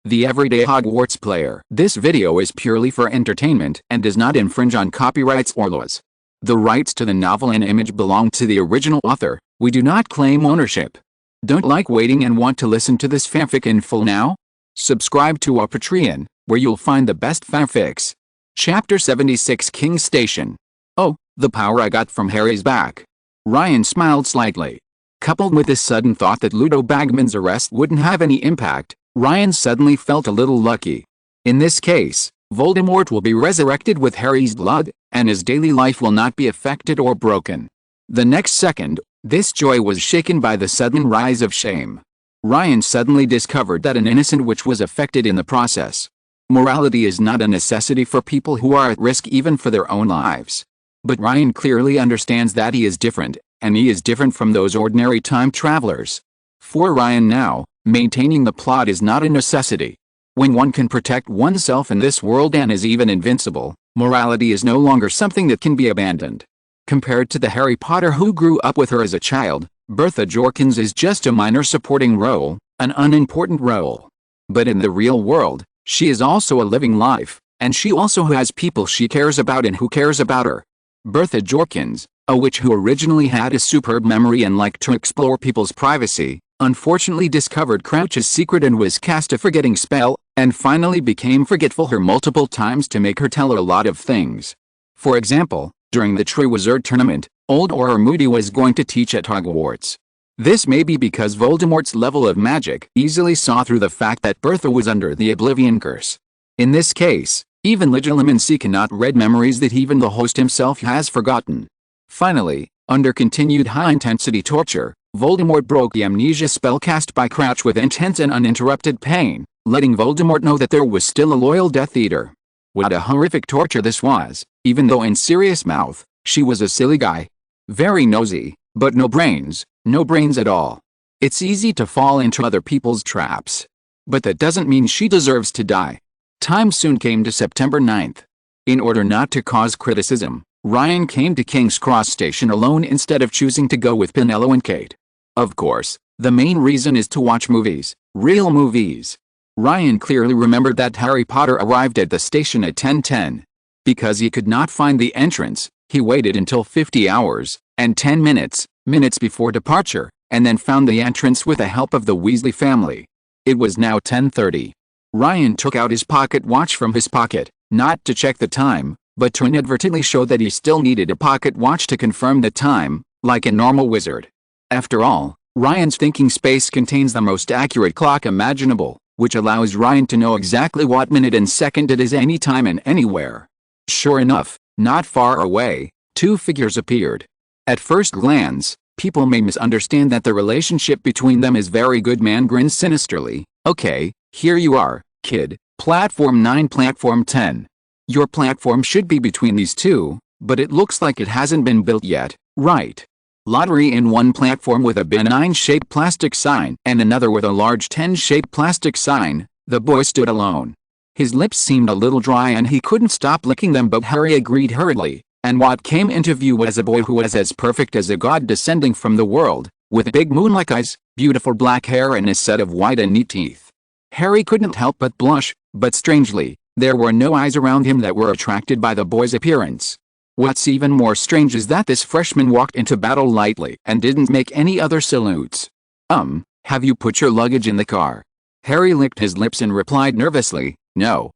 the everyday Hogwarts player. This video is purely for entertainment and does not infringe on copyrights or laws. The rights to the novel and image belong to the original author. We do not claim ownership. Don't like waiting and want to listen to this fanfic in full now? Subscribe to our Patreon, where you'll find the best fanfics. Chapter 76, King's Station. Oh, the power I got from Harry's back. Ryan smiled slightly. Coupled with this sudden thought that Ludo Bagman's arrest wouldn't have any impact, Ryan suddenly felt a little lucky. In this case, Voldemort will be resurrected with Harry's blood, and his daily life will not be affected or broken. The next second, this joy was shaken by the sudden rise of shame. Ryan suddenly discovered that an innocent witch was affected in the process. Morality is not a necessity for people who are at risk even for their own lives. But Ryan clearly understands that he is different, and he is different from those ordinary time travelers. For Ryan now, maintaining the plot is not a necessity. When one can protect oneself in this world and is even invincible, morality is no longer something that can be abandoned. Compared to the Harry Potter who grew up with her as a child, Bertha Jorkins is just a minor supporting role, an unimportant role. But in the real world, she is also a living life, and she also has people she cares about and who cares about her. Bertha Jorkins, a witch who originally had a superb memory and liked to explore people's privacy, unfortunately discovered Crouch's secret and was cast a forgetting spell, and finally became forgetful her multiple times to make her tell her a lot of things. For example, during the Triwizard Tournament, old Auror Moody was going to teach at Hogwarts. This may be because Voldemort's level of magic easily saw through the fact that Bertha was under the Oblivion Curse. In this case, even Legilimency cannot read memories that even the host himself has forgotten. Finally, under continued high-intensity torture, Voldemort broke the amnesia spell cast by Crouch with intense and uninterrupted pain, letting Voldemort know that there was still a loyal Death Eater. What a horrific torture this was, even though in serious mouth, she was a silly guy. Very nosy, but no brains at all. It's easy to fall into other people's traps. But that doesn't mean she deserves to die. Time soon came to September 9th. In order not to cause criticism, Ryan came to King's Cross Station alone instead of choosing to go with Penelope and Kate. Of course, the main reason is to watch movies, real movies. Ryan clearly remembered that Harry Potter arrived at the station at 10:10. Because he could not find the entrance, he waited until 50 hours, and 10 minutes before departure, and then found the entrance with the help of the Weasley family. It was now 10:30. Ryan took out his pocket watch from his pocket, not to check the time, but to inadvertently show that he still needed a pocket watch to confirm the time, like a normal wizard. After all, Ryan's thinking space contains the most accurate clock imaginable, which allows Ryan to know exactly what minute and second it is anytime and anywhere. Sure enough, not far away, two figures appeared. At first glance, people may misunderstand that the relationship between them is very good. Man grinned sinisterly. Okay, here you are, kid, platform 9, platform 10. Your platform should be between these two, but it looks like it hasn't been built yet, right? Lottery in one platform with a B9-shaped plastic sign and another with a large 10-shaped plastic sign. The boy stood alone. His lips seemed a little dry and he couldn't stop licking them, but Harry agreed hurriedly, and what came into view was a boy who was as perfect as a god descending from the world, with big moon-like eyes, beautiful black hair and a set of white and neat teeth. Harry couldn't help but blush, but strangely, there were no eyes around him that were attracted by the boy's appearance. What's even more strange is that this freshman walked into battle lightly and didn't make any other salutes. Have you put your luggage in the car? Harry licked his lips and replied nervously, No,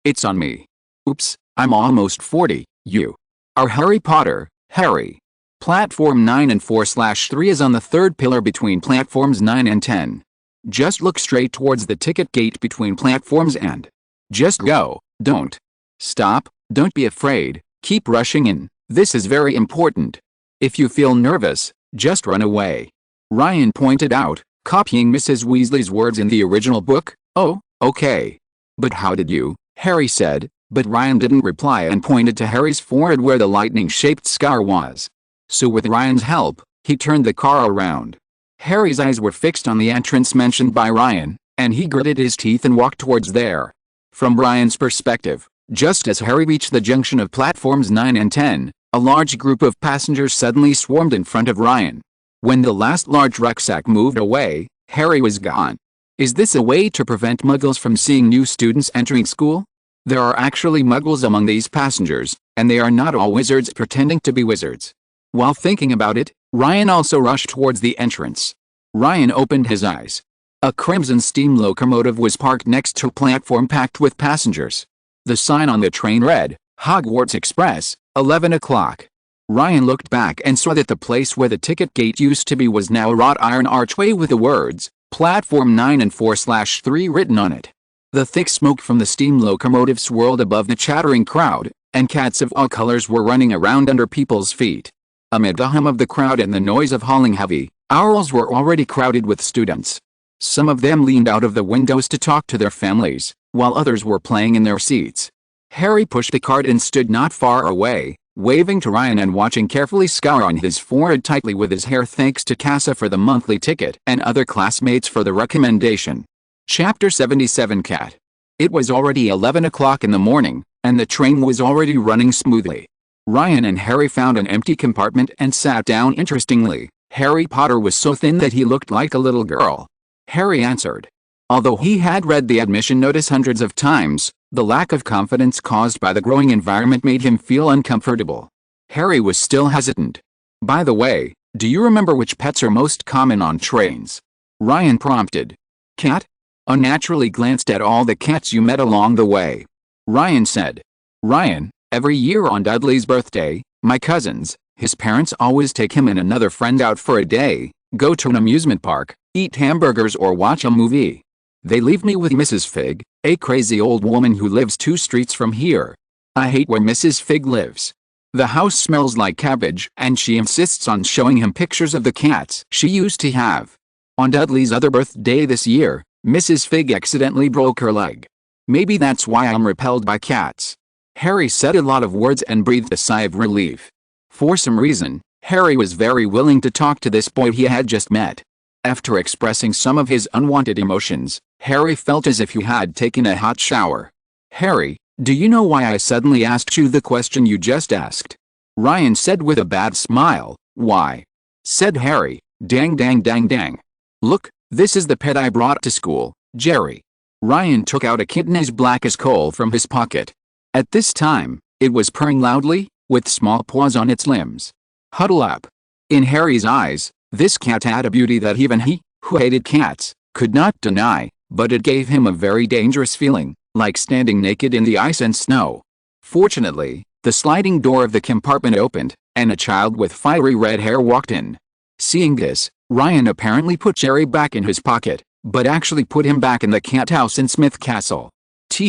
it's on me. Oops, I'm almost 40, you are Harry Potter, Harry. Platform 9 and 4/3 is on the third pillar between platforms 9 and 10. Just look straight towards the ticket gate between platforms and just go, don't stop, don't be afraid, keep rushing in, this is very important. If you feel nervous, just run away. Ryan pointed out, copying Mrs. Weasley's words in the original book. Oh, okay. But how did you? Harry said, but Ryan didn't reply and pointed to Harry's forehead where the lightning-shaped scar was. So with Ryan's help, he turned the car around. Harry's eyes were fixed on the entrance mentioned by Ryan, and he gritted his teeth and walked towards there. From Ryan's perspective, just as Harry reached the junction of platforms 9 and 10, a large group of passengers suddenly swarmed in front of Ryan. When the last large rucksack moved away, Harry was gone. Is this a way to prevent muggles from seeing new students entering school? There are actually muggles among these passengers, and they are not all wizards pretending to be wizards. While thinking about it, Ryan also rushed towards the entrance. Ryan opened his eyes. A crimson steam locomotive was parked next to a platform packed with passengers. The sign on the train read, Hogwarts Express, 11 o'clock. Ryan looked back and saw that the place where the ticket gate used to be was now a wrought iron archway with the words, Platform 9 and 4/3 written on it. The thick smoke from the steam locomotive swirled above the chattering crowd, and cats of all colors were running around under people's feet. Amid the hum of the crowd and the noise of hauling heavy, aisles were already crowded with students. Some of them leaned out of the windows to talk to their families, while others were playing in their seats. Harry pushed the cart and stood not far away, waving to Ryan and watching carefully scour on his forehead tightly with his hair thanks to Casa for the monthly ticket and other classmates for the recommendation. Chapter 77 Cat. It was already 11 o'clock in the morning, and the train was already running smoothly. Ryan and Harry found an empty compartment and sat down. Interestingly, Harry Potter was so thin that he looked like a little girl. Harry answered. Although he had read the admission notice hundreds of times, the lack of confidence caused by the growing environment made him feel uncomfortable. Harry was still hesitant. By the way, do you remember which pets are most common on trains? Ryan prompted. Cat? Unnaturally glanced at all the cats you met along the way. Ryan said. Ryan, every year on Dudley's birthday, my cousins, his parents always take him and another friend out for a day, go to an amusement park, eat hamburgers or watch a movie. They leave me with Mrs. Fig, a crazy old woman who lives 2 streets from here. I hate where Mrs. Fig lives. The house smells like cabbage and she insists on showing him pictures of the cats she used to have. On Dudley's other birthday this year, Mrs. Fig accidentally broke her leg. Maybe that's why I'm repelled by cats. Harry said a lot of words and breathed a sigh of relief. For some reason, Harry was very willing to talk to this boy he had just met. After expressing some of his unwanted emotions, Harry felt as if he had taken a hot shower. Harry, do you know why I suddenly asked you the question you just asked? Ryan said with a bad smile. Why? Said Harry. Dang dang dang dang. Look, this is the pet I brought to school, Jerry. Ryan took out a kitten as black as coal from his pocket. At this time, it was purring loudly, with small paws on its limbs. Huddle up. In Harry's eyes, this cat had a beauty that even he, who hated cats, could not deny, but it gave him a very dangerous feeling, like standing naked in the ice and snow. Fortunately, the sliding door of the compartment opened, and a child with fiery red hair walked in. Seeing this, Ryan apparently put Jerry back in his pocket, but actually put him back in the cat house in Smith Castle.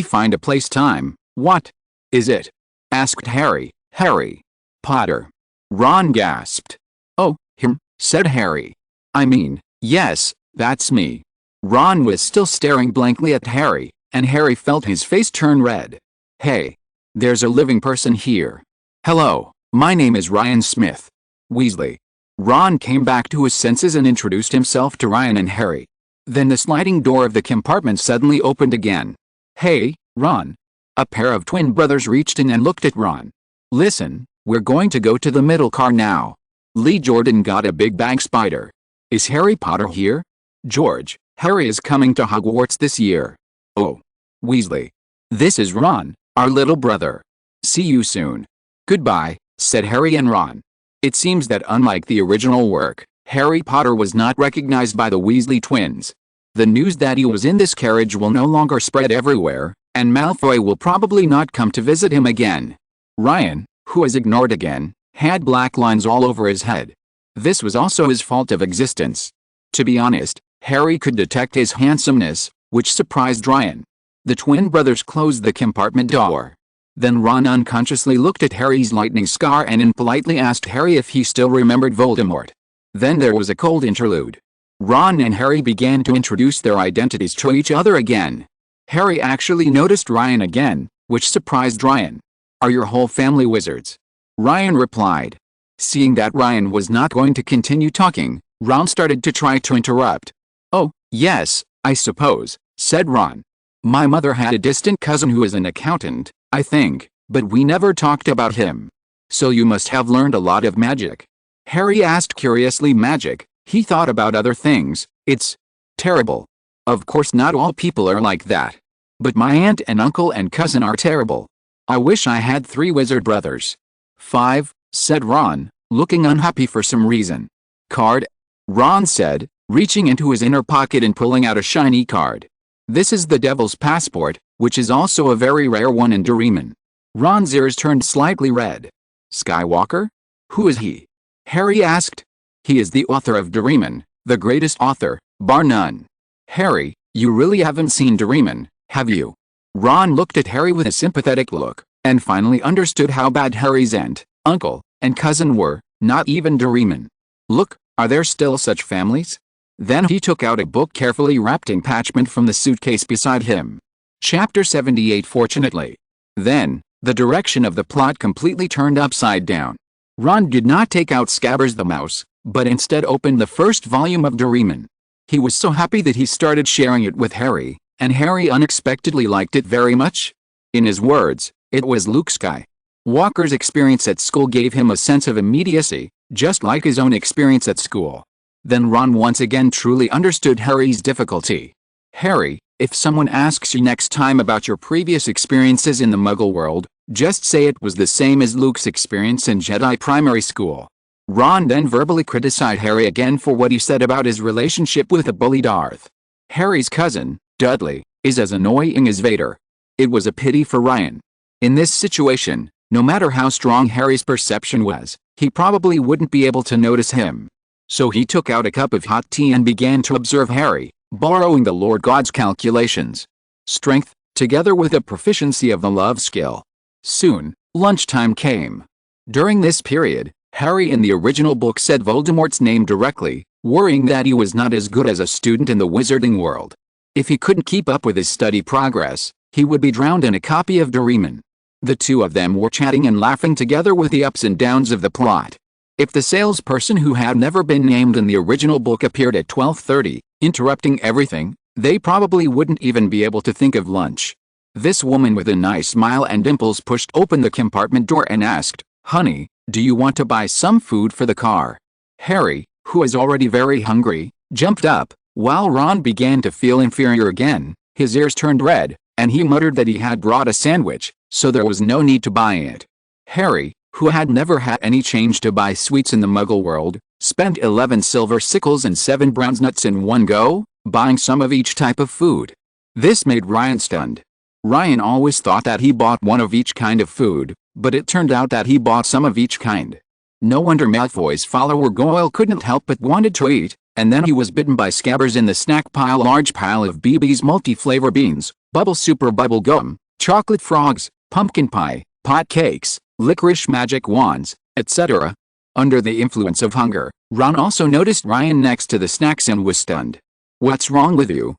Find a place time, what? Is it? Asked Harry. Harry Potter. Ron gasped. Oh, him, said Harry. I mean, yes, that's me. Ron was still staring blankly at Harry, and Harry felt his face turn red. Hey. There's a living person here. Hello, my name is Ryan Smith Weasley. Ron came back to his senses and introduced himself to Ryan and Harry. Then the sliding door of the compartment suddenly opened again. Hey, Ron. A pair of twin brothers reached in and looked at Ron. Listen, we're going to go to the middle car now. Lee Jordan got a big bag spider. Is Harry Potter here? George, Harry is coming to Hogwarts this year. Oh. Weasley. This is Ron, our little brother. See you soon. Goodbye, said Harry and Ron. It seems that unlike the original work, Harry Potter was not recognized by the Weasley twins. The news that he was in this carriage will no longer spread everywhere, and Malfoy will probably not come to visit him again. Ryan, who was ignored again, had black lines all over his head. This was also his fault of existence. To be honest, Harry could detect his handsomeness, which surprised Ryan. The twin brothers closed the compartment door. Then Ron unconsciously looked at Harry's lightning scar and impolitely asked Harry if he still remembered Voldemort. Then there was a cold interlude. Ron and Harry began to introduce their identities to each other again. Harry actually noticed Ryan again, which surprised Ryan. Are your whole family wizards? Ryan replied. Seeing that Ryan was not going to continue talking, Ron started to try to interrupt. Oh, yes, I suppose, said Ron. My mother had a distant cousin who is an accountant, I think, but we never talked about him. So you must have learned a lot of magic. Harry asked curiously. Magic? He thought about other things. It's terrible. Of course not all people are like that. But my aunt and uncle and cousin are terrible. I wish I had 3 wizard brothers. 5, said Ron, looking unhappy for some reason. Card? Ron said, reaching into his inner pocket and pulling out a shiny card. This is the Devil's Passport, which is also a very rare one in Doraemon. Ron's ears turned slightly red. Skywalker? Who is he? Harry asked. He is the author of Doraemon, the greatest author, bar none. Harry, you really haven't seen Doraemon, have you? Ron looked at Harry with a sympathetic look, and finally understood how bad Harry's aunt, uncle, and cousin were, not even Doraemon. Look, are there still such families? Then he took out a book carefully wrapped in parchment from the suitcase beside him. Chapter 78. Fortunately. Then, the direction of the plot completely turned upside down. Ron did not take out Scabbers the mouse, but instead opened the first volume of Doraemon. He was so happy that he started sharing it with Harry, and Harry unexpectedly liked it very much. In his words, it was Luke Skywalker's experience at school gave him a sense of immediacy, just like his own experience at school. Then Ron once again truly understood Harry's difficulty. Harry, if someone asks you next time about your previous experiences in the Muggle world, just say it was the same as Luke's experience in Jedi primary school. Ron then verbally criticized Harry again for what he said about his relationship with the bully Darth. Harry's cousin, Dudley, is as annoying as Vader. It was a pity for Ryan. In this situation, no matter how strong Harry's perception was, he probably wouldn't be able to notice him. So he took out a cup of hot tea and began to observe Harry, borrowing the Lord God's calculations. Strength, together with a proficiency of the love skill. Soon, lunchtime came. During this period, Harry in the original book said Voldemort's name directly, worrying that he was not as good as a student in the wizarding world. If he couldn't keep up with his study progress, he would be drowned in a copy of Doraemon. The two of them were chatting and laughing together with the ups and downs of the plot. If the salesperson who had never been named in the original book appeared at 12:30, interrupting everything, they probably wouldn't even be able to think of lunch. This woman with a nice smile and dimples pushed open the compartment door and asked, "Honey, do you want to buy some food for the car?" Harry, who was already very hungry, jumped up, while Ron began to feel inferior again. His ears turned red, and he muttered that he had brought a sandwich, so there was no need to buy it. Harry, who had never had any change to buy sweets in the Muggle world, spent 11 silver sickles and 7 bronze nuts in one go, buying some of each type of food. This made Ryan stunned. Ryan always thought that he bought one of each kind of food, but it turned out that he bought some of each kind. No wonder Malfoy's follower Goyle couldn't help but wanted to eat, and then he was bitten by Scabbers in the snack pile. Large pile of BB's multi-flavor beans, bubble super bubble gum, chocolate frogs, pumpkin pie, pot cakes, licorice magic wands, etc. Under the influence of hunger, Ron also noticed Ryan next to the snacks and was stunned. "What's wrong with you?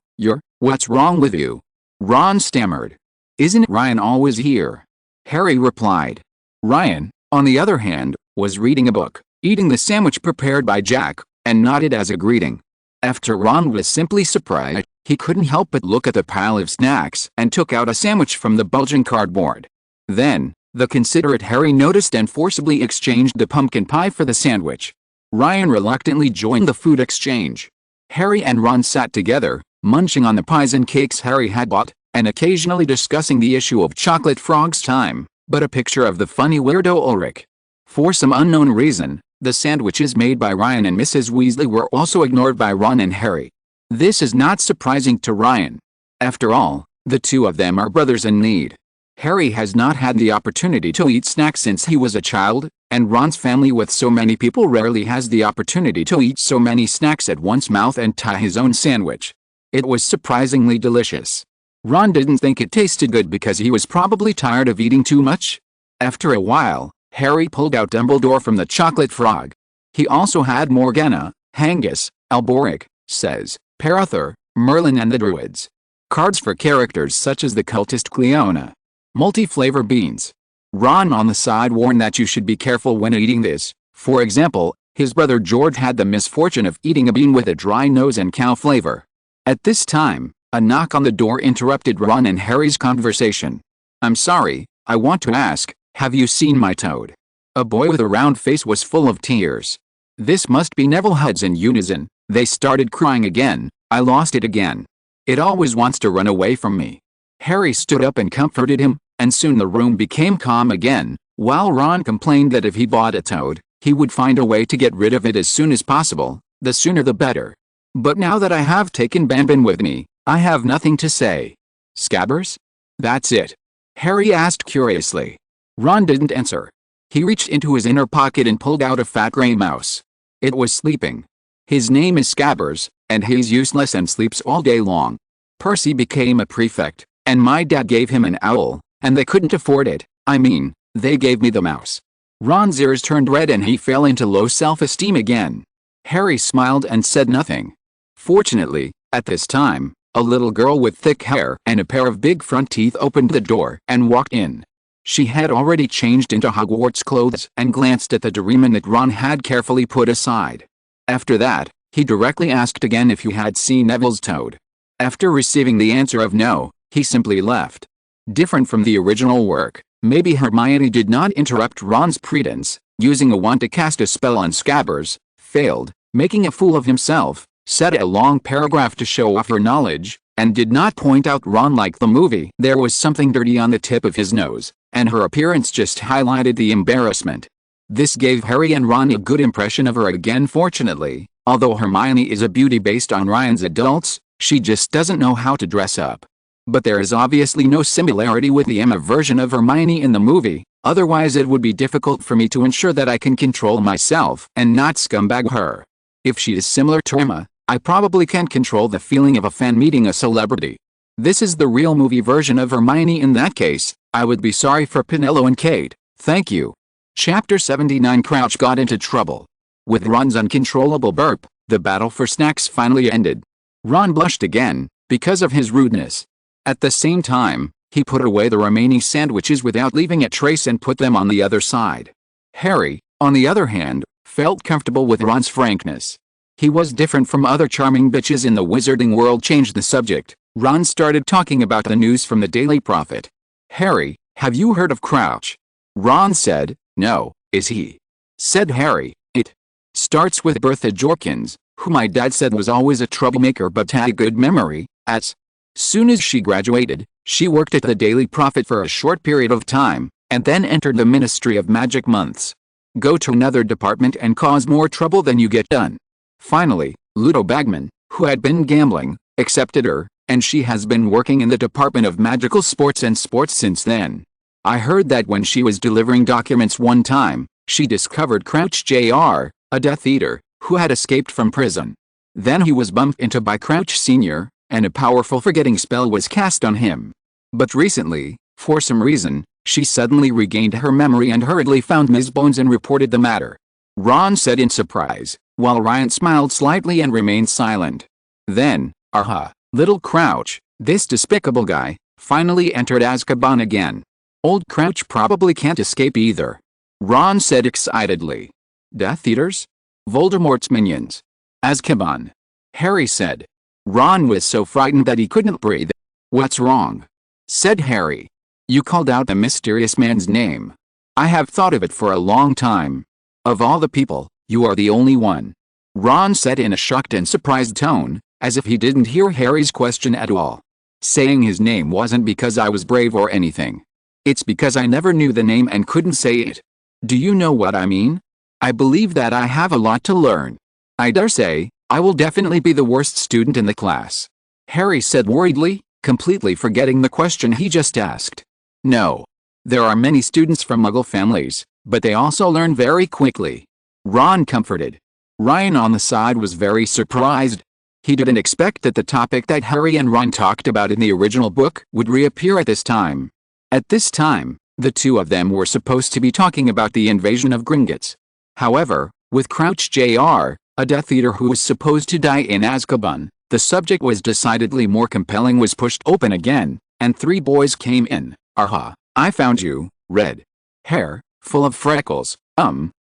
What's wrong with you?" Ron stammered. "Isn't Ryan always here?" Harry replied. Ryan, on the other hand, was reading a book, eating the sandwich prepared by Jack, and nodded as a greeting. After Ron was simply surprised, he couldn't help but look at the pile of snacks and took out a sandwich from the bulging cardboard. Then, the considerate Harry noticed and forcibly exchanged the pumpkin pie for the sandwich. Ryan reluctantly joined the food exchange. Harry and Ron sat together, munching on the pies and cakes Harry had bought, and occasionally discussing the issue of chocolate frogs time, but a picture of the funny weirdo Ulrich. For some unknown reason, the sandwiches made by Ryan and Mrs. Weasley were also ignored by Ron and Harry. This is not surprising to Ryan. After all, the two of them are brothers in need. Harry has not had the opportunity to eat snacks since he was a child, and Ron's family with so many people rarely has the opportunity to eat so many snacks at once. Mouth and tie his own sandwich. It was surprisingly delicious. Ron didn't think it tasted good because he was probably tired of eating too much. After a while, Harry pulled out Dumbledore from the chocolate frog. He also had Morgana, Hangus, Alboric, Says, Perather, Merlin and the Druids. Cards for characters such as the cultist Cleona. Multi-flavor beans. Ron on the side warned that you should be careful when eating this. For example, his brother George had the misfortune of eating a bean with a dry nose and cow flavor. At this time, a knock on the door interrupted Ron and Harry's conversation. "I'm sorry, I want to ask, have you seen my toad?" A boy with a round face was full of tears. "This must be Neville." Huds in unison, they started crying again. "I lost it again." It always wants to run away from me." Harry stood up and comforted him, and soon the room became calm again, while Ron complained that if he bought a toad, he would find a way to get rid of it as soon as possible, the sooner the better. "But now that I have taken Banban with me, I have nothing to say." "Scabbers? That's it?" Harry asked curiously. Ron didn't answer. He reached into his inner pocket and pulled out a fat gray mouse. It was sleeping. "His name is Scabbers, and he's useless and sleeps all day long. Percy became a prefect, and my dad gave him an owl, and they couldn't afford it. I mean, they gave me the mouse." Ron's ears turned red and he fell into low self-esteem again. Harry smiled and said nothing. Fortunately, at this time, a little girl with thick hair and a pair of big front teeth opened the door and walked in. She had already changed into Hogwarts clothes and glanced at the Doraemon that Ron had carefully put aside. After that, he directly asked again if he had seen Neville's toad. After receiving the answer of no, he simply left. Different from the original work, maybe Hermione did not interrupt Ron's pretense, using a wand to cast a spell on Scabbers, failed, making a fool of himself, said a long paragraph to show off her knowledge, and did not point out Ron like the movie. There was something dirty on the tip of his nose, and her appearance just highlighted the embarrassment. This gave Harry and Ron a good impression of her again. Fortunately, although Hermione is a beauty based on Ryan's adults, she just doesn't know how to dress up. But there is obviously no similarity with the Emma version of Hermione in the movie, otherwise it would be difficult for me to ensure that I can control myself and not scumbag her. If she is similar to Emma, I probably can't control the feeling of a fan meeting a celebrity. This is the real movie version of Hermione. In that case, I would be sorry for Penelope and Kate, thank you. Chapter 79. Crouch got into trouble. With Ron's uncontrollable burp, the battle for snacks finally ended. Ron blushed again, because of his rudeness. At the same time, he put away the remaining sandwiches without leaving a trace and put them on the other side. Harry, on the other hand, felt comfortable with Ron's frankness. He was different from other charming bitches in the wizarding world. Changed the subject. Ron started talking about the news from the Daily Prophet. "Harry, have you heard of Crouch?" Ron said. "No, is he?" said Harry. "It starts with Bertha Jorkins, who my dad said was always a troublemaker but had a good memory. As soon as she graduated, she worked at the Daily Prophet for a short period of time, and then entered the Ministry of Magic months. Go to another department and cause more trouble than you get done. Finally, Ludo Bagman, who had been gambling, accepted her, and she has been working in the Department of Magical Sports and Sports since then. I heard that when she was delivering documents one time, she discovered Crouch Jr., a Death Eater, who had escaped from prison. Then he was bumped into by Crouch Sr., and a powerful forgetting spell was cast on him. But recently, for some reason, she suddenly regained her memory and hurriedly found Ms. Bones and reported the matter." Ron said in surprise, while Ryan smiled slightly and remained silent. Then, aha, little Crouch, this despicable guy, finally entered Azkaban again. Old Crouch probably can't escape either. Ron said excitedly. "Death Eaters? Voldemort's minions. Azkaban." Harry said. Ron was so frightened that he couldn't breathe. "What's wrong?" said Harry. "You called out the mysterious man's name. I have thought of it for a long time. Of all the people, you are the only one." Ron said in a shocked and surprised tone, as if he didn't hear Harry's question at all. "Saying his name wasn't because I was brave or anything. It's because I never knew the name and couldn't say it. Do you know what I mean? I believe that I have a lot to learn. I dare say, I will definitely be the worst student in the class." Harry said worriedly, completely forgetting the question he just asked. "No. There are many students from Muggle families, but they also learn very quickly." Ron comforted. Ryan on the side was very surprised. He didn't expect that the topic that Harry and Ron talked about in the original book would reappear at this time. At this time, the two of them were supposed to be talking about the invasion of Gringotts. However, with Crouch Jr., a Death Eater who was supposed to die in Azkaban, the subject was decidedly more compelling. Was pushed open again, and three boys came in. "Aha, I found you, red hair, full of freckles,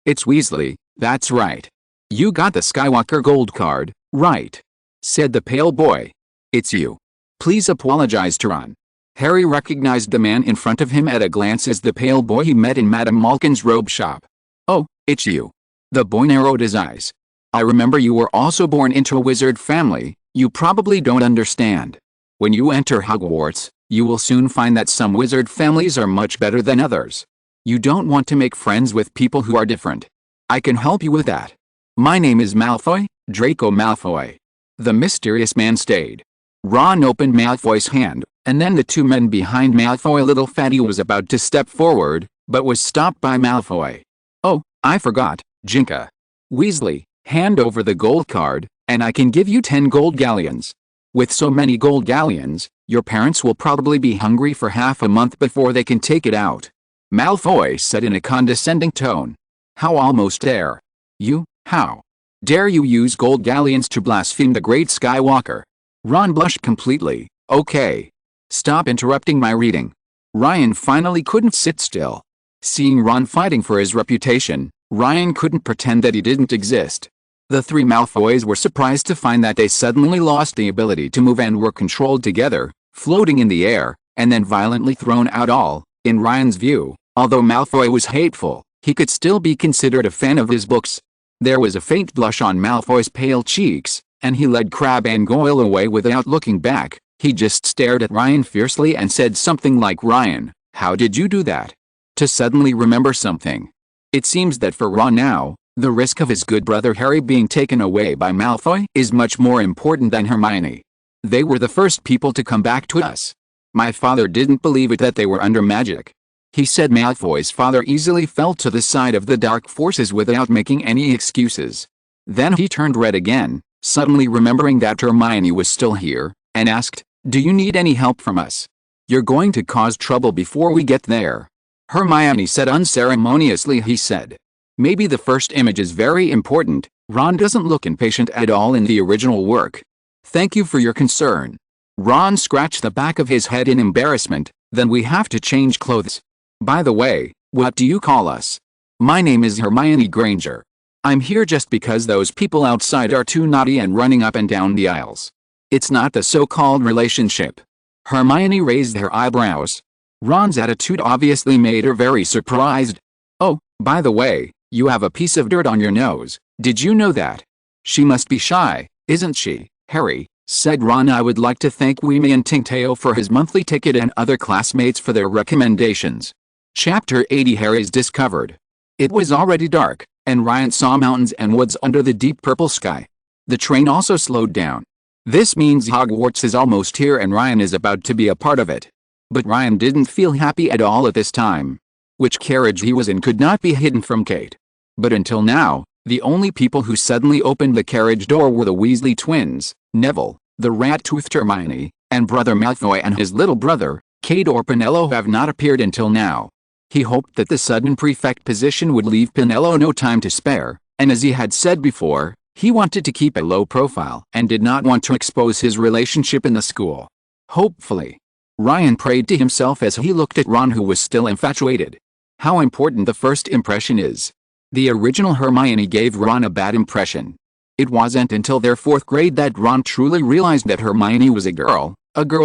it's Weasley, that's right. You got the Skywalker gold card, right?" said the pale boy. "It's you. Please apologize to Ron." Harry recognized the man in front of him at a glance as the pale boy he met in Madame Malkin's robe shop. "Oh, it's you." The boy narrowed his eyes. "I remember you were also born into a wizard family. You probably don't understand. When you enter Hogwarts, you will soon find that some wizard families are much better than others. You don't want to make friends with people who are different. I can help you with that. My name is Malfoy, Draco Malfoy. The mysterious man stayed. Ron opened Malfoy's hand, and then the two men behind Malfoy. Little Fatty was about to step forward, but was stopped by Malfoy. Oh, I forgot, Jinka. Weasley, hand over the gold card, and I can give you 10 gold galleons. With so many gold galleons, your parents will probably be hungry for half a month before they can take it out. Malfoy said in a condescending tone. How almost dare you, how dare you use gold galleons to blaspheme the great Skywalker? Ron blushed completely. Okay. Stop interrupting my reading. Ryan finally couldn't sit still. Seeing Ron fighting for his reputation, Ryan couldn't pretend that he didn't exist. The three Malfoys were surprised to find that they suddenly lost the ability to move and were controlled together, floating in the air, and then violently thrown out. All, in Ryan's view, although Malfoy was hateful, he could still be considered a fan of his books. There was a faint blush on Malfoy's pale cheeks, and he led Crabbe and Goyle away without looking back. He just stared at Ryan fiercely and said something like, Ryan, how did you do that? To suddenly remember something. It seems that for Ron now, the risk of his good brother Harry being taken away by Malfoy is much more important than Hermione. They were the first people to come back to us. My father didn't believe it that they were under magic. He said Malfoy's father easily fell to the side of the dark forces without making any excuses. Then he turned red again, suddenly remembering that Hermione was still here, and asked, do you need any help from us? You're going to cause trouble before we get there. Hermione said unceremoniously. He said, maybe the first image is very important. Ron doesn't look impatient at all in the original work. Thank you for your concern. Ron scratched the back of his head in embarrassment. Then we have to change clothes. By the way, what do you call us? My name is Hermione Granger. I'm here just because those people outside are too naughty and running up and down the aisles. It's not the so-called relationship. Hermione raised her eyebrows. Ron's attitude obviously made her very surprised. Oh, by the way, you have a piece of dirt on your nose. Did you know that? She must be shy, isn't she, Harry? Said Ron. I would like to thank Weemy and Tingteo for his monthly ticket and other classmates for their recommendations. Chapter 80. Harry's discovered. It was already dark, and Ryan saw mountains and woods under the deep purple sky. The train also slowed down. This means Hogwarts is almost here and Ryan is about to be a part of it. But Ryan didn't feel happy at all at this time. Which carriage he was in could not be hidden from Kate. But until now, the only people who suddenly opened the carriage door were the Weasley twins, Neville, the rat-toothed Hermione, and Brother Malfoy and his little brother, Kate or Pinello have not appeared until now. He hoped that the sudden prefect position would leave Pinello no time to spare, and as he had said before, he wanted to keep a low profile and did not want to expose his relationship in the school. Hopefully. Ryan prayed to himself as he looked at Ron, who was still infatuated. How important the first impression is. The original Hermione gave Ron a bad impression. It wasn't until their 4th grade that Ron truly realized that Hermione was a girl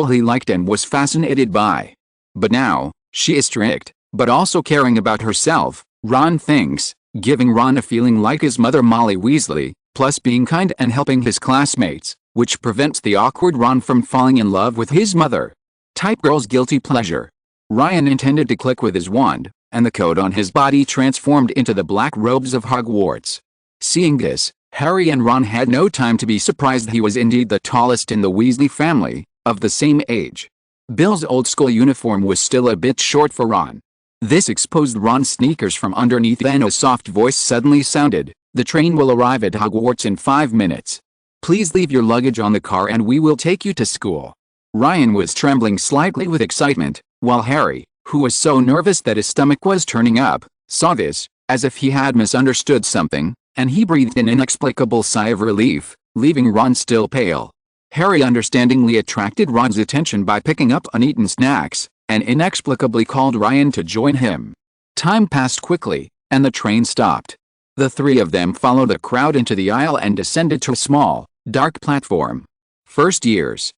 he liked and was fascinated by. But now, she is strict, but also caring about herself, Ron thinks, giving Ron a feeling like his mother Molly Weasley, plus being kind and helping his classmates, which prevents the awkward Ron from falling in love with his mother. Type girl's guilty pleasure. Ryan intended to click with his wand, and the coat on his body transformed into the black robes of Hogwarts. Seeing this, Harry and Ron had no time to be surprised. He was indeed the tallest in the Weasley family, of the same age. Bill's old-school uniform was still a bit short for Ron. This exposed Ron's sneakers from underneath. Then a soft voice suddenly sounded, the train will arrive at Hogwarts in 5 minutes. Please leave your luggage on the car and we will take you to school. Ryan was trembling slightly with excitement, while Harry, who was so nervous that his stomach was turning up, saw this, as if he had misunderstood something, and he breathed an inexplicable sigh of relief, leaving Ron still pale. Harry understandingly attracted Ron's attention by picking up uneaten snacks, and inexplicably called Ryan to join him. Time passed quickly, and the train stopped. The three of them followed the crowd into the aisle and descended to a small, dark platform. First years,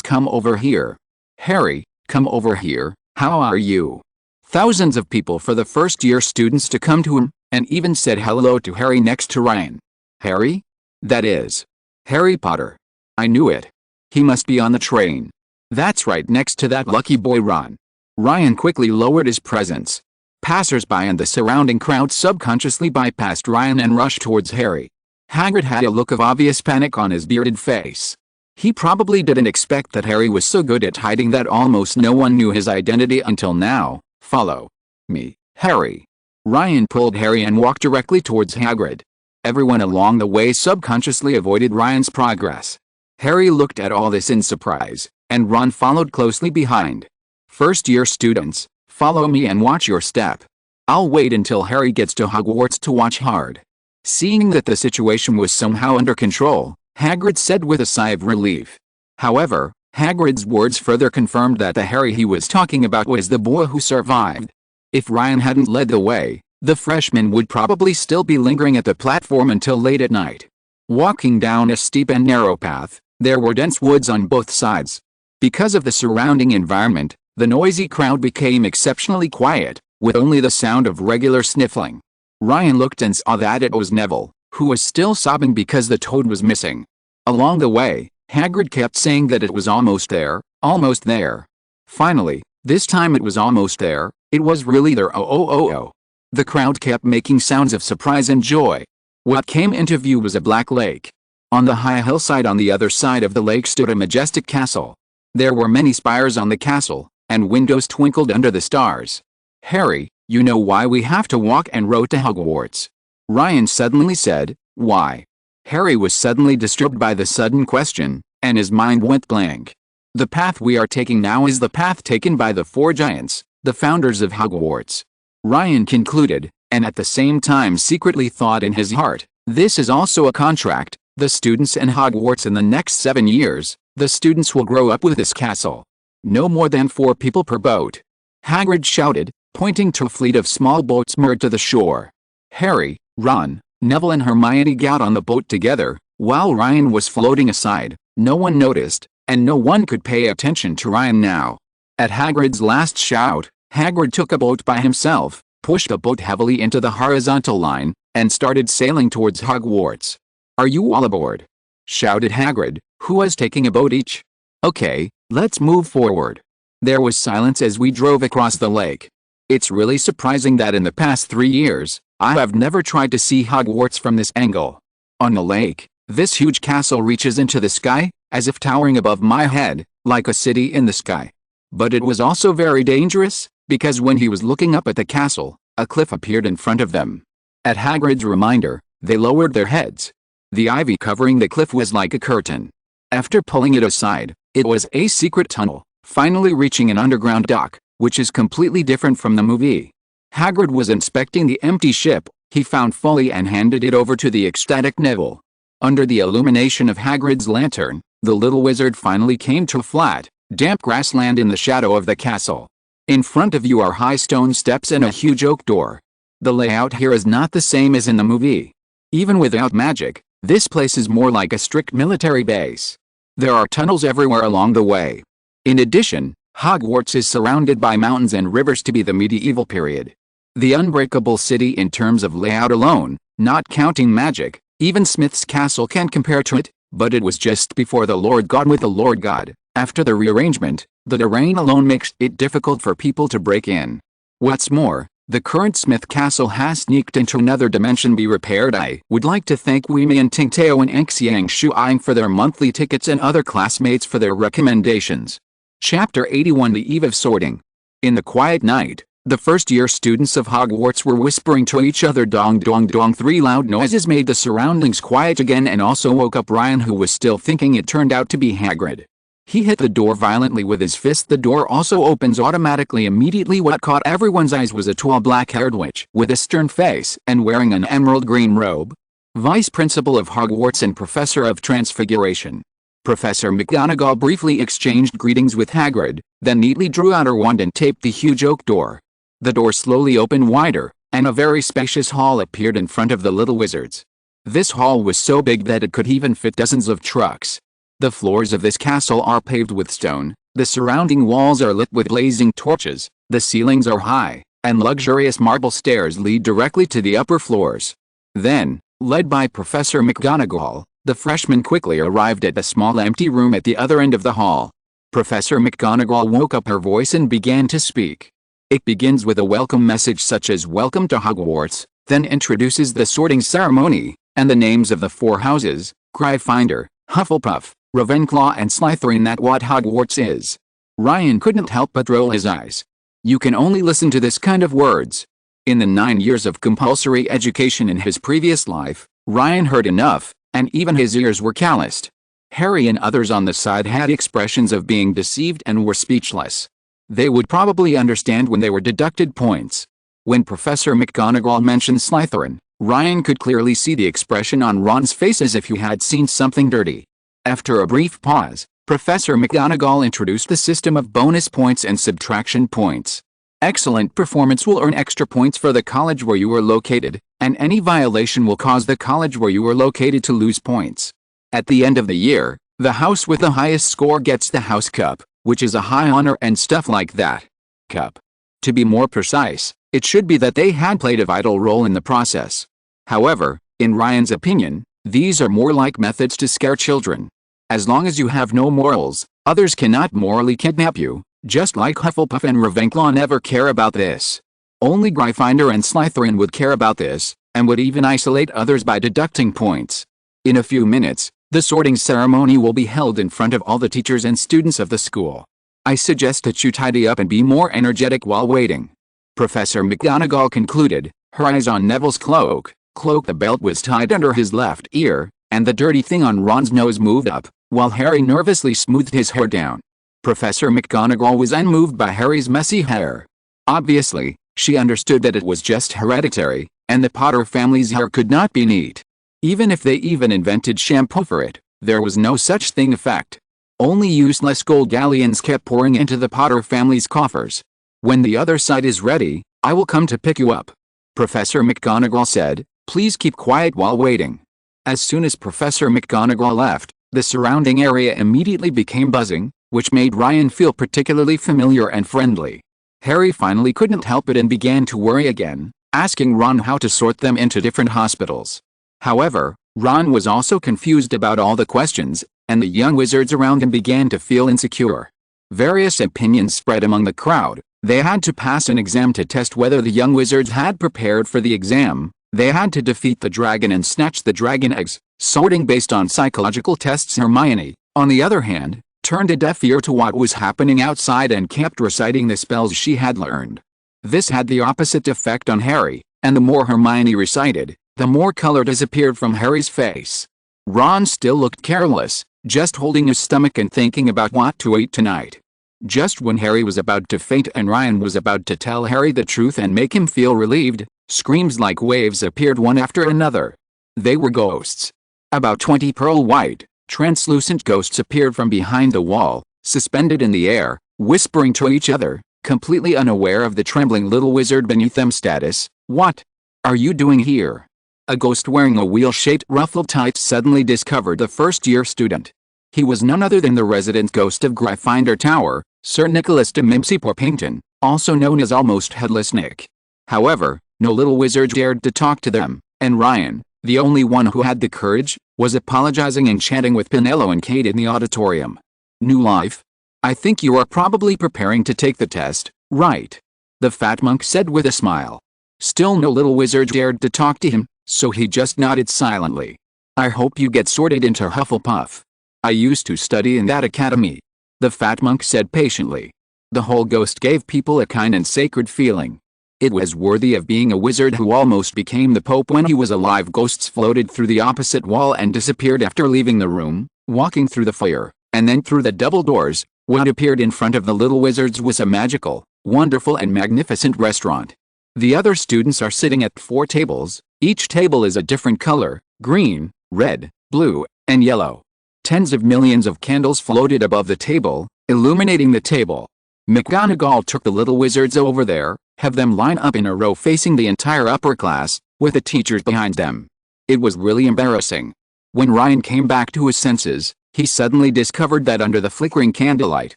come over here. Harry, come over here, how are you? Thousands of people for the first-year students to come to him, and even said hello to Harry next to Ryan. Harry? That is, Harry Potter. I knew it. He must be on the train. That's right next to that lucky boy Ron. Ryan quickly lowered his presence. Passers-by and the surrounding crowd subconsciously bypassed Ryan and rushed towards Harry. Hagrid had a look of obvious panic on his bearded face. He probably didn't expect that Harry was so good at hiding that almost no one knew his identity until now. Follow me, Harry. Ryan pulled Harry and walked directly towards Hagrid. Everyone along the way subconsciously avoided Ryan's progress. Harry looked at all this in surprise, and Ron followed closely behind. First-year students, follow me and watch your step. I'll wait until Harry gets to Hogwarts to watch hard. Seeing that the situation was somehow under control, Hagrid said with a sigh of relief. However, Hagrid's words further confirmed that the Harry he was talking about was the boy who survived. If Ryan hadn't led the way, the freshman would probably still be lingering at the platform until late at night. Walking down a steep and narrow path, there were dense woods on both sides. Because of the surrounding environment, the noisy crowd became exceptionally quiet, with only the sound of regular sniffling. Ryan looked and saw that it was Neville, who was still sobbing because the toad was missing. Along the way, Hagrid kept saying that it was almost there, almost there. Finally, this time it was almost there, it was really there. Oh. The crowd kept making sounds of surprise and joy. What came into view was a black lake. On the high hillside on the other side of the lake stood a majestic castle. There were many spires on the castle, and windows twinkled under the stars. Harry, you know why we have to walk and row to Hogwarts? Ryan suddenly said. Why? Harry was suddenly disturbed by the sudden question, and his mind went blank. The path we are taking now is the path taken by the 4 giants, the founders of Hogwarts. Ryan concluded, and at the same time secretly thought in his heart, this is also a contract. The students in Hogwarts in the next 7 years, the students will grow up with this castle. No more than 4 people per boat. Hagrid shouted, pointing to a fleet of small boats moored to the shore. Harry, Ron, Neville and Hermione got on the boat together, while Ryan was floating aside. No one noticed, and no one could pay attention to Ryan now. At Hagrid's last shout, Hagrid took a boat by himself, pushed the boat heavily into the horizontal line, and started sailing towards Hogwarts. Are you all aboard? Shouted Hagrid, who was taking a boat each. Okay, let's move forward. There was silence as we drove across the lake. It's really surprising that in the past 3 years, I have never tried to see Hogwarts from this angle. On the lake, this huge castle reaches into the sky, as if towering above my head, like a city in the sky. But it was also very dangerous, because when he was looking up at the castle, a cliff appeared in front of them. At Hagrid's reminder, they lowered their heads. The ivy covering the cliff was like a curtain. After pulling it aside, it was a secret tunnel, finally reaching an underground dock, which is completely different from the movie. Hagrid was inspecting the empty ship. He found Folly and handed it over to the ecstatic Neville. Under the illumination of Hagrid's lantern, the little wizard finally came to a flat, damp grassland in the shadow of the castle. In front of you are high stone steps and a huge oak door. The layout here is not the same as in the movie. Even without magic, this place is more like a strict military base. There are tunnels everywhere along the way. In addition, Hogwarts is surrounded by mountains and rivers to be the medieval period. The unbreakable city in terms of layout alone, not counting magic, even Smith's castle can compare to it, but it was just before the Lord God with the Lord God. After the rearrangement, the terrain alone makes it difficult for people to break in. What's more, the current Smith castle has sneaked into another dimension be repaired. I would like to thank Weimi and Tingteo and Xiang Shuang for their monthly tickets and other classmates for their recommendations. Chapter 81 The Eve of Sorting. In the quiet night, the first-year students of Hogwarts were whispering to each other. Dong dong dong. 3 loud noises made the surroundings quiet again and also woke up Ryan, who was still thinking. It turned out to be Hagrid. He hit the door violently with his fist. The door also opens automatically immediately. What caught everyone's eyes was a tall black-haired witch with a stern face and wearing an emerald green robe. Vice Principal of Hogwarts and Professor of Transfiguration. Professor McGonagall briefly exchanged greetings with Hagrid, then neatly drew out her wand and taped the huge oak door. The door slowly opened wider, and a very spacious hall appeared in front of the little wizards. This hall was so big that it could even fit dozens of trucks. The floors of this castle are paved with stone, the surrounding walls are lit with blazing torches, the ceilings are high, and luxurious marble stairs lead directly to the upper floors. Then, led by Professor McGonagall, The freshmen quickly arrived at the small empty room at the other end of the hall. Professor McGonagall woke up her voice and began to speak. It begins with a welcome message such as "Welcome to Hogwarts," then introduces the sorting ceremony, and the names of the 4 houses, Gryffindor, Hufflepuff, Ravenclaw and Slytherin. That's what Hogwarts is. Ryan couldn't help but roll his eyes. You can only listen to this kind of words. In the 9 years of compulsory education in his previous life, Ryan heard enough, and even his ears were calloused. Harry and others on the side had expressions of being deceived and were speechless. They would probably understand when they were deducted points. When Professor McGonagall mentioned Slytherin, Ryan could clearly see the expression on Ron's face as if he had seen something dirty. After a brief pause, Professor McGonagall introduced the system of bonus points and subtraction points. Excellent performance will earn extra points for the college where you are located, and any violation will cause the college where you are located to lose points. At the end of the year, the house with the highest score gets the House Cup, which is a high honor and stuff like that. Cup. To be more precise, it should be that they had played a vital role in the process. However, in Ryan's opinion, these are more like methods to scare children. As long as you have no morals, others cannot morally kidnap you, just like Hufflepuff and Ravenclaw never care about this. Only Gryffindor and Slytherin would care about this, and would even isolate others by deducting points. In a few minutes, the sorting ceremony will be held in front of all the teachers and students of the school. I suggest that you tidy up and be more energetic while waiting. Professor McGonagall concluded, her eyes on Neville's cloak. The belt was tied under his left ear, and the dirty thing on Ron's nose moved up, while Harry nervously smoothed his hair down. Professor McGonagall was unmoved by Harry's messy hair. Obviously, she understood that it was just hereditary, and the Potter family's hair could not be neat. Even if they even invented shampoo for it, there was no such thing effect. Only useless gold galleons kept pouring into the Potter family's coffers. When the other side is ready, I will come to pick you up. Professor McGonagall said, please keep quiet while waiting. As soon as Professor McGonagall left, the surrounding area immediately became buzzing, which made Ryan feel particularly familiar and friendly. Harry finally couldn't help it and began to worry again, asking Ron how to sort them into different hospitals. However, Ron was also confused about all the questions, and the young wizards around him began to feel insecure. Various opinions spread among the crowd. They had to pass an exam to test whether the young wizards had prepared for the exam. They had to defeat the dragon and snatch the dragon eggs. Sorting based on psychological tests. Hermione, on the other hand, turned a deaf ear to what was happening outside and kept reciting the spells she had learned. This had the opposite effect on Harry, and the more Hermione recited, the more color disappeared from Harry's face. Ron still looked careless, just holding his stomach and thinking about what to eat tonight. Just when Harry was about to faint and Ryan was about to tell Harry the truth and make him feel relieved, screams like waves appeared one after another. They were ghosts. About 20 pearl-white, translucent ghosts appeared from behind the wall, suspended in the air, whispering to each other, completely unaware of the trembling little wizard beneath them. Status, what are you doing here? A ghost wearing a wheel-shaped ruffled tights suddenly discovered the first-year student. He was none other than the resident ghost of Gryffindor Tower, Sir Nicholas de Mimsy Porpington, also known as Almost Headless Nick. However, no little wizard dared to talk to them, and Ryan, the only one who had the courage, was apologizing and chatting with Pinello and Kate in the auditorium. New life? I think you are probably preparing to take the test, right? The fat monk said with a smile. Still no little wizard dared to talk to him, so he just nodded silently. I hope you get sorted into Hufflepuff. I used to study in that academy. The fat monk said patiently. The whole ghost gave people a kind and sacred feeling. It was worthy of being a wizard who almost became the Pope when he was alive. Ghosts floated through the opposite wall and disappeared after leaving the room, walking through the foyer, and then through the double doors. What appeared in front of the little wizards was a magical, wonderful and magnificent restaurant. The other students are sitting at 4 tables. Each table is a different color, green, red, blue, and yellow. Tens of millions of candles floated above the table, illuminating the table. McGonagall took the little wizards over there, have them line up in a row facing the entire upper class, with the teachers behind them. It was really embarrassing. When Ryan came back to his senses, he suddenly discovered that under the flickering candlelight,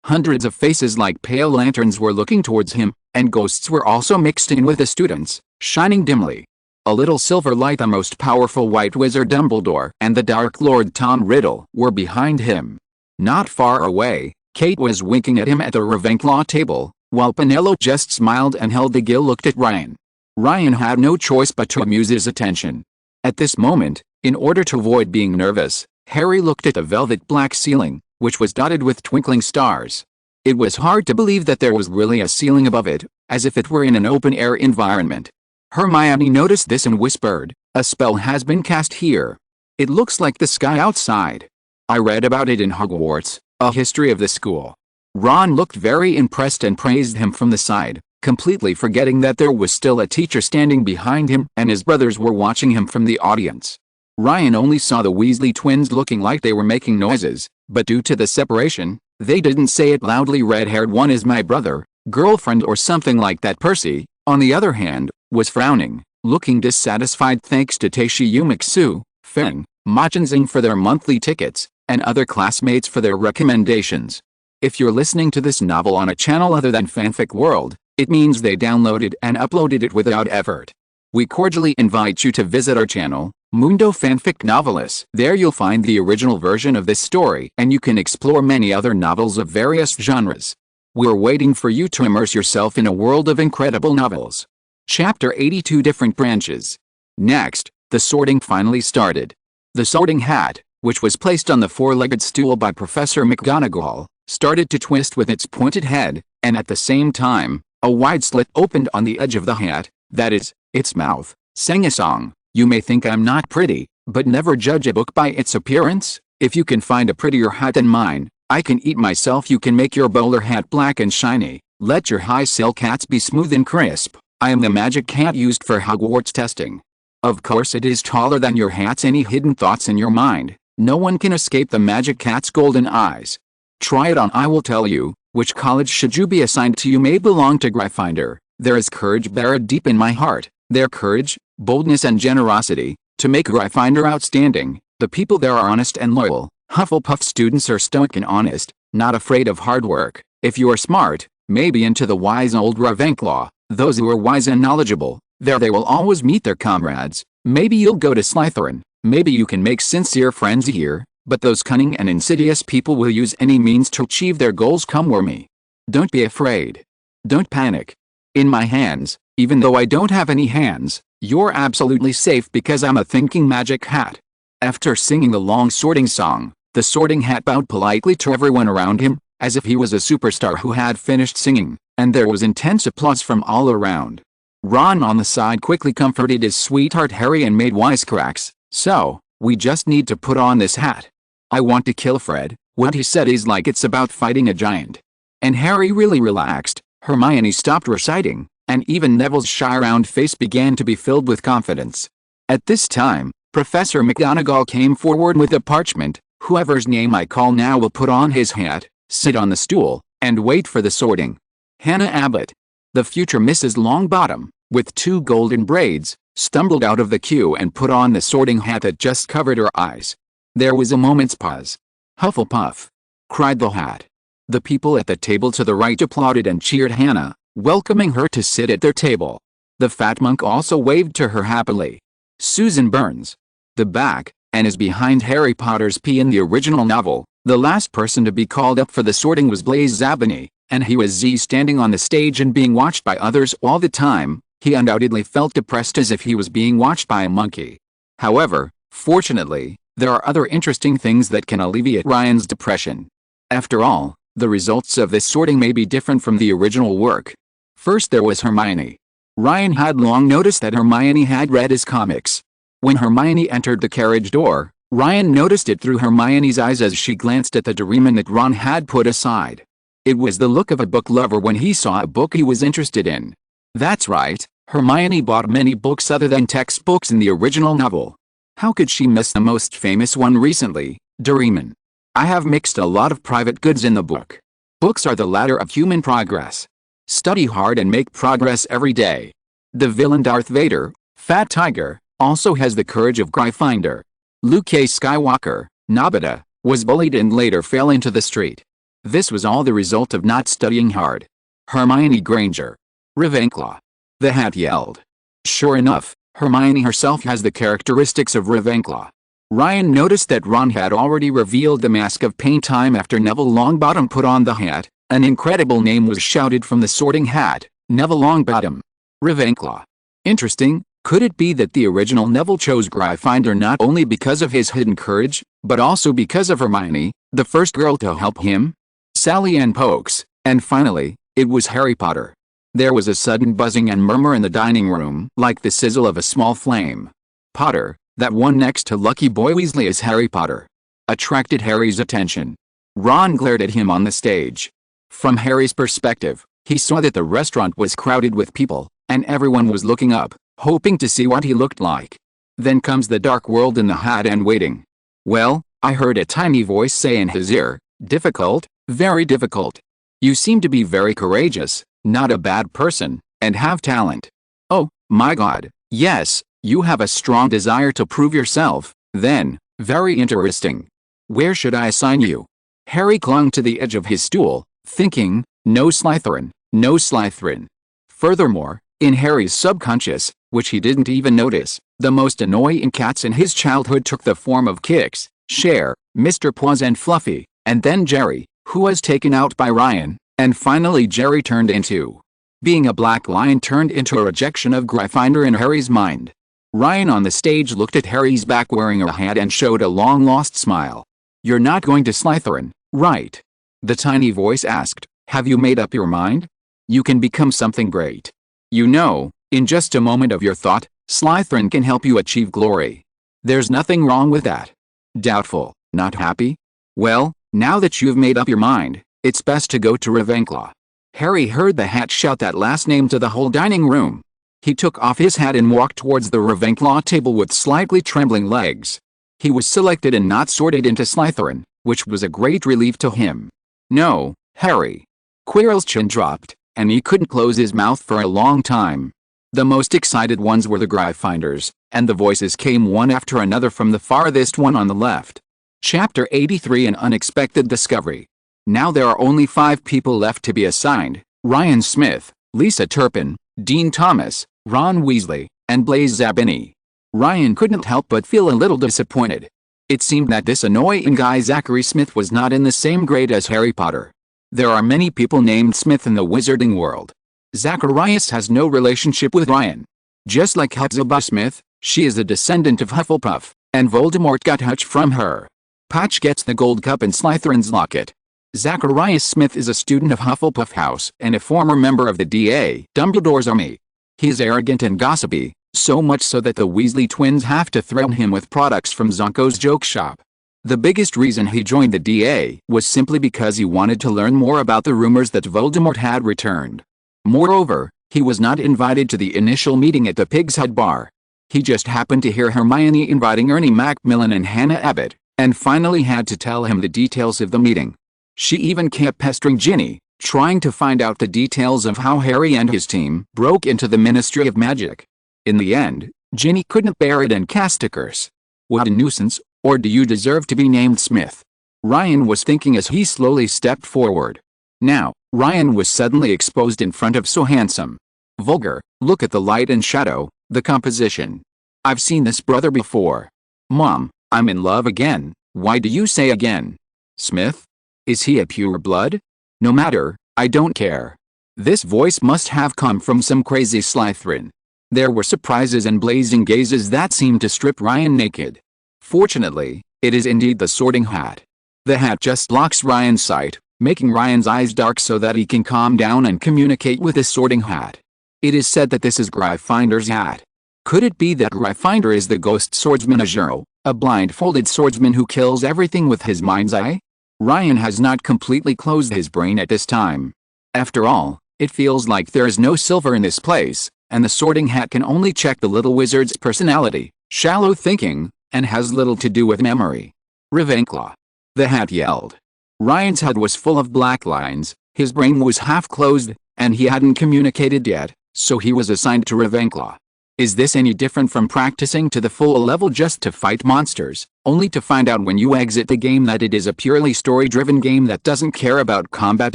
hundreds of faces like pale lanterns were looking towards him, and ghosts were also mixed in with the students, shining dimly. A little silver light, the most powerful white wizard Dumbledore and the Dark Lord Tom Riddle were behind him. Not far away, Kate was winking at him at the Ravenclaw table, while Penelope just smiled and Helga looked at Ryan. Ryan had no choice but to amuse his attention. At this moment, in order to avoid being nervous, Harry looked at the velvet black ceiling, which was dotted with twinkling stars. It was hard to believe that there was really a ceiling above it, as if it were in an open-air environment. Hermione noticed this and whispered, "A spell has been cast here. It looks like the sky outside. I read about it in Hogwarts, a history of the school." Ron looked very impressed and praised him from the side, completely forgetting that there was still a teacher standing behind him and his brothers were watching him from the audience. Ryan only saw the Weasley twins looking like they were making noises, but due to the separation, they didn't say it loudly. Red-haired one is my brother, girlfriend or something like that. Percy, on the other hand, was frowning, looking dissatisfied thanks to Tashi Yumiksu, Finn, Machenzing for their monthly tickets, and other classmates for their recommendations. If you're listening to this novel on a channel other than Fanfic World, it means they downloaded and uploaded it without effort. We cordially invite you to visit our channel, Mundo Fanfic Novelis. There you'll find the original version of this story and you can explore many other novels of various genres. We're waiting for you to immerse yourself in a world of incredible novels. Chapter 82 Different Branches. Next, the sorting finally started. The sorting hat, which was placed on the four-legged stool by Professor McGonagall, started to twist with its pointed head, and at the same time, a wide slit opened on the edge of the hat, that is, its mouth, sang a song. You may think I'm not pretty, but never judge a book by its appearance. If you can find a prettier hat than mine, I can eat myself. You can make your bowler hat black and shiny. Let your high silk hats be smooth and crisp. I am the magic hat used for Hogwarts testing. Of course it is taller than your hats. Any hidden thoughts in your mind, no one can escape the magic cat's golden eyes. Try it on. I will tell you, which college should you be assigned to. You may belong to Gryffindor. There is courage buried deep in my heart. Their courage, boldness and generosity, to make Gryffindor outstanding. The people there are honest and loyal. Hufflepuff students are stoic and honest, not afraid of hard work. If you are smart, maybe into the wise old Ravenclaw. Those who are wise and knowledgeable, there they will always meet their comrades. Maybe you'll go to Slytherin. Maybe you can make sincere friends here, but those cunning and insidious people will use any means to achieve their goals. Come where me. Don't be afraid. Don't panic. In my hands, even though I don't have any hands, you're absolutely safe because I'm a thinking magic hat. After singing the long sorting song, the sorting hat bowed politely to everyone around him, as if he was a superstar who had finished singing, and there was intense applause from all around. Ron on the side quickly comforted his sweetheart Harry and made wisecracks. So, we just need to put on this hat. I want to kill Fred. What he said is like it's about fighting a giant. And Harry really relaxed. Hermione stopped reciting, and even Neville's shy round face began to be filled with confidence. At this time, Professor McGonagall came forward with a parchment. Whoever's name I call now will put on his hat, sit on the stool, and wait for the sorting. Hannah Abbott, the future Mrs. Longbottom, with 2 golden braids, stumbled out of the queue and put on the sorting hat that just covered her eyes. There was a moment's pause. Hufflepuff! Cried the hat. The people at the table to the right applauded and cheered Hannah, welcoming her to sit at their table. The fat monk also waved to her happily. Susan Burns, the back, and is behind Harry Potter's P in the original novel. The last person to be called up for the sorting was Blaise Zabini, and he was Z standing on the stage and being watched by others all the time. He undoubtedly felt depressed as if he was being watched by a monkey. However, fortunately, there are other interesting things that can alleviate Ryan's depression. After all, the results of this sorting may be different from the original work. First there was Hermione. Ryan had long noticed that Hermione had read his comics. When Hermione entered the carriage door, Ryan noticed it through Hermione's eyes as she glanced at the Doraemon that Ron had put aside. It was the look of a book lover when he saw a book he was interested in. That's right, Hermione bought many books other than textbooks in the original novel. How could she miss the most famous one recently, Doraemon? I have mixed a lot of private goods in the book. Books are the ladder of human progress. Study hard and make progress every day. The villain Darth Vader, Fat Tiger, also has the courage of Gryffindor. Luke Skywalker, Nobita, was bullied and later fell into the street. This was all the result of not studying hard. Hermione Granger. Ravenclaw. The hat yelled. Sure enough, Hermione herself has the characteristics of Ravenclaw. Ryan noticed that Ron had already revealed the mask of pain time after Neville Longbottom put on the hat. An incredible name was shouted from the Sorting Hat: Neville Longbottom. Ravenclaw. Interesting. Could it be that the original Neville chose Gryffindor not only because of his hidden courage, but also because of Hermione, the first girl to help him? Sally Ann pokes, and finally, it was Harry Potter. There was a sudden buzzing and murmur in the dining room, like the sizzle of a small flame. Potter, that one next to Lucky Boy Weasley is Harry Potter, attracted Harry's attention. Ron glared at him on the stage. From Harry's perspective, he saw that the restaurant was crowded with people, and everyone was looking up, hoping to see what he looked like. Then comes the dark world in the hat and waiting. Well, I heard a tiny voice say in his ear, "Difficult, very difficult. You seem to be very courageous, not a bad person, and have talent. Oh, my God, yes, you have a strong desire to prove yourself, then, very interesting. Where should I assign you?" Harry clung to the edge of his stool, thinking, no Slytherin, no Slytherin. Furthermore, in Harry's subconscious, which he didn't even notice, the most annoying cats in his childhood took the form of Kix, Cher, Mr. Paws and Fluffy, and then Jerry, who was taken out by Ryan, and finally Jerry turned into. Being a black lion turned into a rejection of Gryffindor in Harry's mind. Ryan on the stage looked at Harry's back wearing a hat and showed a long-lost smile. "You're not going to Slytherin, right?" The tiny voice asked. "Have you made up your mind? You can become something great. You know, in just a moment of your thought, Slytherin can help you achieve glory. There's nothing wrong with that." Doubtful, not happy? "Well, now that you've made up your mind, it's best to go to Ravenclaw." Harry heard the hat shout that last name to the whole dining room. He took off his hat and walked towards the Ravenclaw table with slightly trembling legs. He was selected and not sorted into Slytherin, which was a great relief to him. "No, Harry." Quirrell's chin dropped, and he couldn't close his mouth for a long time. The most excited ones were the Gryffindors, and the voices came one after another from the farthest one on the left. Chapter 83: An Unexpected Discovery. Now there are only 5 people left to be assigned: Ryan Smith, Lisa Turpin, Dean Thomas, Ron Weasley, and Blaise Zabini. Ryan couldn't help but feel a little disappointed. It seemed that this annoying guy Zachary Smith was not in the same grade as Harry Potter. There are many people named Smith in the wizarding world. Zacharias has no relationship with Ryan. Just like Hepzibah Smith, she is a descendant of Hufflepuff, and Voldemort got Hutch from her. Patch gets the gold cup and Slytherin's locket. Zacharias Smith is a student of Hufflepuff House and a former member of the D.A. Dumbledore's army. He is arrogant and gossipy, so much so that the Weasley twins have to threaten him with products from Zonko's joke shop. The biggest reason he joined the D.A. was simply because he wanted to learn more about the rumors that Voldemort had returned. Moreover, he was not invited to the initial meeting at the Pig's Head Bar. He just happened to hear Hermione inviting Ernie Macmillan and Hannah Abbott, and finally had to tell him the details of the meeting. She even kept pestering Ginny, trying to find out the details of how Harry and his team broke into the Ministry of Magic. In the end, Ginny couldn't bear it and cast a curse. "What a nuisance, or do you deserve to be named Smith?" Ryan was thinking as he slowly stepped forward. Now, Ryan was suddenly exposed in front of so handsome. Vulgar, look at the light and shadow, the composition. "I've seen this brother before. Mom, I'm in love again." "Why do you say again? Smith? Is he a pure blood?" "No matter, I don't care." This voice must have come from some crazy Slytherin. There were surprises and blazing gazes that seemed to strip Ryan naked. Fortunately, it is indeed the Sorting Hat. The hat just blocks Ryan's sight, making Ryan's eyes dark so that he can calm down and communicate with the Sorting Hat. It is said that this is Gryffindor's hat. Could it be that Gryffindor is the ghost swordsman Azuro, a blindfolded swordsman who kills everything with his mind's eye? Ryan has not completely closed his brain at this time. After all, it feels like there is no silver in this place, and the Sorting Hat can only check the little wizard's personality, shallow thinking, and has little to do with memory. "Ravenclaw!" the hat yelled. Ryan's head was full of black lines, his brain was half closed, and he hadn't communicated yet, so he was assigned to Ravenclaw. Is this any different from practicing to the full level just to fight monsters, only to find out when you exit the game that it is a purely story-driven game that doesn't care about combat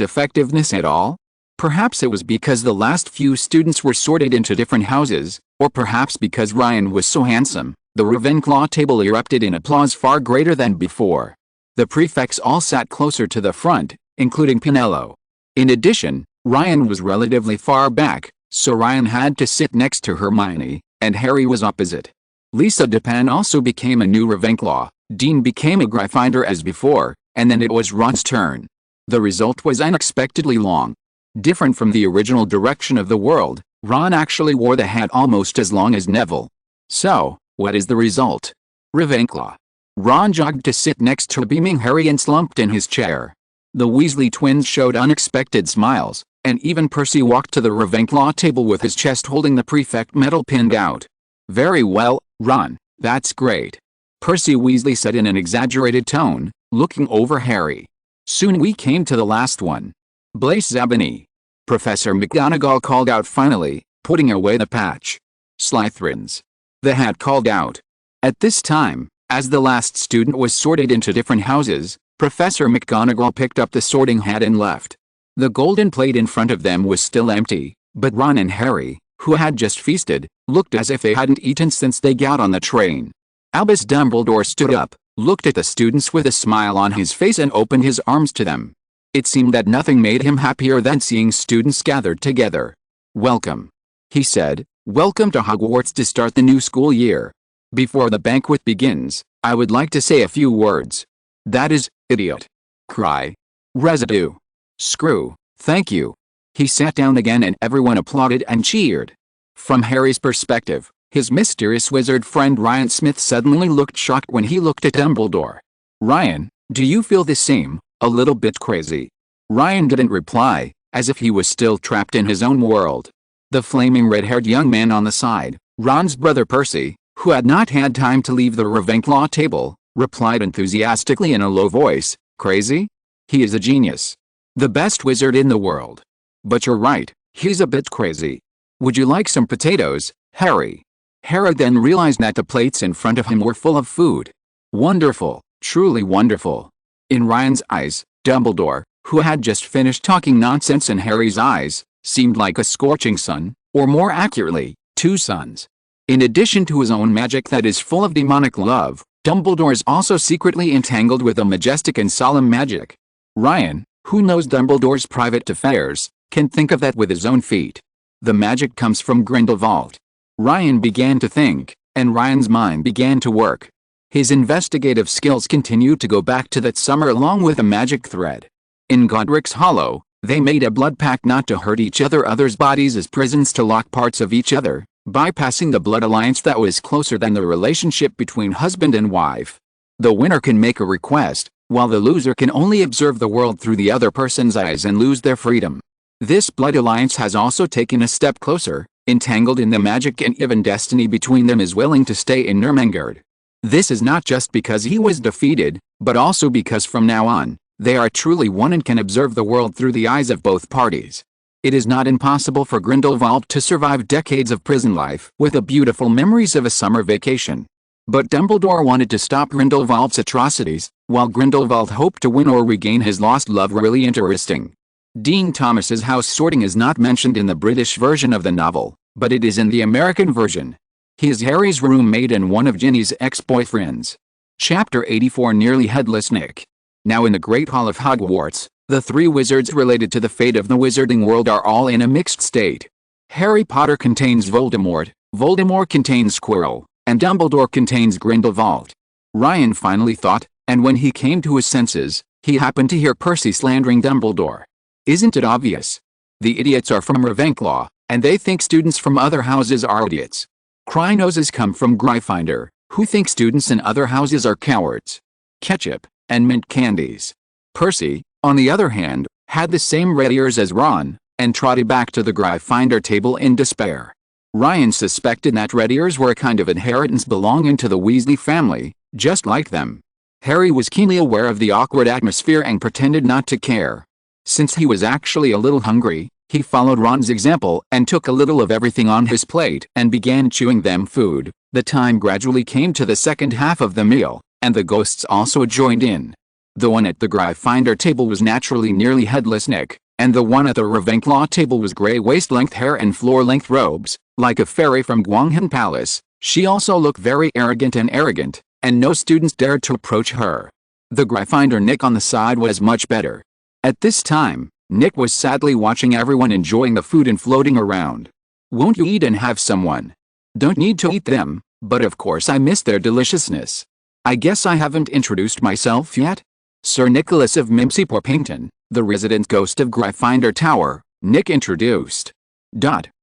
effectiveness at all? Perhaps it was because the last few students were sorted into different houses, Or perhaps because Ryan was so handsome, the Ravenclaw table erupted in applause far greater than before. The prefects all sat closer to the front, including Pinello. In addition, Ryan was relatively far back, so Ryan had to sit next to Hermione, and Harry was opposite. Lisa Dupin also became a new Ravenclaw, Dean became a Gryffindor as before, and then it was Ron's turn. The result was unexpectedly long. Different from the original direction of the world, Ron actually wore the hat almost as long as Neville. So, what is the result? Ravenclaw. Ron jogged to sit next to beaming Harry and slumped in his chair. The Weasley twins showed unexpected smiles, and even Percy walked to the Ravenclaw table with his chest holding the prefect medal pinned out. "Very well, Ron, that's great," Percy Weasley said in an exaggerated tone, looking over Harry. Soon we came to the last one. "Blaise Zabini," Professor McGonagall called out finally, putting away the patch. "Slytherins," the hat called out. At this time, as the last student was sorted into different houses, Professor McGonagall picked up the sorting hat and left. The golden plate in front of them was still empty, but Ron and Harry, who had just feasted, looked as if they hadn't eaten since they got on the train. Albus Dumbledore stood up, looked at the students with a smile on his face and opened his arms to them. It seemed that nothing made him happier than seeing students gathered together. "Welcome," he said, "welcome to Hogwarts to start the new school year. Before the banquet begins, I would like to say a few words. That is, idiot. Cry. Residue. Screw. Thank you." He sat down again and everyone applauded and cheered. From Harry's perspective, his mysterious wizard friend Ryan Smith suddenly looked shocked when he looked at Dumbledore. "Ryan, do you feel the same, a little bit crazy?" Ryan didn't reply, as if he was still trapped in his own world. The flaming red-haired young man on the side, Ron's brother Percy, who had not had time to leave the Ravenclaw table, replied enthusiastically in a low voice, "Crazy? He is a genius. The best wizard in the world. But you're right, he's a bit crazy. Would you like some potatoes, Harry?" Harry then realized that the plates in front of him were full of food. Wonderful, truly wonderful. In Ryan's eyes, Dumbledore, who had just finished talking nonsense in Harry's eyes, seemed like a scorching sun, or more accurately, two suns. In addition to his own magic that is full of demonic love, Dumbledore is also secretly entangled with a majestic and solemn magic. Ryan, who knows Dumbledore's private affairs, can think of that with his own feet. The magic comes from Grindelwald. Ryan began to think, and Ryan's mind began to work. His investigative skills continued to go back to that summer along with a magic thread. In Godric's Hollow, they made a blood pact not to hurt each other's bodies as prisons to lock parts of each other, bypassing the blood alliance that was closer than the relationship between husband and wife. The winner can make a request, while the loser can only observe the world through the other person's eyes and lose their freedom. This blood alliance has also taken a step closer, entangled in the magic, and even destiny between them is willing to stay in Ermengarde. This is not just because he was defeated, but also because from now on, they are truly one and can observe the world through the eyes of both parties. It is not impossible for Grindelwald to survive decades of prison life with the beautiful memories of a summer vacation. But Dumbledore wanted to stop Grindelwald's atrocities, while Grindelwald hoped to win or regain his lost love. Really interesting. Dean Thomas's house sorting is not mentioned in the British version of the novel, but it is in the American version. He is Harry's roommate and one of Ginny's ex-boyfriends. Chapter 84, Nearly Headless Nick. Now in the Great Hall of Hogwarts, the three wizards related to the fate of the wizarding world are all in a mixed state. Harry Potter contains Voldemort, Voldemort contains Quirrell, and Dumbledore contains Grindelwald. Ryan finally thought, and when he came to his senses, he happened to hear Percy slandering Dumbledore. Isn't it obvious? The idiots are from Ravenclaw, and they think students from other houses are idiots. Cry noses come from Gryffindor, who think students in other houses are cowards. Ketchup and mint candies. Percy, on the other hand, had the same red ears as Ron, and trotted back to the Gryffindor table in despair. Ryan suspected that red ears were a kind of inheritance belonging to the Weasley family, just like them. Harry was keenly aware of the awkward atmosphere and pretended not to care. Since he was actually a little hungry, he followed Ron's example and took a little of everything on his plate and began chewing them food. The time gradually came to the second half of the meal, and the ghosts also joined in. The one at the Gryffindor table was naturally Nearly Headless Nick, And the one at the Ravenclaw table was grey waist-length hair and floor-length robes, like a fairy from Gwangham Palace. She also looked very arrogant, and no students dared to approach her. The Gryffindor Nick on the side was much better. At this time, Nick was sadly watching everyone enjoying the food and floating around. "Won't you eat and have someone?" "Don't need to eat them, but of course I miss their deliciousness. I guess I haven't introduced myself yet? Sir Nicholas of Mimsy Porpington, the resident ghost of Gryffindor Tower," Nick introduced.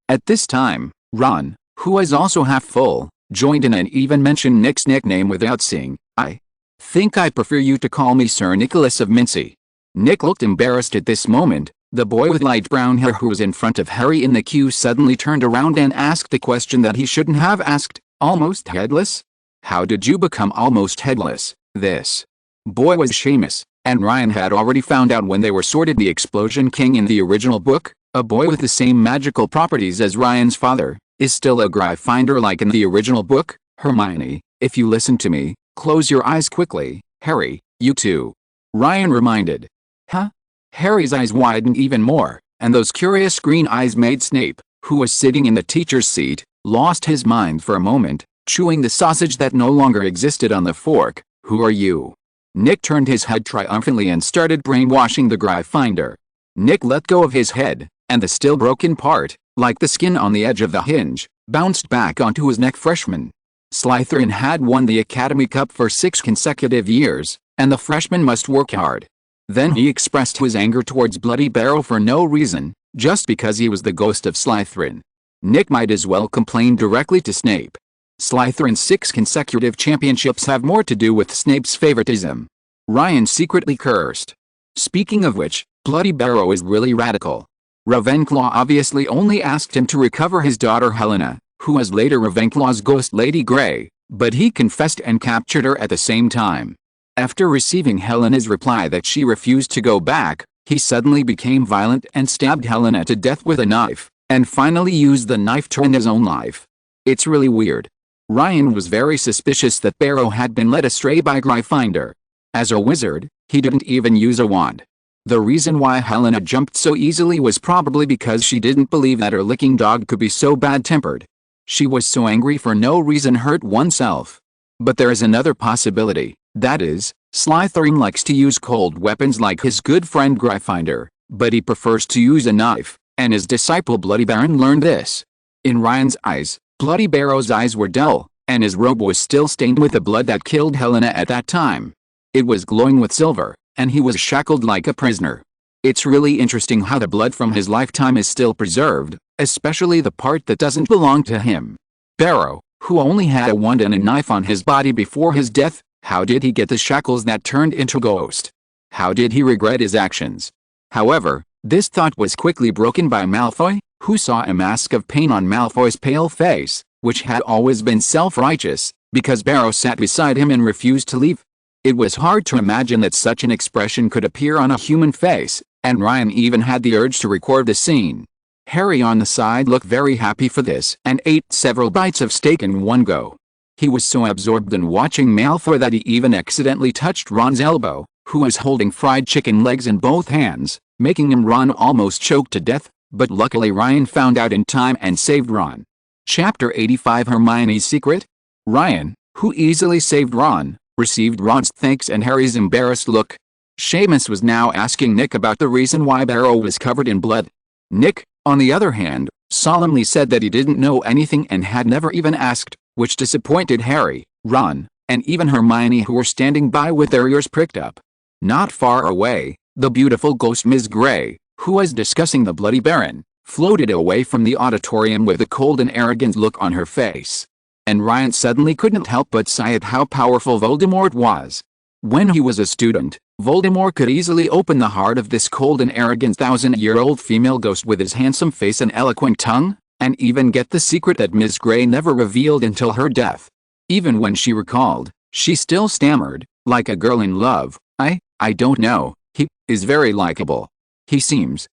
At this time, Ron, who was also half full, joined in and even mentioned Nick's nickname without seeing. "I think I prefer you to call me Sir Nicholas of Mincy." Nick looked embarrassed at this moment. The boy with light brown hair who was in front of Harry in the queue suddenly turned around and asked a question that he shouldn't have asked. "Almost headless? How did you become almost headless?" This boy was Seamus, and Ryan had already found out when they were sorted the Explosion King in the original book. A boy with the same magical properties as Ryan's father is still a Gryffindor like in the original book. "Hermione, if you listen to me, close your eyes quickly. Harry, you too," Ryan reminded. "Huh?" Harry's eyes widened even more, and those curious green eyes made Snape, who was sitting in the teacher's seat, lost his mind for a moment, chewing the sausage that no longer existed on the fork. "Who are you?" Nick turned his head triumphantly and started brainwashing the Gryffindor. Nick let go of his head, and the still broken part, like the skin on the edge of the hinge, bounced back onto his neck. "Freshman." Slytherin had won the Academy Cup for 6 consecutive years, and the freshmen must work hard. Then he expressed his anger towards Bloody Barrow for no reason, just because he was the ghost of Slytherin. Nick might as well complain directly to Snape. Slytherin's 6 consecutive championships have more to do with Snape's favoritism. Ryan secretly cursed. Speaking of which, Bloody Barrow is really radical. Ravenclaw obviously only asked him to recover his daughter Helena, who was later Ravenclaw's ghost Lady Grey, but he confessed and captured her at the same time. After receiving Helena's reply that she refused to go back, he suddenly became violent and stabbed Helena to death with a knife, and finally used the knife to end his own life. It's really weird. Ryan was very suspicious that Barrow had been led astray by Gryffindor. As a wizard, he didn't even use a wand. The reason why Helena jumped so easily was probably because she didn't believe that her licking dog could be so bad-tempered. She was so angry for no reason, hurt oneself. But there is another possibility. That is, Slytherin likes to use cold weapons like his good friend Gryffindor, but he prefers to use a knife, and his disciple Bloody Baron learned this. In Ryan's eyes, Bloody Barrow's eyes were dull, and his robe was still stained with the blood that killed Helena at that time. It was glowing with silver, and he was shackled like a prisoner. It's really interesting how the blood from his lifetime is still preserved, especially the part that doesn't belong to him. Barrow, who only had a wand and a knife on his body before his death, how did he get the shackles that turned into ghost? How did he regret his actions? However, this thought was quickly broken by Malfoy, who saw a mask of pain on Malfoy's pale face, which had always been self-righteous, because Barrow sat beside him and refused to leave. It was hard to imagine that such an expression could appear on a human face, and Ryan even had the urge to record the scene. Harry on the side looked very happy for this and ate several bites of steak in one go. He was so absorbed in watching Malfoy that he even accidentally touched Ron's elbow, who was holding fried chicken legs in both hands, making him Ron almost choke to death, but luckily Ryan found out in time and saved Ron. Chapter 85 Hermione's Secret? Ryan, who easily saved Ron, received Ron's thanks and Harry's embarrassed look. Seamus was now asking Nick about the reason why Barrow was covered in blood. Nick, on the other hand, solemnly said that he didn't know anything and had never even asked, which disappointed Harry, Ron, and even Hermione, who were standing by with their ears pricked up. Not far away, the beautiful ghost Ms. Grey, who was discussing the Bloody Baron, floated away from the auditorium with a cold and arrogant look on her face. And Ryan suddenly couldn't help but sigh at how powerful Voldemort was. When he was a student, Voldemort could easily open the heart of this cold and arrogant 1,000-year-old female ghost with his handsome face and eloquent tongue, and even get the secret that Ms. Grey never revealed until her death. Even when she recalled, she still stammered, like a girl in love. I don't know, he is very likable. He seems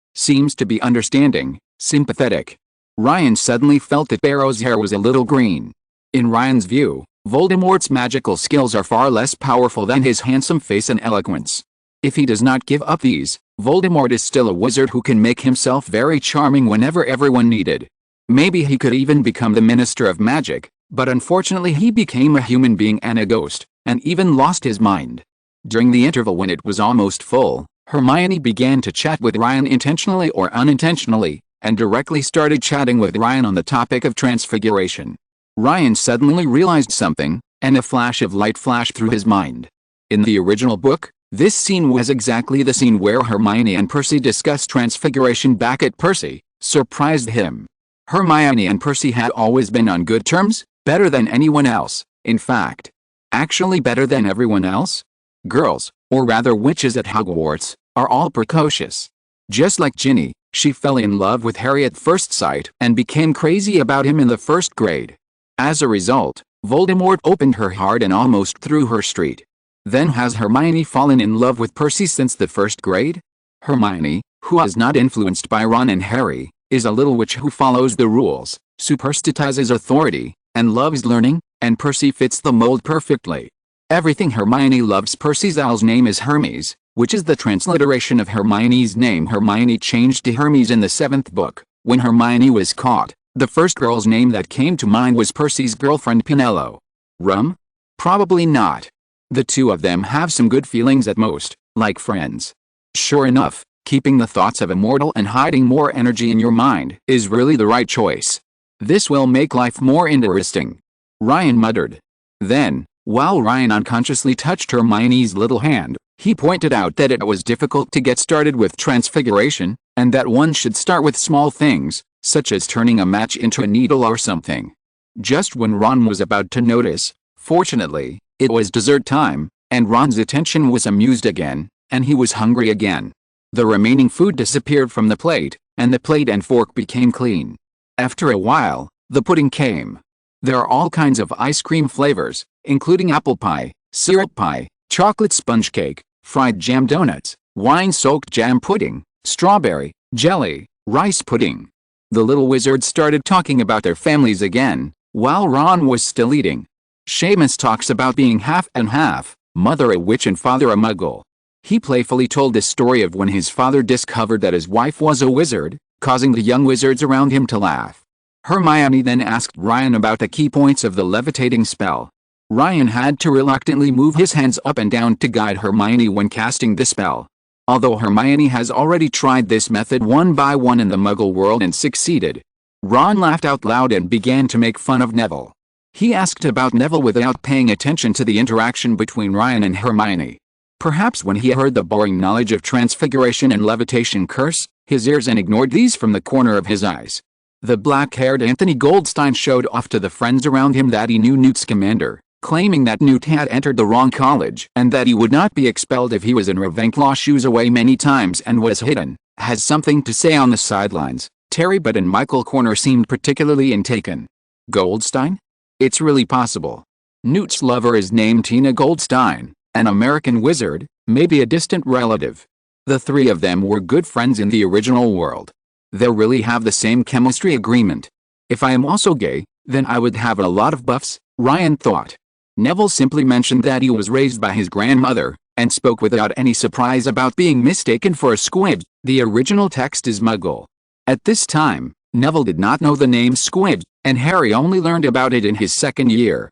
to be understanding, sympathetic. Ryan suddenly felt that Barrow's hair was a little green. In Ryan's view, Voldemort's magical skills are far less powerful than his handsome face and eloquence. If he does not give up these, Voldemort is still a wizard who can make himself very charming whenever everyone needed. Maybe he could even become the Minister of Magic, but unfortunately he became a human being and a ghost, and even lost his mind. During the interval when it was almost full, Hermione began to chat with Ryan intentionally or unintentionally, and directly started chatting with Ryan on the topic of transfiguration. Ryan suddenly realized something, and a flash of light flashed through his mind. In the original book, this scene was exactly the scene where Hermione and Percy discussed transfiguration back at Percy, surprised him. Hermione and Percy had always been on good terms, better than anyone else, in fact. Actually better than everyone else? Girls, or rather witches at Hogwarts, are all precocious. Just like Ginny, she fell in love with Harry at first sight and became crazy about him in the first grade. As a result, Voldemort opened her heart and almost threw her street. Then has Hermione fallen in love with Percy since the first grade? Hermione, who is not influenced by Ron and Harry, is a little witch who follows the rules, superstitizes authority, and loves learning, and Percy fits the mold perfectly. Everything Hermione loves. Percy's owl's name is Hermes, which is the transliteration of Hermione's name. Hermione changed to Hermes in the 7th book. When Hermione was caught, the first girl's name that came to mind was Percy's girlfriend Penelope. Rum? Probably not. The two of them have some good feelings at most, like friends. Sure enough, keeping the thoughts of a mortal and hiding more energy in your mind is really the right choice. This will make life more interesting. Ryan muttered. Then, while Ryan unconsciously touched Hermione's little hand, he pointed out that it was difficult to get started with transfiguration, and that one should start with small things, such as turning a match into a needle or something. Just when Ron was about to notice, fortunately, it was dessert time, and Ron's attention was amused again, and he was hungry again. The remaining food disappeared from the plate, and the plate and fork became clean. After a while, the pudding came. There are all kinds of ice cream flavors, including apple pie, syrup pie, chocolate sponge cake, fried jam donuts, wine-soaked jam pudding, strawberry, jelly, rice pudding. The little wizards started talking about their families again, while Ron was still eating. Seamus talks about being half and half, mother a witch and father a muggle. He playfully told the story of when his father discovered that his wife was a wizard, causing the young wizards around him to laugh. Hermione then asked Ryan about the key points of the levitating spell. Ryan had to reluctantly move his hands up and down to guide Hermione when casting the spell. Although Hermione has already tried this method one by one in the Muggle world and succeeded. Ron laughed out loud and began to make fun of Neville. He asked about Neville without paying attention to the interaction between Ryan and Hermione. Perhaps when he heard the boring knowledge of transfiguration and levitation curse his ears and ignored these from the corner of his eyes. The black-haired Anthony Goldstein showed off to the friends around him that he knew Newt Scamander, claiming that Newt had entered the wrong college and that he would not be expelled if he was in Ravenclaw. Shoes away many times and was hidden, has something to say on the sidelines. Terry Budd and Michael Corner seemed particularly intaken. Goldstein? It's really possible. Newt's lover is named Tina Goldstein, an American wizard, maybe a distant relative. The three of them were good friends in the original world. They really have the same chemistry agreement. If I am also gay, then I would have a lot of buffs, Ryan thought. Neville simply mentioned that he was raised by his grandmother, and spoke without any surprise about being mistaken for a squib. The original text is Muggle. At this time, Neville did not know the name squib, and Harry only learned about it in his second year.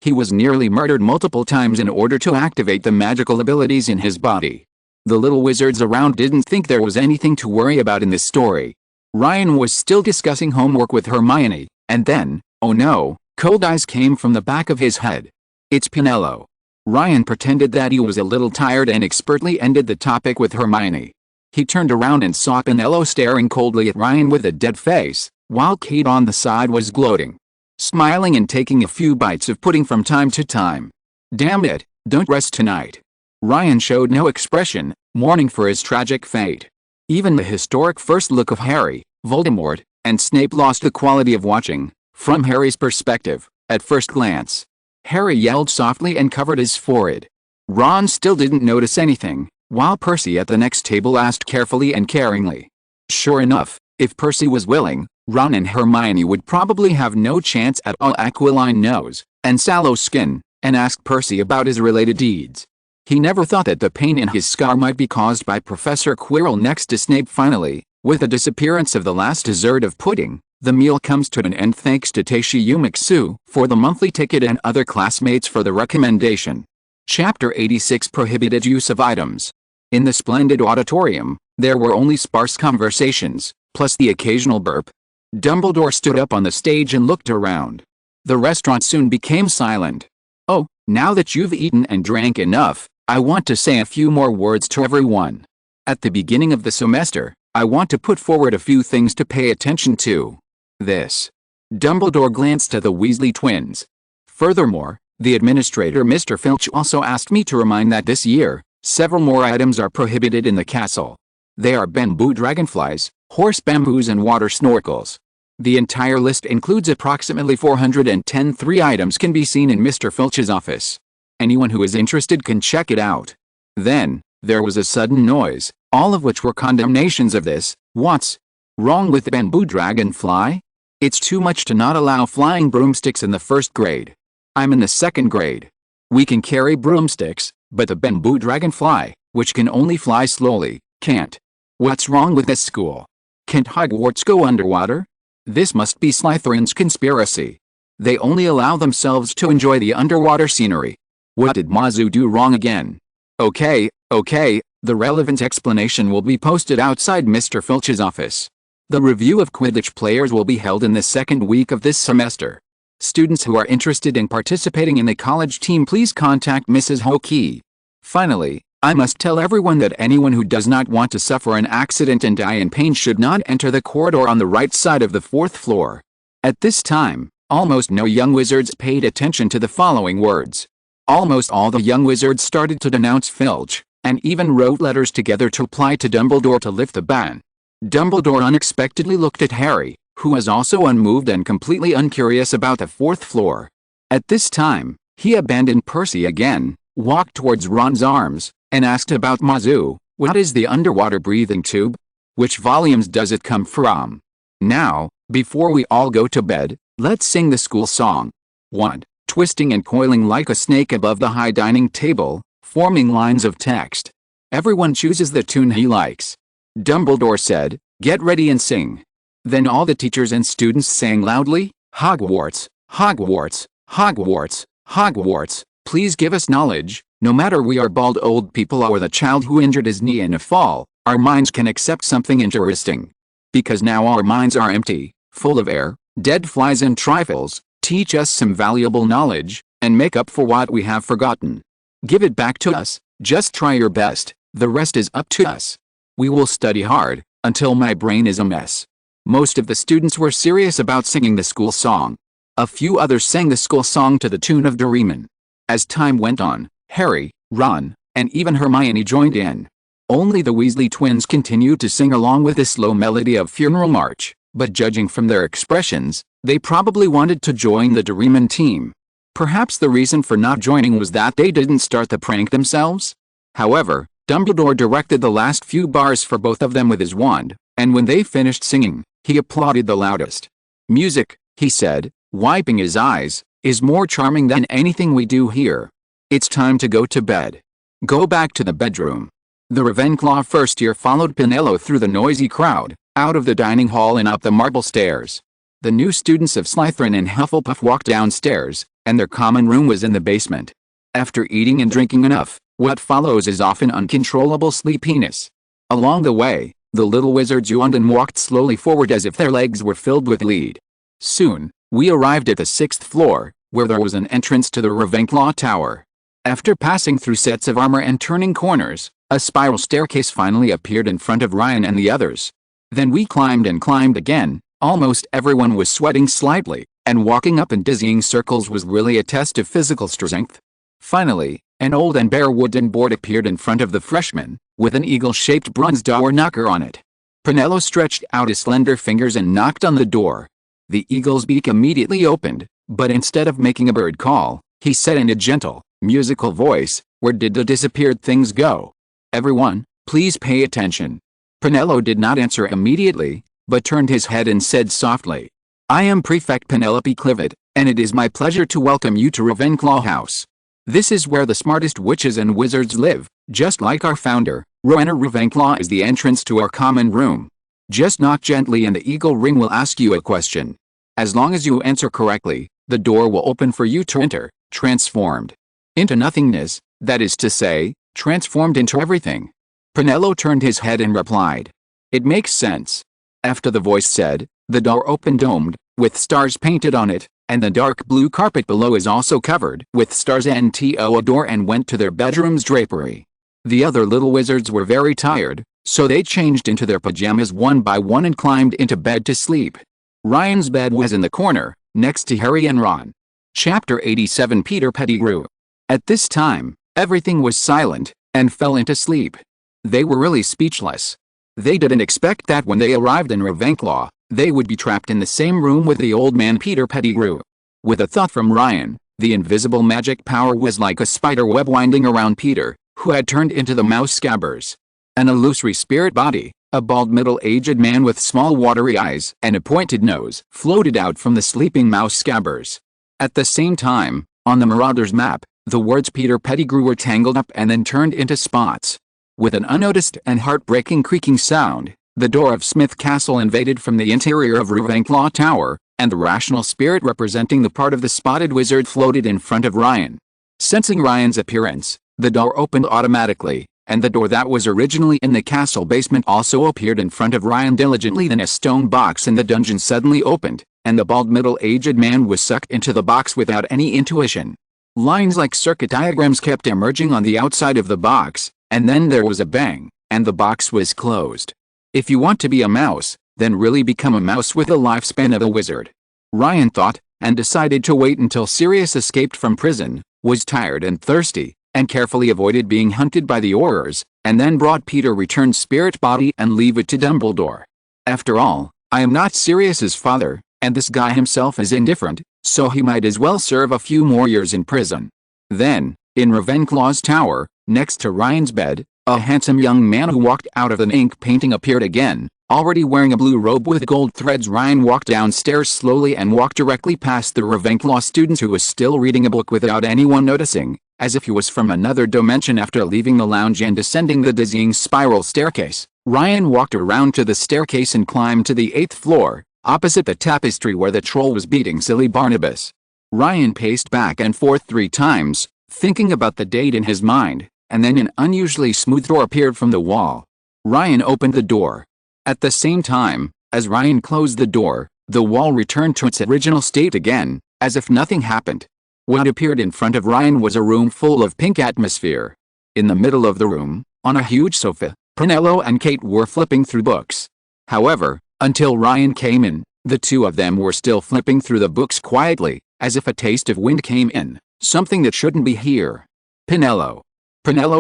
He was nearly murdered multiple times in order to activate the magical abilities in his body. The little wizards around didn't think there was anything to worry about in this story. Ryan was still discussing homework with Hermione, and then, oh no, cold eyes came from the back of his head. It's Penelope. Ryan pretended that he was a little tired and expertly ended the topic with Hermione. He turned around and saw Penelope staring coldly at Ryan with a dead face, while Kate on the side was gloating, smiling and taking a few bites of pudding from time to time. Damn it, don't rest tonight. Ryan showed no expression, mourning for his tragic fate. Even the historic first look of Harry, Voldemort, and Snape lost the quality of watching, from Harry's perspective, at first glance. Harry yelled softly and covered his forehead. Ron still didn't notice anything, while Percy at the next table asked carefully and caringly. Sure enough, if Percy was willing, Ron and Hermione would probably have no chance at all. Aquiline nose, and sallow skin, and asked Percy about his related deeds. He never thought that the pain in his scar might be caused by Professor Quirrell next to Snape. Finally, with the disappearance of the last dessert of pudding, the meal comes to an end thanks to Teishi Yumaksu for the monthly ticket and other classmates for the recommendation. Chapter 86 Prohibited Use of Items. In the splendid auditorium, there were only sparse conversations, plus the occasional burp. Dumbledore stood up on the stage and looked around. The restaurant soon became silent. "Oh, now that you've eaten and drank enough, I want to say a few more words to everyone. At the beginning of the semester, I want to put forward a few things to pay attention to. This." Dumbledore glanced at the Weasley twins. "Furthermore, the administrator Mr. Filch also asked me to remind that this year, several more items are prohibited in the castle. They are bamboo dragonflies, horse bamboos and water snorkels. The entire list includes approximately 410. 3 items can be seen in Mr. Filch's office. Anyone who is interested can check it out." Then, there was a sudden noise, all of which were condemnations of this. "What's wrong with the bamboo dragonfly? It's too much to not allow flying broomsticks in the 1st grade. I'm in the 2nd grade. We can carry broomsticks, but the bamboo dragonfly, which can only fly slowly, can't. What's wrong with this school? Can't Hogwarts go underwater? This must be Slytherin's conspiracy. They only allow themselves to enjoy the underwater scenery. What did Mazu do wrong again?" Okay, the relevant explanation will be posted outside Mr. Filch's office. The review of Quidditch players will be held in the 2nd week of this semester. Students who are interested in participating in the college team, please contact Mrs. Hockey. Finally, I must tell everyone that anyone who does not want to suffer an accident and die in pain should not enter the corridor on the right side of the 4th floor. At this time, almost no young wizards paid attention to the following words. Almost all the young wizards started to denounce Filch, and even wrote letters together to apply to Dumbledore to lift the ban. Dumbledore unexpectedly looked at Harry, who was also unmoved and completely uncurious about the 4th floor. At this time, he abandoned Percy again, walked towards Ron's arms, and asked about Mazu. "What is the underwater breathing tube? Which volumes does it come from? Now, before we all go to bed, let's sing the school song." 1. Twisting and coiling like a snake above the high dining table, forming lines of text. Everyone chooses the tune he likes. Dumbledore said, "Get ready and sing." Then all the teachers and students sang loudly, "Hogwarts, Hogwarts, Hogwarts, Hogwarts, please give us knowledge. No matter we are bald old people or the child who injured his knee in a fall, our minds can accept something interesting. Because now our minds are empty, full of air, dead flies and trifles. Teach us some valuable knowledge, and make up for what we have forgotten. Give it back to us, just try your best, the rest is up to us. We will study hard, until my brain is a mess." Most of the students were serious about singing the school song. A few others sang the school song to the tune of Doraemon. As time went on, Harry, Ron, and even Hermione joined in. Only the Weasley twins continued to sing along with the slow melody of Funeral March, but judging from their expressions, they probably wanted to join the Doraemon team. Perhaps the reason for not joining was that they didn't start the prank themselves? However, Dumbledore directed the last few bars for both of them with his wand, and when they finished singing, he applauded the loudest. "Music," he said, wiping his eyes, "is more charming than anything we do here. It's time to go to bed. Go back to the bedroom." The Ravenclaw first year followed Pinello through the noisy crowd, out of the dining hall and up the marble stairs. The new students of Slytherin and Hufflepuff walked downstairs, and their common room was in the basement. After eating and drinking enough, what follows is often uncontrollable sleepiness. Along the way, the little wizards yawned and walked slowly forward as if their legs were filled with lead. Soon, we arrived at the 6th floor, where there was an entrance to the Ravenclaw Tower. After passing through sets of armor and turning corners, a spiral staircase finally appeared in front of Ryan and the others. Then we climbed and climbed again. Almost everyone was sweating slightly, and walking up in dizzying circles was really a test of physical strength. Finally, an old and bare wooden board appeared in front of the freshmen, with an eagle-shaped bronze door knocker on it. Pinello stretched out his slender fingers and knocked on the door. The eagle's beak immediately opened, but instead of making a bird call, he said in a gentle, musical voice, "Where did the disappeared things go? Everyone, please pay attention." Pinello did not answer immediately, but turned his head and said softly, "I am Prefect Penelope Clivet, and it is my pleasure to welcome you to Ravenclaw House. This is where the smartest witches and wizards live, just like our founder. Rowena Ravenclaw is the entrance to our common room. Just knock gently and the eagle ring will ask you a question. As long as you answer correctly, the door will open for you to enter, transformed into nothingness, that is to say, transformed into everything. Pinello turned his head and replied, "It makes sense." After the voice said, the door opened domed, with stars painted on it, and the dark blue carpet below is also covered with stars into a door and went to their bedroom's drapery. The other little wizards were very tired, so they changed into their pajamas one by one and climbed into bed to sleep. Ryan's bed was in the corner, next to Harry and Ron. Chapter 87 Peter Pettigrew. At this time, everything was silent, and fell into sleep. They were really speechless. They didn't expect that when they arrived in Ravenclaw, they would be trapped in the same room with the old man Peter Pettigrew. With a thought from Ryan, the invisible magic power was like a spider web winding around Peter, who had turned into the mouse Scabbers. An illusory spirit body, a bald middle-aged man with small watery eyes and a pointed nose, floated out from the sleeping mouse Scabbers. At the same time, on the Marauder's map, the words Peter Pettigrew were tangled up and then turned into spots. With an unnoticed and heartbreaking creaking sound, the door of Smith Castle invaded from the interior of Ravenclaw Tower, and the rational spirit representing the part of the spotted wizard floated in front of Ryan. Sensing Ryan's appearance, the door opened automatically, and the door that was originally in the castle basement also appeared in front of Ryan diligently. Then a stone box in the dungeon suddenly opened, and the bald middle-aged man was sucked into the box without any intuition. Lines like circuit diagrams kept emerging on the outside of the box, and then there was a bang, and the box was closed. If you want to be a mouse, then really become a mouse with the lifespan of a wizard. Ryan thought, and decided to wait until Sirius escaped from prison, was tired and thirsty, and carefully avoided being hunted by the Aurors, and then brought Peter returned spirit body and leave it to Dumbledore. After all, I am not Sirius's father, and this guy himself is indifferent, so he might as well serve a few more years in prison. Then, in Ravenclaw's tower, next to Ryan's bed, a handsome young man who walked out of an ink painting appeared again, already wearing a blue robe with gold threads. Ryan walked downstairs slowly and walked directly past the Ravenclaw student who was still reading a book without anyone noticing, as if he was from another dimension. After leaving the lounge and descending the dizzying spiral staircase, Ryan walked around to the staircase and climbed to the 8th floor, opposite the tapestry where the troll was beating silly Barnabas. Ryan paced back and forth 3 times, thinking about the date in his mind, and then an unusually smooth door appeared from the wall. Ryan opened the door. At the same time, as Ryan closed the door, the wall returned to its original state again, as if nothing happened. What appeared in front of Ryan was a room full of pink atmosphere. In the middle of the room, on a huge sofa, Pinello and Kate were flipping through books. However, until Ryan came in, the two of them were still flipping through the books quietly, as if a taste of wind came in, something that shouldn't be here. Pinello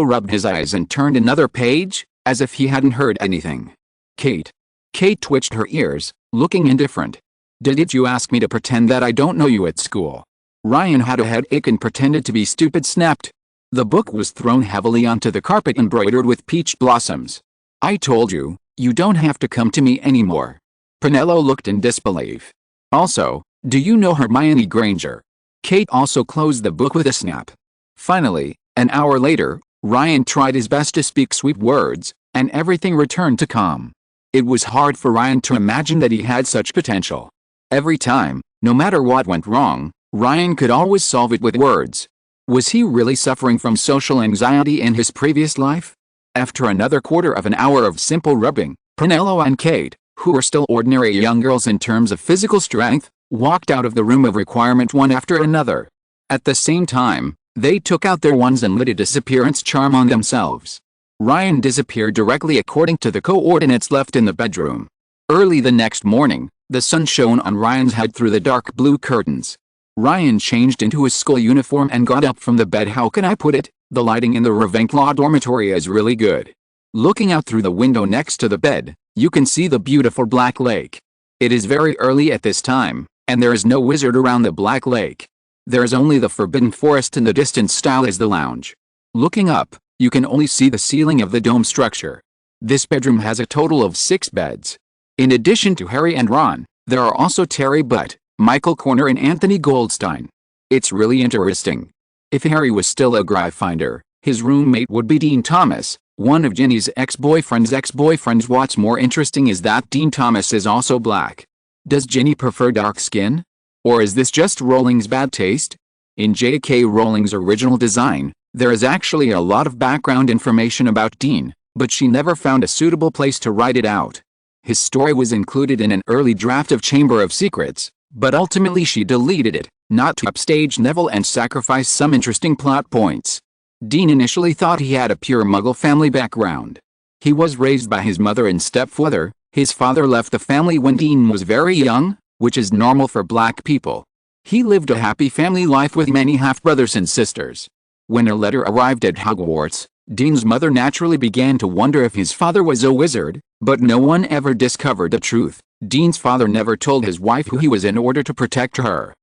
rubbed his eyes and turned another page, as if he hadn't heard anything. Kate twitched her ears, looking indifferent. Did you ask me to pretend that I don't know you at school? Ryan had a headache and pretended to be stupid. Snapped. The book was thrown heavily onto the carpet embroidered with peach blossoms. I told you, you don't have to come to me anymore. Pinello looked in disbelief. Also, do you know Hermione Granger? Kate also closed the book with a snap. Finally, an hour later, Ryan tried his best to speak sweet words, and everything returned to calm. It was hard for Ryan to imagine that he had such potential. Every time, no matter what went wrong, Ryan could always solve it with words. Was he really suffering from social anxiety in his previous life? After another quarter of an hour of simple rubbing, Pinello and Kate, who were still ordinary young girls in terms of physical strength, walked out of the room of requirement one after another. At the same time, they took out their wands and lit a disappearance charm on themselves. Ryan disappeared directly according to the coordinates left in the bedroom. Early the next morning, the sun shone on Ryan's head through the dark blue curtains. Ryan changed into his school uniform and got up from the bed. How can I put it? The lighting in the Ravenclaw dormitory is really good. Looking out through the window next to the bed, you can see the beautiful Black Lake. It is very early at this time, and there is no wizard around the Black Lake. There is only the Forbidden Forest in the distance. Style is the lounge. Looking up, you can only see the ceiling of the dome structure. This bedroom has a total of 6 beds. In addition to Harry and Ron, there are also Terry Butt, Michael Corner and Anthony Goldstein. It's really interesting. If Harry was still a Gryffindor, his roommate would be Dean Thomas, one of Ginny's ex-boyfriends. What's more interesting is that Dean Thomas is also black. Does Ginny prefer dark skin? Or is this just Rowling's bad taste? In J.K. Rowling's original design, there is actually a lot of background information about Dean, but she never found a suitable place to write it out. His story was included in an early draft of Chamber of Secrets, but ultimately she deleted it, not to upstage Neville and sacrifice some interesting plot points. Dean initially thought he had a pure Muggle family background. He was raised by his mother and stepfather. His father left the family when Dean was very young, which is normal for black people. He lived a happy family life with many half-brothers and sisters. When a letter arrived at Hogwarts, Dean's mother naturally began to wonder if his father was a wizard, but no one ever discovered the truth. Dean's father never told his wife who he was in order to protect her,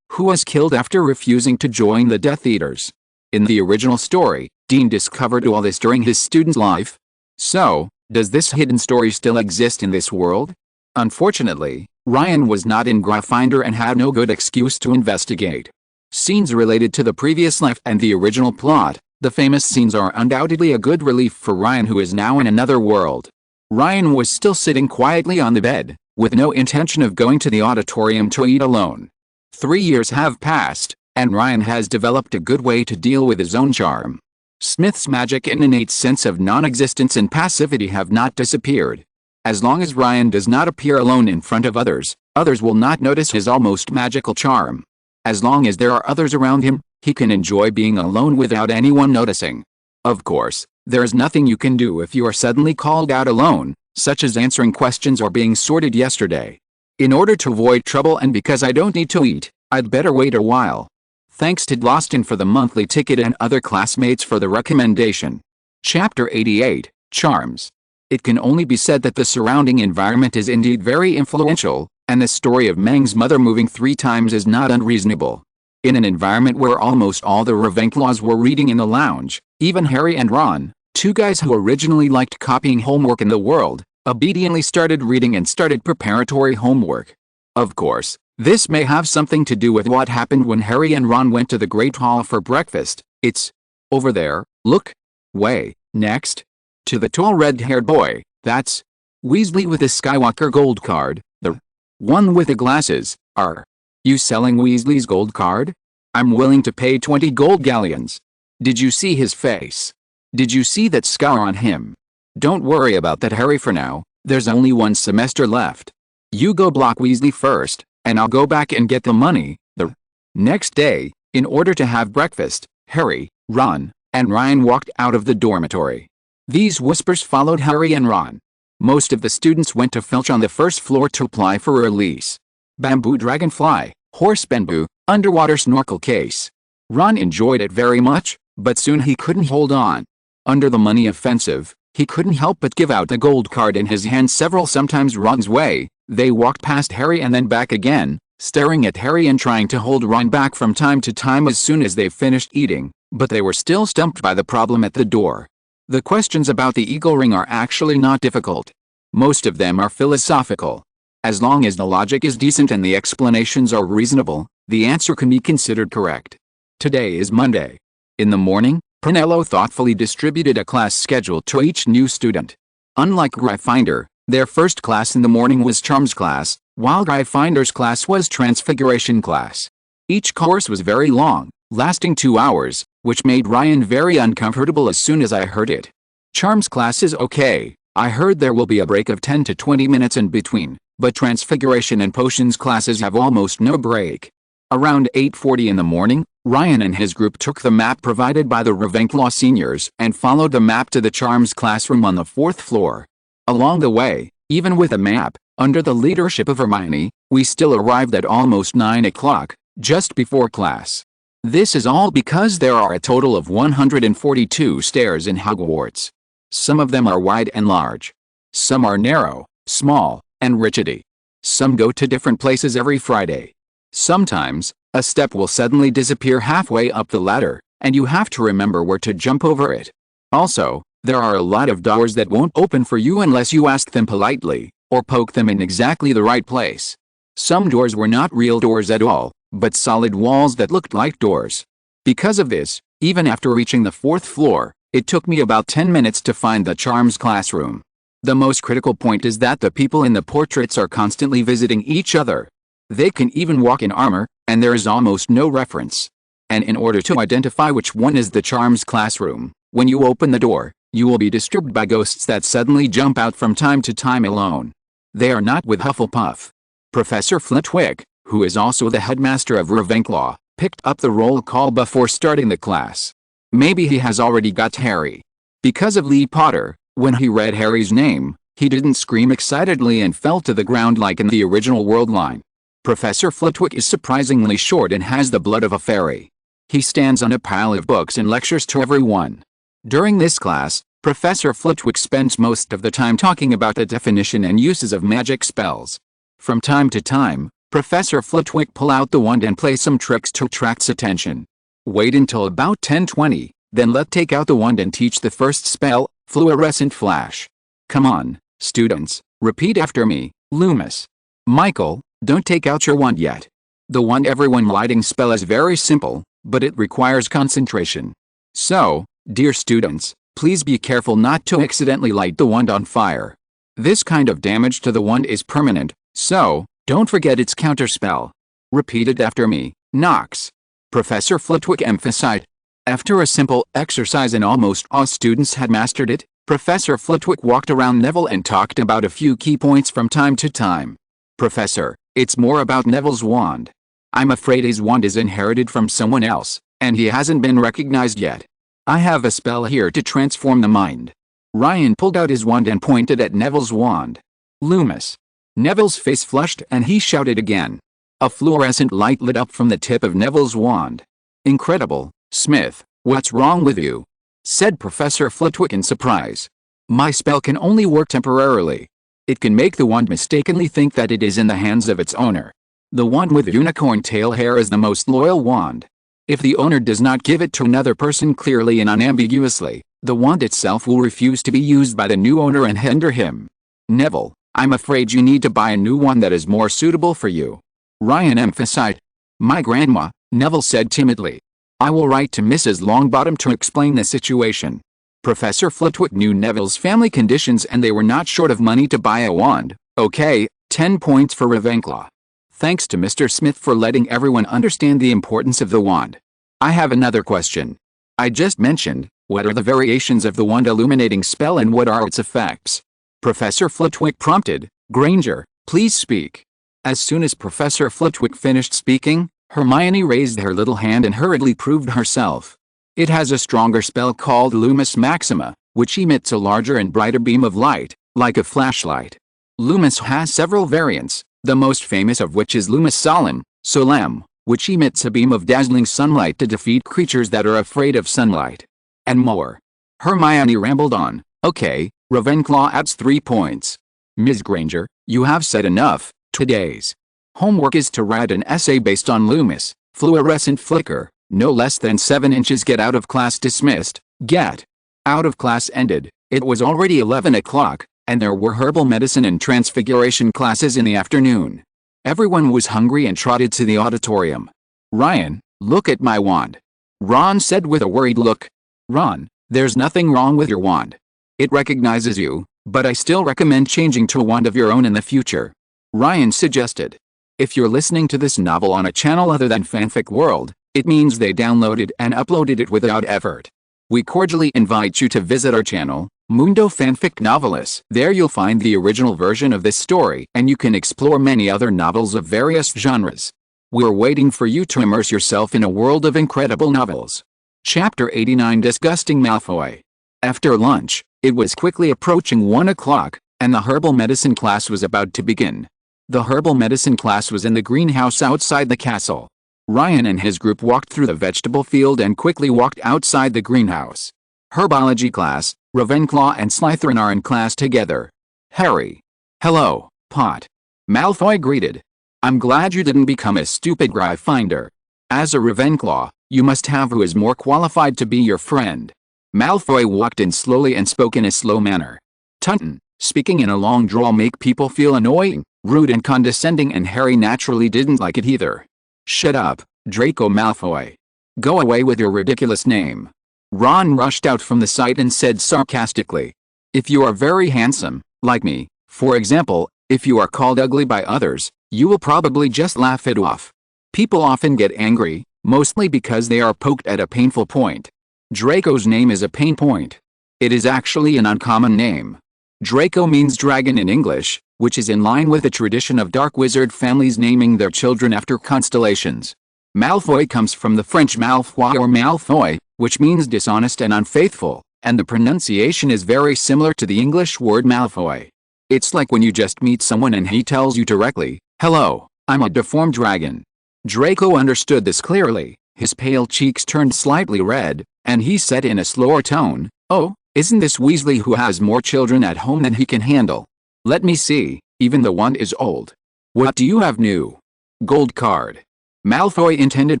who was killed after refusing to join the Death Eaters. In the original story, Dean discovered all this during his student's life. So, does this hidden story still exist in this world? Unfortunately, Ryan was not in Gryffindor and had no good excuse to investigate. Scenes related to the previous life and the original plot, the famous scenes, are undoubtedly a good relief for Ryan, who is now in another world. Ryan was still sitting quietly on the bed, with no intention of going to the auditorium to eat alone. 3 years have passed, and Ryan has developed a good way to deal with his own charm. Smith's magic and innate sense of non-existence and passivity have not disappeared. As long as Ryan does not appear alone in front of others, others will not notice his almost magical charm. As long as there are others around him, he can enjoy being alone without anyone noticing. Of course, there is nothing you can do if you are suddenly called out alone, such as answering questions or being sorted yesterday. In order to avoid trouble and because I don't need to eat, I'd better wait a while. Thanks to Loston for the monthly ticket and other classmates for the recommendation. Chapter 88, Charms. It can only be said that the surrounding environment is indeed very influential, and the story of Meng's mother moving 3 times is not unreasonable. In an environment where almost all the Ravenclaws were reading in the lounge, even Harry and Ron, 2 guys who originally liked copying homework in the world, obediently started reading and started preparatory homework. Of course, this may have something to do with what happened when Harry and Ron went to the Great Hall for breakfast. It's over there, look. Way next to the tall red-haired boy, that's Weasley with the Skywalker gold card, the one with the glasses. Are you selling Weasley's gold card? I'm willing to pay 20 gold galleons. Did you see his face? Did you see that scar on him? Don't worry about that, Harry, for now. There's only 1 semester left. You go block Weasley first, and I'll go back and get the money. The next day, in order to have breakfast, Harry, Ron, and Ryan walked out of the dormitory. These whispers followed Harry and Ron. Most of the students went to Filch on the first floor to apply for a release. Bamboo dragonfly, horse bamboo, underwater snorkel case. Ron enjoyed it very much, but soon he couldn't hold on. Under the money offensive, he couldn't help but give out the gold card in his hand several sometimes Ron's way. They walked past Harry and then back again, staring at Harry and trying to hold Ron back from time to time as soon as they finished eating, but they were still stumped by the problem at the door. The questions about the eagle ring are actually not difficult. Most of them are philosophical. As long as the logic is decent and the explanations are reasonable, the answer can be considered correct. Today is Monday. In the morning, Prunello thoughtfully distributed a class schedule to each new student. Unlike Gryffindor, their first class in the morning was Charms class, while Gryffindor's class was Transfiguration class. Each course was very long, lasting 2 hours, which made Ryan very uncomfortable as soon as I heard it. Charms class is okay. I heard there will be a break of 10 to 20 minutes in between, but Transfiguration and Potions classes have almost no break. Around 8:40 in the morning, Ryan and his group took the map provided by the Ravenclaw seniors and followed the map to the Charms classroom on the 4th floor. Along the way, even with a map, under the leadership of Hermione, we still arrived at almost 9 o'clock, just before class. This is all because there are a total of 142 stairs in Hogwarts. Some of them are wide and large. Some are narrow, small, and rickety. Some go to different places every Friday. Sometimes, a step will suddenly disappear halfway up the ladder, and you have to remember where to jump over it. Also, there are a lot of doors that won't open for you unless you ask them politely, or poke them in exactly the right place. Some doors were not real doors at all, but solid walls that looked like doors. Because of this, even after reaching the 4th floor, it took me about 10 minutes to find the charms classroom. The most critical point is that the people in the portraits are constantly visiting each other. They can even walk in armor, and there is almost no reference. And in order to identify which one is the charms classroom, when you open the door, you will be disturbed by ghosts that suddenly jump out from time to time alone. They are not with Hufflepuff. Professor Flitwick, who is also the headmaster of Ravenclaw, picked up the roll call before starting the class. Maybe he has already got Harry. Because of Lee Potter, when he read Harry's name, he didn't scream excitedly and fell to the ground like in the original world line. Professor Flitwick is surprisingly short and has the blood of a fairy. He stands on a pile of books and lectures to everyone. During this class, Professor Flitwick spends most of the time talking about the definition and uses of magic spells. From time to time, Professor Flitwick pull out the wand and play some tricks to attract attention. Wait until about 10:20, then take out the wand and teach the first spell, Fluorescent Flash. Come on, students, repeat after me, Loomis. Michael, don't take out your wand yet. The wand everyone lighting spell is very simple, but it requires concentration. So, dear students, please be careful not to accidentally light the wand on fire. This kind of damage to the wand is permanent, so, don't forget its counterspell. Repeat it after me, Knox. Professor Flitwick emphasized. After a simple exercise and almost all students had mastered it, Professor Flitwick walked around Neville and talked about a few key points from time to time. Professor, it's more about Neville's wand. I'm afraid his wand is inherited from someone else, and he hasn't been recognized yet. I have a spell here to transform the mind. Ryan pulled out his wand and pointed at Neville's wand. Loomis. Neville's face flushed and he shouted again. A fluorescent light lit up from the tip of Neville's wand. Incredible, Smith, what's wrong with you? Said Professor Flitwick in surprise. My spell can only work temporarily. It can make the wand mistakenly think that it is in the hands of its owner. The wand with unicorn tail hair is the most loyal wand. If the owner does not give it to another person clearly and unambiguously, the wand itself will refuse to be used by the new owner and hinder him. Neville, I'm afraid you need to buy a new one that is more suitable for you. Ryan emphasized. My grandma, Neville said timidly. I will write to Mrs. Longbottom to explain the situation. Professor Flitwick knew Neville's family conditions and they were not short of money to buy a wand. Okay, 10 points for Ravenclaw. Thanks to Mr. Smith for letting everyone understand the importance of the wand. I have another question. I just mentioned, what are the variations of the wand illuminating spell and what are its effects? Professor Flitwick prompted. Granger, please speak. As soon as Professor Flitwick finished speaking, Hermione raised her little hand and hurriedly proved herself. It has a stronger spell called Lumis Maxima, which emits a larger and brighter beam of light, like a flashlight. Lumis has several variants, the most famous of which is Lumis Solemn, which emits a beam of dazzling sunlight to defeat creatures that are afraid of sunlight. And more. Hermione rambled on. Okay, Ravenclaw adds 3 points. Ms. Granger, you have said enough. Today's homework is to write an essay based on Loomis, fluorescent flicker, no less than 7 inches. Get out of class dismissed. Get out of class ended. It was already 11 o'clock, and there were herbal medicine and transfiguration classes in the afternoon. Everyone was hungry and trotted to the auditorium. Ryan, look at my wand. Ron said with a worried look. Ron, there's nothing wrong with your wand. It recognizes you, but I still recommend changing to a wand of your own in the future. Ryan suggested. If you're listening to this novel on a channel other than Fanfic World, it means they downloaded and uploaded it without effort. We cordially invite you to visit our channel, Mundo Fanfic Novelis. There you'll find the original version of this story and you can explore many other novels of various genres. We're waiting for you to immerse yourself in a world of incredible novels. Chapter 89 Disgusting Malfoy. After lunch, it was quickly approaching 1 o'clock, and the herbal medicine class was about to begin. The herbal medicine class was in the greenhouse outside the castle. Ryan and his group walked through the vegetable field and quickly walked outside the greenhouse. Herbology class, Ravenclaw and Slytherin are in class together. Harry. Hello, Pot. Malfoy greeted. I'm glad you didn't become a stupid Gry finder. As a Ravenclaw, you must have who is more qualified to be your friend. Malfoy walked in slowly and spoke in a slow manner. Tunton, speaking in a long drawl make people feel annoying, rude and condescending, and Harry naturally didn't like it either. Shut up, Draco Malfoy. Go away with your ridiculous name. Ron rushed out from the site and said sarcastically. If you are very handsome, like me, for example, if you are called ugly by others, you will probably just laugh it off. People often get angry, mostly because they are poked at a painful point. Draco's name is a pain point. It is actually an uncommon name. Draco means dragon in English, which is in line with the tradition of dark wizard families naming their children after constellations. Malfoy comes from the French malfoy or malfoy, which means dishonest and unfaithful, and the pronunciation is very similar to the English word Malfoy. It's like when you just meet someone and he tells you directly, "Hello, I'm a deformed dragon." Draco understood this clearly. His pale cheeks turned slightly red, and he said in a slower tone, "Oh, isn't this Weasley who has more children at home than he can handle? Let me see, even the one is old. What do you have new?" "Gold card." Malfoy intended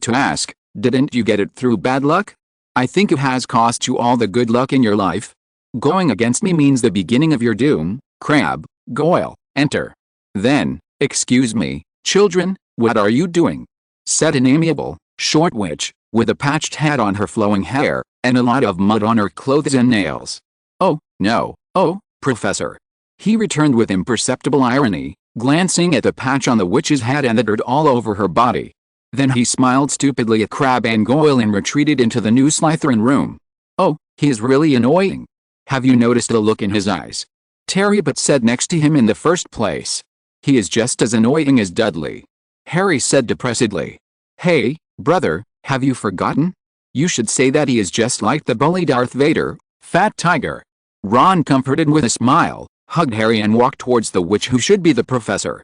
to ask, "Didn't you get it through bad luck? I think it has cost you all the good luck in your life. Going against me means the beginning of your doom. Crabbe, Goyle, enter." Then, "Excuse me, children, what are you doing?" said an amiable, short witch, with a patched hat on her flowing hair, and a lot of mud on her clothes and nails. "Oh, no, oh, Professor," he returned with imperceptible irony, glancing at the patch on the witch's hat and the dirt all over her body. Then he smiled stupidly at Crabbe and Goyle and retreated into the new Slytherin room. "Oh, he is really annoying. Have you noticed the look in his eyes?" Terry but said next to him in the first place. "He is just as annoying as Dudley." Harry said depressedly. "Hey, brother, have you forgotten? You should say that he is just like the bully Darth Vader, Fat Tiger." Ron, comforted with a smile, hugged Harry and walked towards the witch who should be the professor.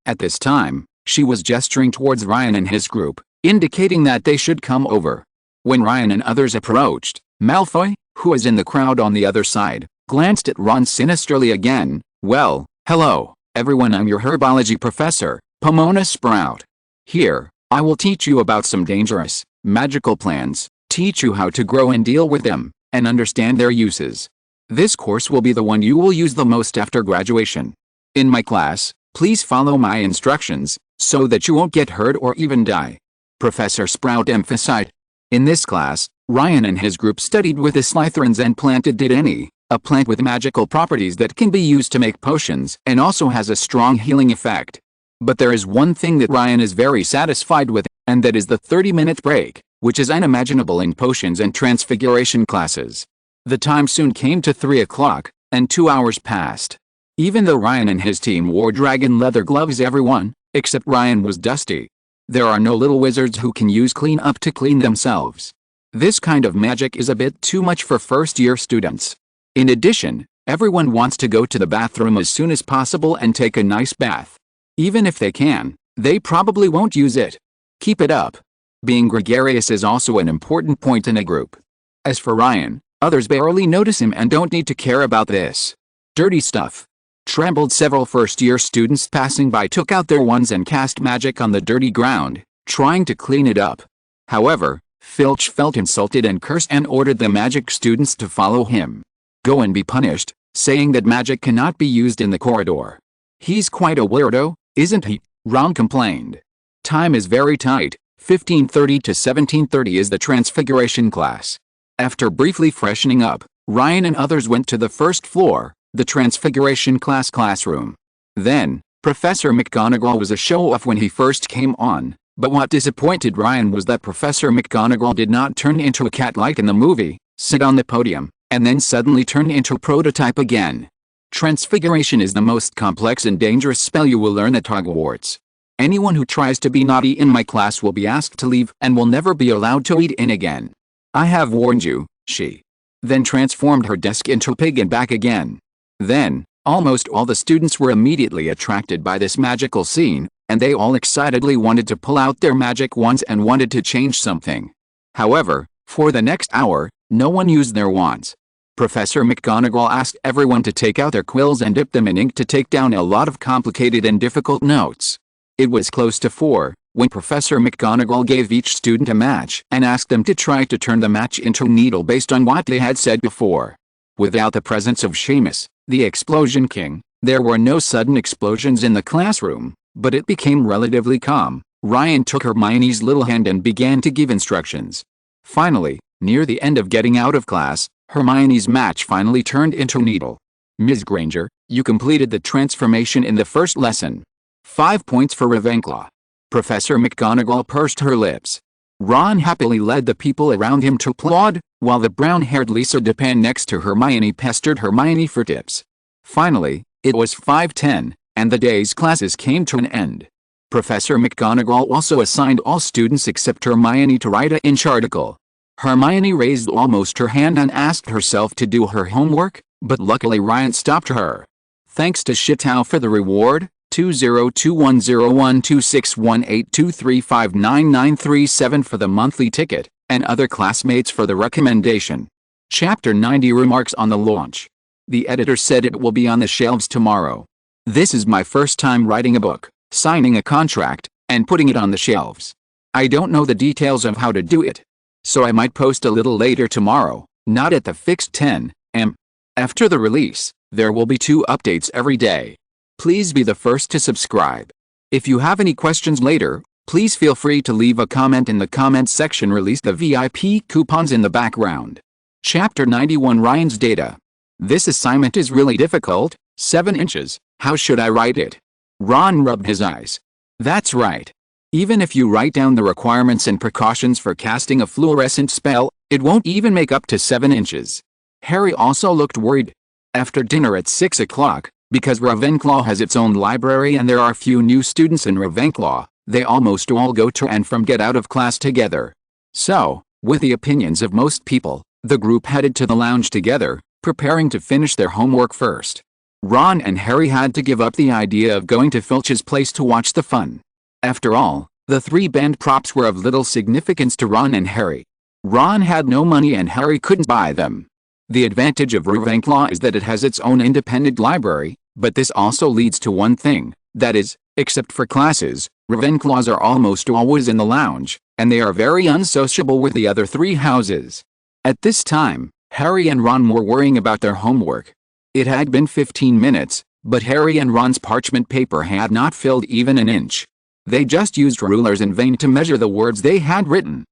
At this time, she was gesturing towards Ryan and his group, indicating that they should come over. When Ryan and others approached, Malfoy, who was in the crowd on the other side, glanced at Ron sinisterly again. "Well, hello, everyone, I'm your herbology professor, Pomona Sprout. Here, I will teach you about some dangerous, magical plants, teach you how to grow and deal with them, and understand their uses. This course will be the one you will use the most after graduation. In my class, please follow my instructions, so that you won't get hurt or even die," Professor Sprout emphasized. In this class, Ryan and his group studied with the Slytherins and planted Didani, a plant with magical properties that can be used to make potions and also has a strong healing effect. But there is one thing that Ryan is very satisfied with, and that is the 30-minute break, which is unimaginable in potions and transfiguration classes. The time soon came to 3 o'clock, and 2 hours passed. Even though Ryan and his team wore dragon leather gloves, everyone, except Ryan, was dusty. There are no little wizards who can use clean up to clean themselves. This kind of magic is a bit too much for first-year students. In addition, everyone wants to go to the bathroom as soon as possible and take a nice bath. Even if they can, they probably won't use it. Keep it up. Being gregarious is also an important point in a group. As for Ryan, others barely notice him and don't need to care about this dirty stuff. Trembled. Several first-year students passing by took out their wands and cast magic on the dirty ground, trying to clean it up. However, Filch felt insulted and cursed and ordered the magic students to follow him. "Go and be punished," saying that magic cannot be used in the corridor. "He's quite a weirdo, isn't he?" Ron complained. Time is very tight. 15:30 to 17:30 is the transfiguration class. After briefly freshening up, Ryan and others went to the first floor, the transfiguration classroom. Then, Professor McGonagall was a show-off when he first came on, but what disappointed Ryan was that Professor McGonagall did not turn into a cat like in the movie, sit on the podium, and then suddenly turn into a prototype again. Transfiguration is the most complex and dangerous spell you will learn at Hogwarts. Anyone who tries to be naughty in my class will be asked to leave and will never be allowed to eat in again. I have warned you, she then transformed her desk into a pig and back again. Then, almost all the students were immediately attracted by this magical scene, and they all excitedly wanted to pull out their magic wands and wanted to change something. However, for the next hour, no one used their wands. Professor McGonagall asked everyone to take out their quills and dip them in ink to take down a lot of complicated and difficult notes. It was close to 4, when Professor McGonagall gave each student a match and asked them to try to turn the match into a needle based on what they had said before. Without the presence of Seamus, the Explosion King, there were no sudden explosions in the classroom, but it became relatively calm, Ryan took Hermione's little hand and began to give instructions. Finally, near the end of getting out of class, Hermione's match finally turned into Needle. Ms. Granger, you completed the transformation in the first lesson. 5 points for Ravenclaw. Professor McGonagall pursed her lips. Ron happily led the people around him to applaud, while the brown-haired Lisa Dupin next to Hermione pestered Hermione for tips. Finally, it was 5:10, and the day's classes came to an end. Professor McGonagall also assigned all students except Hermione to write an inch article. Hermione raised almost her hand and asked herself to do her homework, but luckily Ryan stopped her. Thanks to Shitow for the reward, 20210126182359937 for the monthly ticket, and other classmates for the recommendation. Chapter 90 Remarks on the launch. The editor said it will be on the shelves tomorrow. This is my first time writing a book, signing a contract, and putting it on the shelves. I don't know the details of how to do it. So I might post a little later tomorrow, not at the fixed 10 a.m. After the release, there will be 2 updates every day. Please be the first to subscribe. If you have any questions later, please feel free to leave a comment in the comments section. Release the VIP coupons in the background. Chapter 91 Ryan's Data. This assignment is really difficult. 7 inches. How should I write it? Ron rubbed his eyes. That's right. Even if you write down the requirements and precautions for casting a fluorescent spell, it won't even make up to 7 inches. Harry also looked worried. After dinner at 6 o'clock, because Ravenclaw has its own library and there are few new students in Ravenclaw, they almost all go to and from get out of class together. So, with the opinions of most people, the group headed to the lounge together, preparing to finish their homework first. Ron and Harry had to give up the idea of going to Filch's place to watch the fun. After all, the 3 band props were of little significance to Ron and Harry. Ron had no money and Harry couldn't buy them. The advantage of Ravenclaw is that it has its own independent library, but this also leads to one thing, that is, except for classes, Ravenclaws are almost always in the lounge, and they are very unsociable with the other 3 houses. At this time, Harry and Ron were worrying about their homework. It had been 15 minutes, but Harry and Ron's parchment paper had not filled even an inch. They just used rulers in vain to measure the words they had written,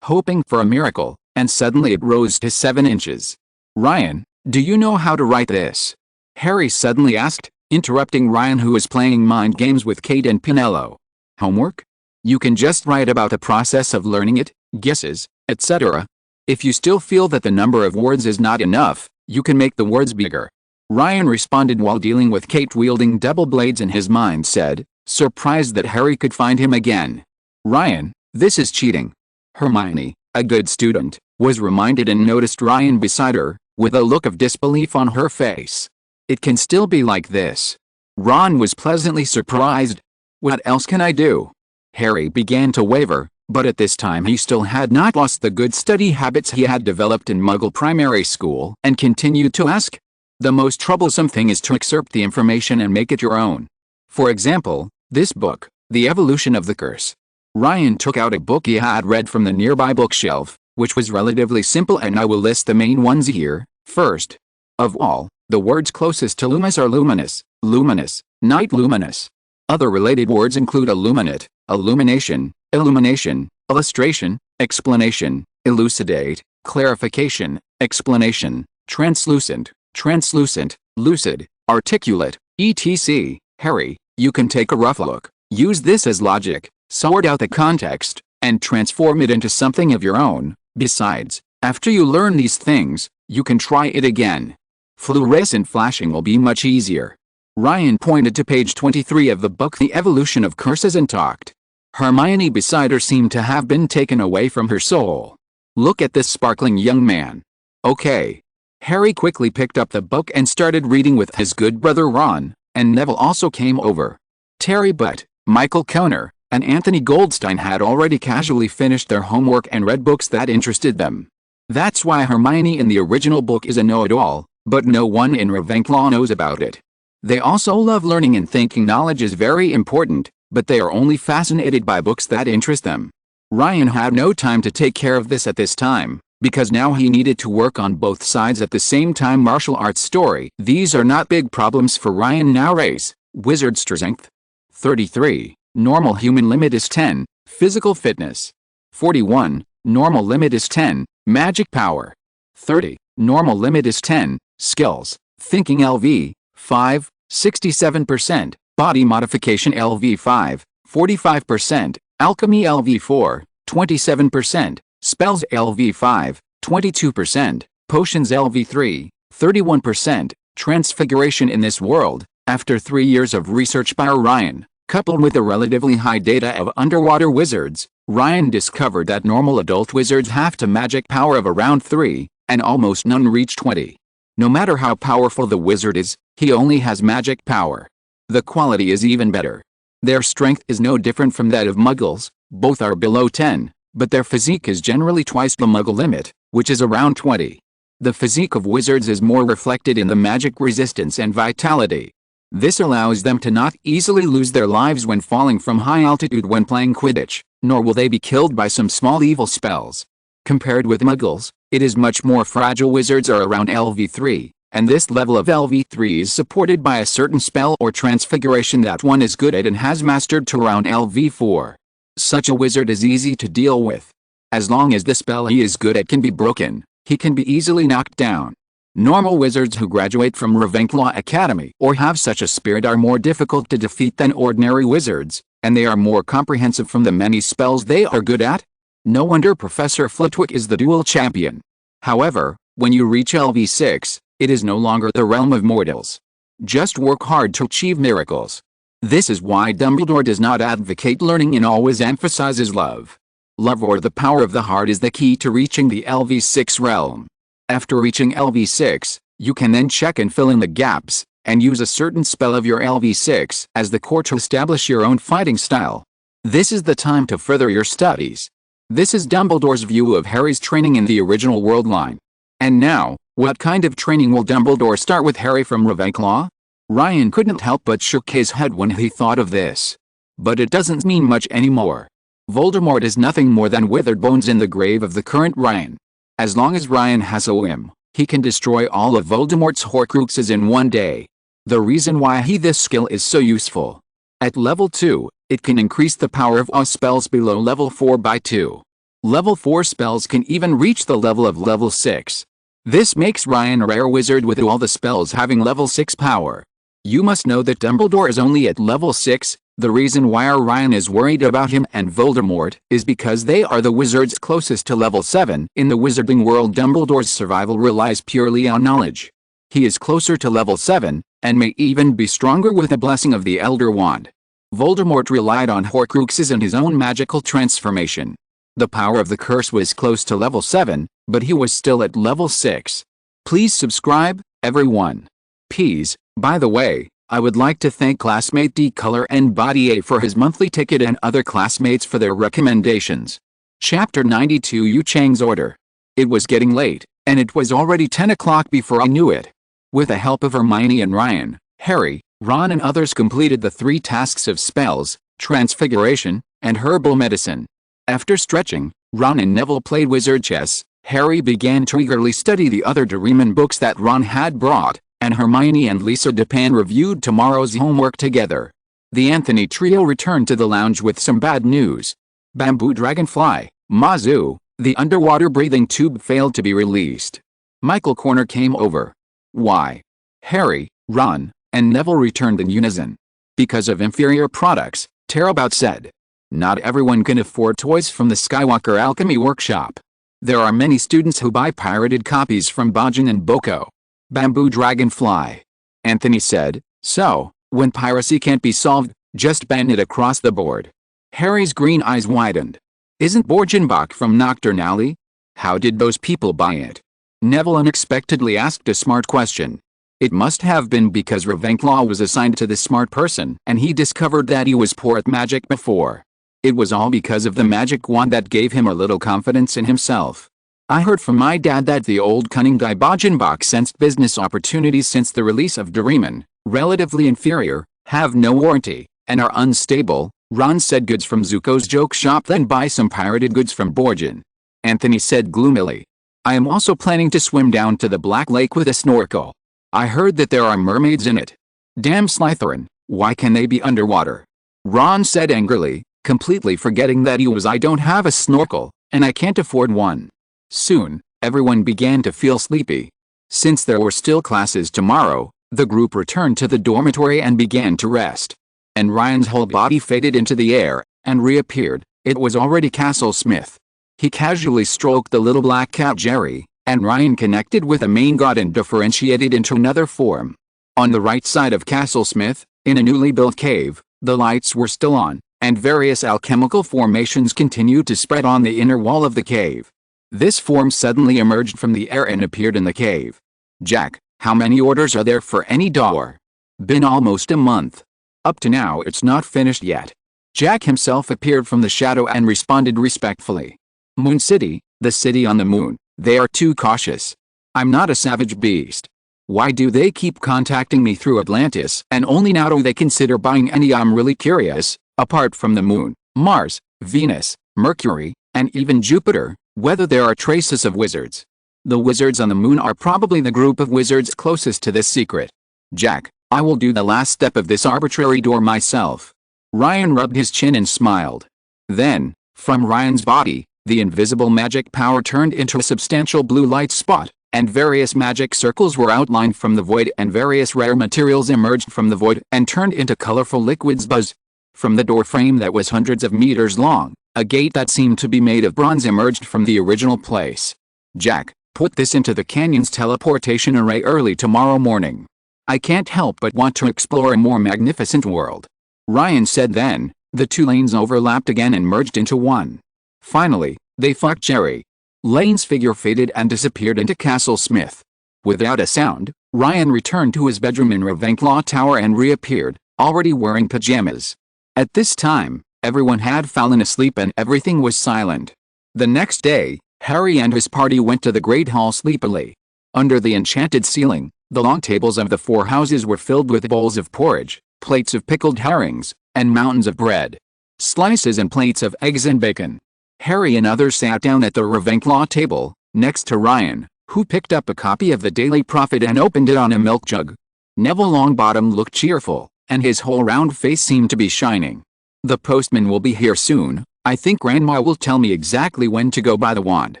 hoping for a miracle, and suddenly it rose to 7 inches. Ryan, do you know how to write this? Harry suddenly asked, interrupting Ryan, who was playing mind games with Kate and Pinello. Homework? You can just write about the process of learning it, guesses, etc. If you still feel that the number of words is not enough, you can make the words bigger. Ryan responded while dealing with Kate wielding double blades in his mind said, surprised that Harry could find him again. Ryan, this is cheating. Hermione, a good student, was reminded and noticed Ryan beside her, with a look of disbelief on her face. It can still be like this. Ron was pleasantly surprised. What else can I do? Harry began to waver, but at this time he still had not lost the good study habits he had developed in Muggle primary school and continued to ask. The most troublesome thing is to excerpt the information and make it your own. For example, this book, The Evolution of the Curse. Ryan took out a book he had read from the nearby bookshelf, which was relatively simple, and I will list the main ones here. First of all, the words closest to luminous are luminous, luminous, night luminous. Other related words include illuminate, illumination, illumination, illustration, explanation, elucidate, clarification, explanation, translucent, translucent, lucid, articulate, etc. Harry, you can take a rough look, use this as logic, sort out the context, and transform it into something of your own. Besides, after you learn these things, you can try it again. Fluorescent flashing will be much easier. Ryan pointed to page 23 of the book The Evolution of Curses and talked. Hermione beside her seemed to have been taken away from her soul. Look at this sparkling young man. Okay. Harry quickly picked up the book and started reading with his good brother Ron, and Neville also came over. Terry Butt, Michael Conner, and Anthony Goldstein had already casually finished their homework and read books that interested them. That's why Hermione in the original book is a know-it-all, but no one in Ravenclaw knows about it. They also love learning and thinking knowledge is very important, but they are only fascinated by books that interest them. Ryan had no time to take care of this at this time, because now he needed to work on both sides at the same time. Martial arts story. These are not big problems for Ryan now. Race, wizard strength, 33, Normal human limit is 10. Physical fitness. 41. Normal limit is 10. Magic power. 30. Normal limit is 10. Skills. Thinking LV. 5. 67%. Body modification LV 5. 45%. Alchemy LV 4. 27%. Spells LV 5. 22%. Potions LV 3. 31%. Transfiguration in this world. After 3 years of research by Ryan, coupled with the relatively high data of underwater wizards, Ryan discovered that normal adult wizards have a magic power of around 3, and almost none reach 20. No matter how powerful the wizard is, he only has magic power. The quality is even better. Their strength is no different from that of muggles, both are below 10, but their physique is generally twice the muggle limit, which is around 20. The physique of wizards is more reflected in the magic resistance and vitality. This allows them to not easily lose their lives when falling from high altitude when playing Quidditch, nor will they be killed by some small evil spells. Compared with muggles, it is much more fragile. Wizards are around LV3, and this level of LV3 is supported by a certain spell or transfiguration that one is good at and has mastered to around LV4. Such a wizard is easy to deal with. As long as the spell he is good at can be broken, he can be easily knocked down. Normal wizards who graduate from Ravenclaw Academy or have such a spirit are more difficult to defeat than ordinary wizards, and they are more comprehensive from the many spells they are good at. No wonder Professor Flitwick is the dual champion. However, when you reach LV6, it is no longer the realm of mortals. Just work hard to achieve miracles. This is why Dumbledore does not advocate learning and always emphasizes love. Love or the power of the heart is the key to reaching the LV6 realm. After reaching LV6, you can then check and fill in the gaps, and use a certain spell of your LV6 as the core to establish your own fighting style. This is the time to further your studies. This is Dumbledore's view of Harry's training in the original world line. And now, what kind of training will Dumbledore start with Harry from Ravenclaw? Ryan couldn't help but shook his head when he thought of this. But it doesn't mean much anymore. Voldemort is nothing more than withered bones in the grave of the current Ryan. As long as Ryan has a whim, he can destroy all of Voldemort's Horcruxes in one day. The reason why this skill is so useful. At level 2, it can increase the power of all spells below level 4 by 2. Level 4 spells can even reach the level of level 6. This makes Ryan a rare wizard with all the spells having level 6 power. You must know that Dumbledore is only at level 6. The reason why Ryan is worried about him and Voldemort is because they are the wizards closest to level 7. In the wizarding world, Dumbledore's survival relies purely on knowledge. He is closer to level 7, and may even be stronger with the blessing of the Elder Wand. Voldemort relied on Horcruxes and his own magical transformation. The power of the curse was close to level 7, but he was still at level 6. Please subscribe, everyone. Please, by the way, I would like to thank classmate D Color and Body A for his monthly ticket and other classmates for their recommendations. Chapter 92 Yu Chang's Order. It was getting late, and it was already 10 o'clock before I knew it. With the help of Hermione and Ryan, Harry, Ron and others completed the 3 tasks of spells, transfiguration, and herbal medicine. After stretching, Ron and Neville played wizard chess. Harry began to eagerly study the other Doraemon books that Ron had brought, and Hermione and Lisa Dupin reviewed tomorrow's homework together. The Anthony trio returned to the lounge with some bad news. Bamboo Dragonfly, Mazu, the underwater breathing tube failed to be released. Michael Corner came over. Why? Harry, Ron, and Neville returned in unison. Because of inferior products, Terabout said. Not everyone can afford toys from the Skywalker Alchemy Workshop. There are many students who buy pirated copies from Bajan and Boko. Bamboo Dragonfly. Anthony said, so, when piracy can't be solved, just ban it across the board. Harry's green eyes widened. Isn't Borgenbach from Nocturne Alley? How did those people buy it? Neville unexpectedly asked a smart question. It must have been because Ravenclaw was assigned to the smart person and he discovered that he was poor at magic before. It was all because of the magic wand that gave him a little confidence in himself. I heard from my dad that the old cunning guy Borgenbach sensed business opportunities since the release of Doraemon, relatively inferior, have no warranty, and are unstable. Ron said goods from Zuko's joke shop, then buy some pirated goods from Borgen. Anthony said gloomily. I am also planning to swim down to the Black Lake with a snorkel. I heard that there are mermaids in it. Damn Slytherin, why can they be underwater? Ron said angrily, completely forgetting that I don't have a snorkel, and I can't afford one. Soon, everyone began to feel sleepy. Since there were still classes tomorrow, the group returned to the dormitory and began to rest. And Ryan's whole body faded into the air, and reappeared. It was already Castle Smith. He casually stroked the little black cat Jerry, and Ryan connected with the main god and differentiated into another form. On the right side of Castle Smith, in a newly built cave, the lights were still on, and various alchemical formations continued to spread on the inner wall of the cave. This form suddenly emerged from the air and appeared in the cave. Jack, how many orders are there for any door? Been almost a month. Up to now it's not finished yet. Jack himself appeared from the shadow and responded respectfully. Moon City, the city on the moon, they are too cautious. I'm not a savage beast. Why do they keep contacting me through Atlantis and only now do they consider buying any? I'm really curious, apart from the moon, Mars, Venus, Mercury, and even Jupiter, whether there are traces of wizards. The wizards on the moon are probably the group of wizards closest to this secret. Jack, I will do the last step of this arbitrary door myself. Ryan rubbed his chin and smiled. Then, from Ryan's body, the invisible magic power turned into a substantial blue light spot, and various magic circles were outlined from the void and various rare materials emerged from the void and turned into colorful liquids buzz. From the door frame that was hundreds of meters long, a gate that seemed to be made of bronze emerged from the original place. Jack, put this into the canyon's teleportation array early tomorrow morning. I can't help but want to explore a more magnificent world. Ryan said then. The two lanes overlapped again and merged into one. Finally, they fucked Jerry. Lane's figure faded and disappeared into Castle Smith. Without a sound, Ryan returned to his bedroom in Ravenclaw Tower and reappeared, already wearing pajamas. At this time, everyone had fallen asleep and everything was silent. The next day, Harry and his party went to the Great Hall sleepily. Under the enchanted ceiling, the long tables of the four houses were filled with bowls of porridge, plates of pickled herrings, and mountains of bread. Slices and plates of eggs and bacon. Harry and others sat down at the Ravenclaw table, next to Ryan, who picked up a copy of the Daily Prophet and opened it on a milk jug. Neville Longbottom looked cheerful, and his whole round face seemed to be shining. The postman will be here soon. I think Grandma will tell me exactly when to go buy the wand.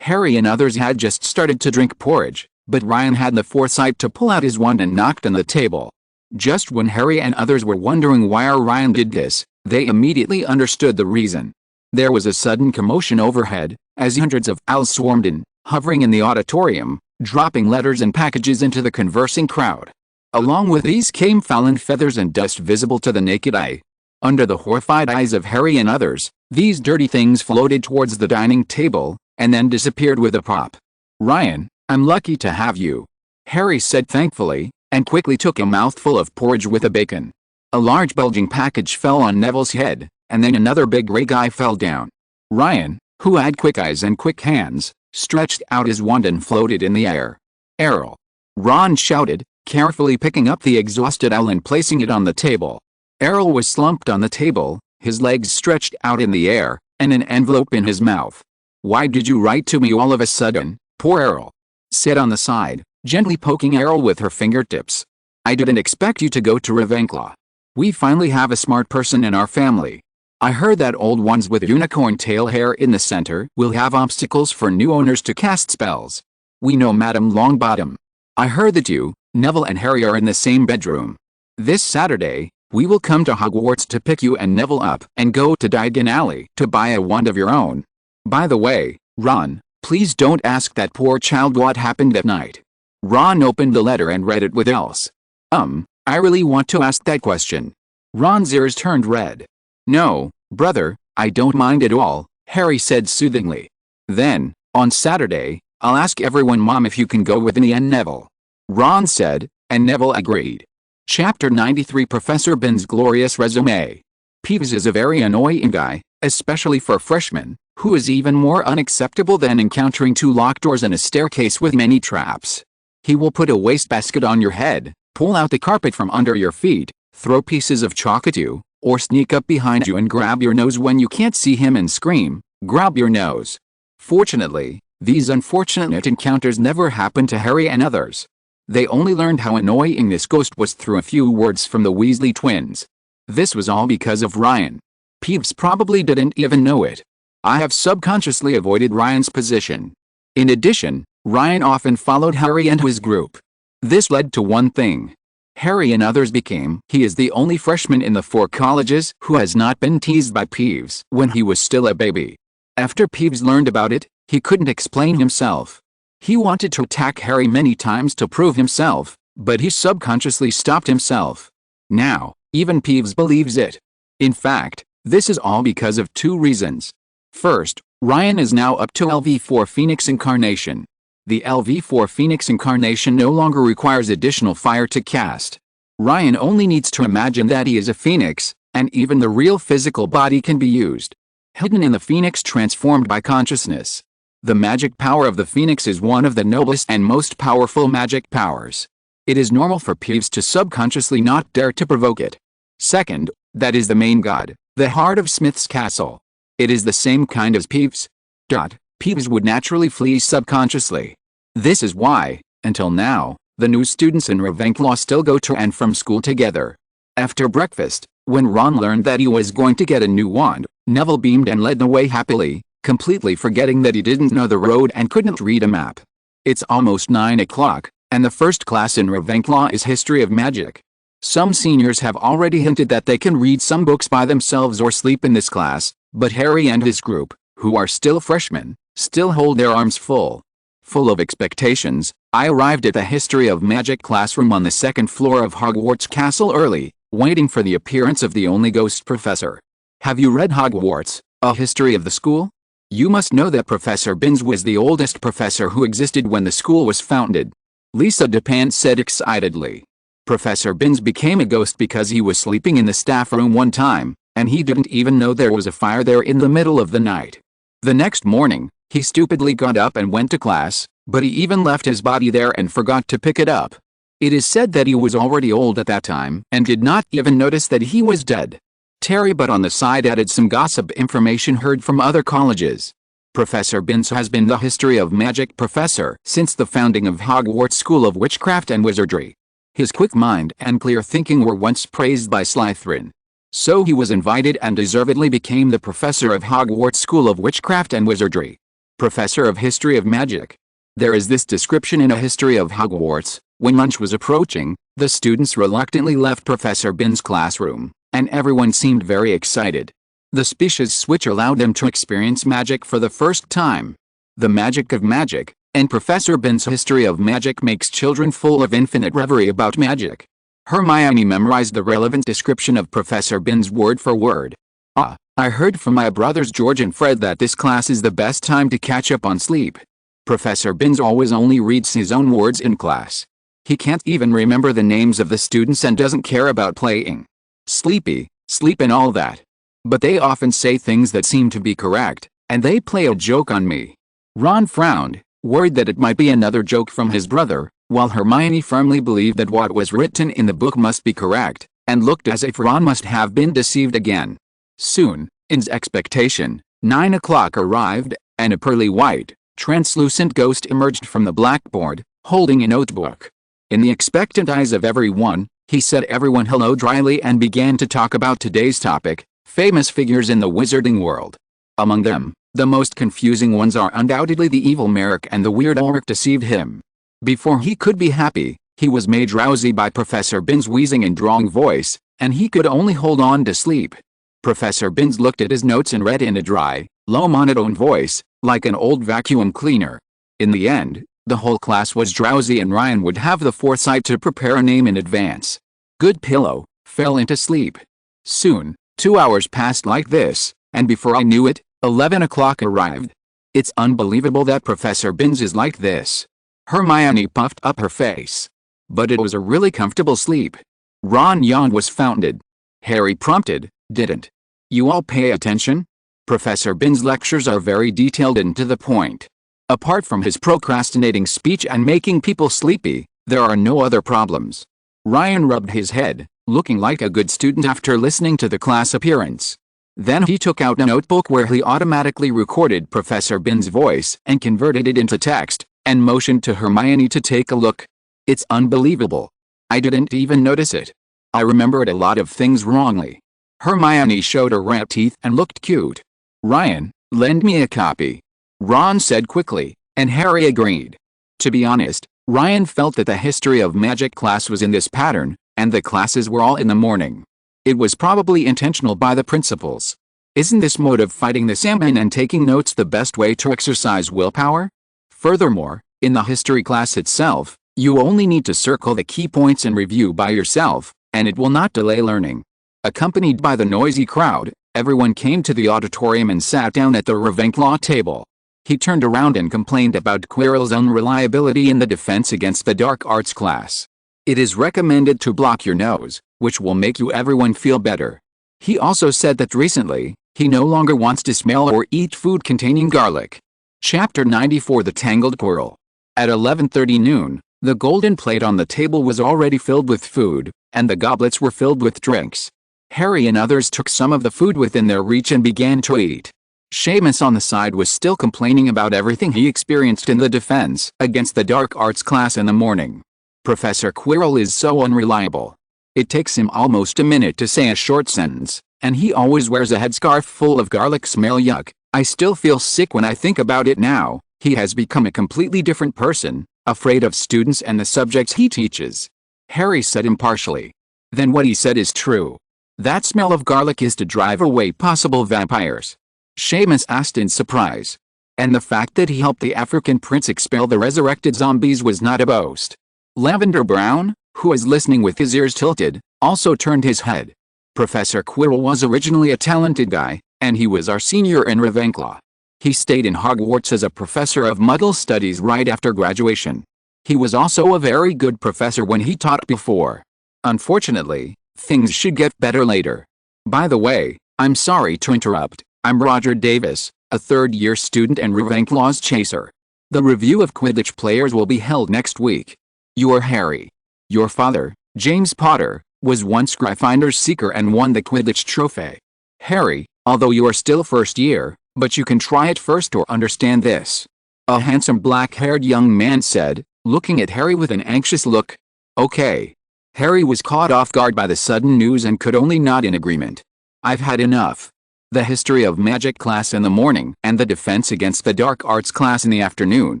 Harry and others had just started to drink porridge, but Ryan had the foresight to pull out his wand and knocked on the table. Just when Harry and others were wondering why Ryan did this, they immediately understood the reason. There was a sudden commotion overhead, as hundreds of owls swarmed in, hovering in the auditorium, dropping letters and packages into the conversing crowd. Along with these came fallen feathers and dust visible to the naked eye. Under the horrified eyes of Harry and others, these dirty things floated towards the dining table, and then disappeared with a pop. Ryan, I'm lucky to have you, Harry said thankfully, and quickly took a mouthful of porridge with a bacon. A large bulging package fell on Neville's head, and then another big gray guy fell down. Ryan, who had quick eyes and quick hands, stretched out his wand and floated in the air. Errol! Ron shouted, carefully picking up the exhausted owl and placing it on the table. Errol was slumped on the table, his legs stretched out in the air, and an envelope in his mouth. Why did you write to me all of a sudden, poor Errol? Said on the side, gently poking Errol with her fingertips. I didn't expect you to go to Ravenclaw. We finally have a smart person in our family. I heard that old ones with unicorn tail hair in the center will have obstacles for new owners to cast spells. We know Madame Longbottom. I heard that you, Neville and Harry are in the same bedroom. This Saturday, we will come to Hogwarts to pick you and Neville up and go to Diagon Alley to buy a wand of your own. By the way, Ron, please don't ask that poor child what happened that night. Ron opened the letter and read it with else. I really want to ask that question. Ron's ears turned red. No, brother, I don't mind at all, Harry said soothingly. Then, on Saturday, I'll ask everyone Mom if you can go with me and Neville. Ron said, and Neville agreed. Chapter 93 Professor Bin's Glorious Resume. Peeves is a very annoying guy, especially for freshmen, who is even more unacceptable than encountering two locked doors and a staircase with many traps. He will put a wastebasket on your head, pull out the carpet from under your feet, throw pieces of chalk at you, or sneak up behind you and grab your nose when you can't see him and scream, "Grab your nose." Fortunately, these unfortunate encounters never happened to Harry and others. They only learned how annoying this ghost was through a few words from the Weasley twins. This was all because of Ryan. Peeves probably didn't even know it. I have subconsciously avoided Ryan's position. In addition, Ryan often followed Harry and his group. This led to one thing. Harry and others became. He is the only freshman in the 4 colleges who has not been teased by Peeves when he was still a baby. After Peeves learned about it, he couldn't explain himself. He wanted to attack Harry many times to prove himself, but he subconsciously stopped himself. Now, even Peeves believes it. In fact, this is all because of 2 reasons. First, Ryan is now up to LV4 Phoenix Incarnation. The LV4 Phoenix Incarnation no longer requires additional fire to cast. Ryan only needs to imagine that he is a phoenix, and even the real physical body can be used. Hidden in the phoenix transformed by consciousness. The magic power of the phoenix is one of the noblest and most powerful magic powers. It is normal for Peeves to subconsciously not dare to provoke it. Second, that is the main god, the heart of Smith's castle. It is the same kind as Peeves. Peeves would naturally flee subconsciously. This is why, until now, the new students in Ravenclaw still go to and from school together. After breakfast, when Ron learned that he was going to get a new wand, Neville beamed and led the way happily, completely forgetting that he didn't know the road and couldn't read a map. It's almost 9 o'clock, and the first class in Ravenclaw is History of Magic. Some seniors have already hinted that they can read some books by themselves or sleep in this class, but Harry and his group, who are still freshmen, still hold their arms full. Full of expectations, I arrived at the History of Magic classroom on the 2nd floor of Hogwarts Castle early, waiting for the appearance of the only ghost professor. Have you read Hogwarts, A History of the School? You must know that Professor Binns was the oldest professor who existed when the school was founded. Lisa DePant said excitedly. Professor Binns became a ghost because he was sleeping in the staff room one time, and he didn't even know there was a fire there in the middle of the night. The next morning, he stupidly got up and went to class, but he even left his body there and forgot to pick it up. It is said that he was already old at that time and did not even notice that he was dead. Terry but on the side added some gossip information heard from other colleges. Professor Binns has been the History of Magic professor since the founding of Hogwarts School of Witchcraft and Wizardry. His quick mind and clear thinking were once praised by Slytherin. So he was invited and deservedly became the professor of Hogwarts School of Witchcraft and Wizardry. Professor of History of Magic. There is this description in A History of Hogwarts. When lunch was approaching, the students reluctantly left Professor Binns' classroom, and everyone seemed very excited. The species switch allowed them to experience magic for the first time. The magic of magic, and Professor Binns' History of Magic makes children full of infinite reverie about magic. Hermione memorized the relevant description of Professor Binns word for word. I heard from my brothers George and Fred that this class is the best time to catch up on sleep. Professor Binns always only reads his own words in class. He can't even remember the names of the students and doesn't care about playing. Sleepy, sleep and all that. But they often say things that seem to be correct, and they play a joke on me. Ron frowned, worried that it might be another joke from his brother, while Hermione firmly believed that what was written in the book must be correct, and looked as if Ron must have been deceived again. Soon, in expectation, 9 o'clock arrived, and a pearly white, translucent ghost emerged from the blackboard, holding a notebook. In the expectant eyes of everyone, he said everyone hello dryly and began to talk about today's topic, famous figures in the wizarding world. Among them, the most confusing ones are undoubtedly the evil Merrick and the weird Ulrich deceived him. Before he could be happy, he was made drowsy by Professor Binns' wheezing and drawling voice, and he could only hold on to sleep. Professor Binns looked at his notes and read in a dry, low monotone voice, like an old vacuum cleaner. In the end, the whole class was drowsy and Ryan would have the foresight to prepare a name in advance. Good pillow, fell into sleep. Soon, 2 hours passed like this, and before I knew it, 11 o'clock arrived. It's unbelievable that Professor Binns is like this. Hermione puffed up her face. But it was a really comfortable sleep. Ron yawned was founded. Harry prompted, didn't you all pay attention? Professor Binns' lectures are very detailed and to the point. Apart from his procrastinating speech and making people sleepy, there are no other problems. Ryan rubbed his head, looking like a good student after listening to the class appearance. Then he took out a notebook where he automatically recorded Professor Binns' voice and converted it into text, and motioned to Hermione to take a look. It's unbelievable. I didn't even notice it. I remembered a lot of things wrongly. Hermione showed her rat teeth and looked cute. Ryan, lend me a copy. Ron said quickly, and Harry agreed. To be honest, Ryan felt that the history of magic class was in this pattern, and the classes were all in the morning. It was probably intentional by the principals. Isn't this mode of fighting the salmon and taking notes the best way to exercise willpower? Furthermore, in the history class itself, you only need to circle the key points and review by yourself, and it will not delay learning. Accompanied by the noisy crowd, everyone came to the auditorium and sat down at the Ravenclaw table. He turned around and complained about Quirrell's unreliability in the defense against the dark arts class. It is recommended to block your nose, which will make everyone feel better. He also said that recently, he no longer wants to smell or eat food containing garlic. Chapter 94 The Tangled Quirrell. At 11:30 noon, the golden plate on the table was already filled with food, and the goblets were filled with drinks. Harry and others took some of the food within their reach and began to eat. Seamus on the side was still complaining about everything he experienced in the defense against the dark arts class in the morning. Professor Quirrell is so unreliable. It takes him almost a minute to say a short sentence, and he always wears a headscarf full of garlic smell. Yuck, I still feel sick when I think about it now. He has become a completely different person, afraid of students and the subjects he teaches. Harry said impartially. Then what he said is true. That smell of garlic is to drive away possible vampires. Seamus asked in surprise. And the fact that he helped the African prince expel the resurrected zombies was not a boast. Lavender Brown, who was listening with his ears tilted, also turned his head. Professor Quirrell was originally a talented guy, and he was our senior in Ravenclaw. He stayed in Hogwarts as a professor of Muggle studies right after graduation. He was also a very good professor when he taught before. Unfortunately, things should get better later. By the way, I'm sorry to interrupt. I'm Roger Davis, a third-year student and Ravenclaw's chaser. The review of Quidditch players will be held next week. You are Harry. Your father, James Potter, was once Gryffindor's seeker and won the Quidditch trophy. Harry, although you are still first year, but you can try it first or understand this. A handsome black-haired young man said, looking at Harry with an anxious look. Okay. Harry was caught off guard by the sudden news and could only nod in agreement. I've had enough. The history of magic class in the morning and the defense against the dark arts class in the afternoon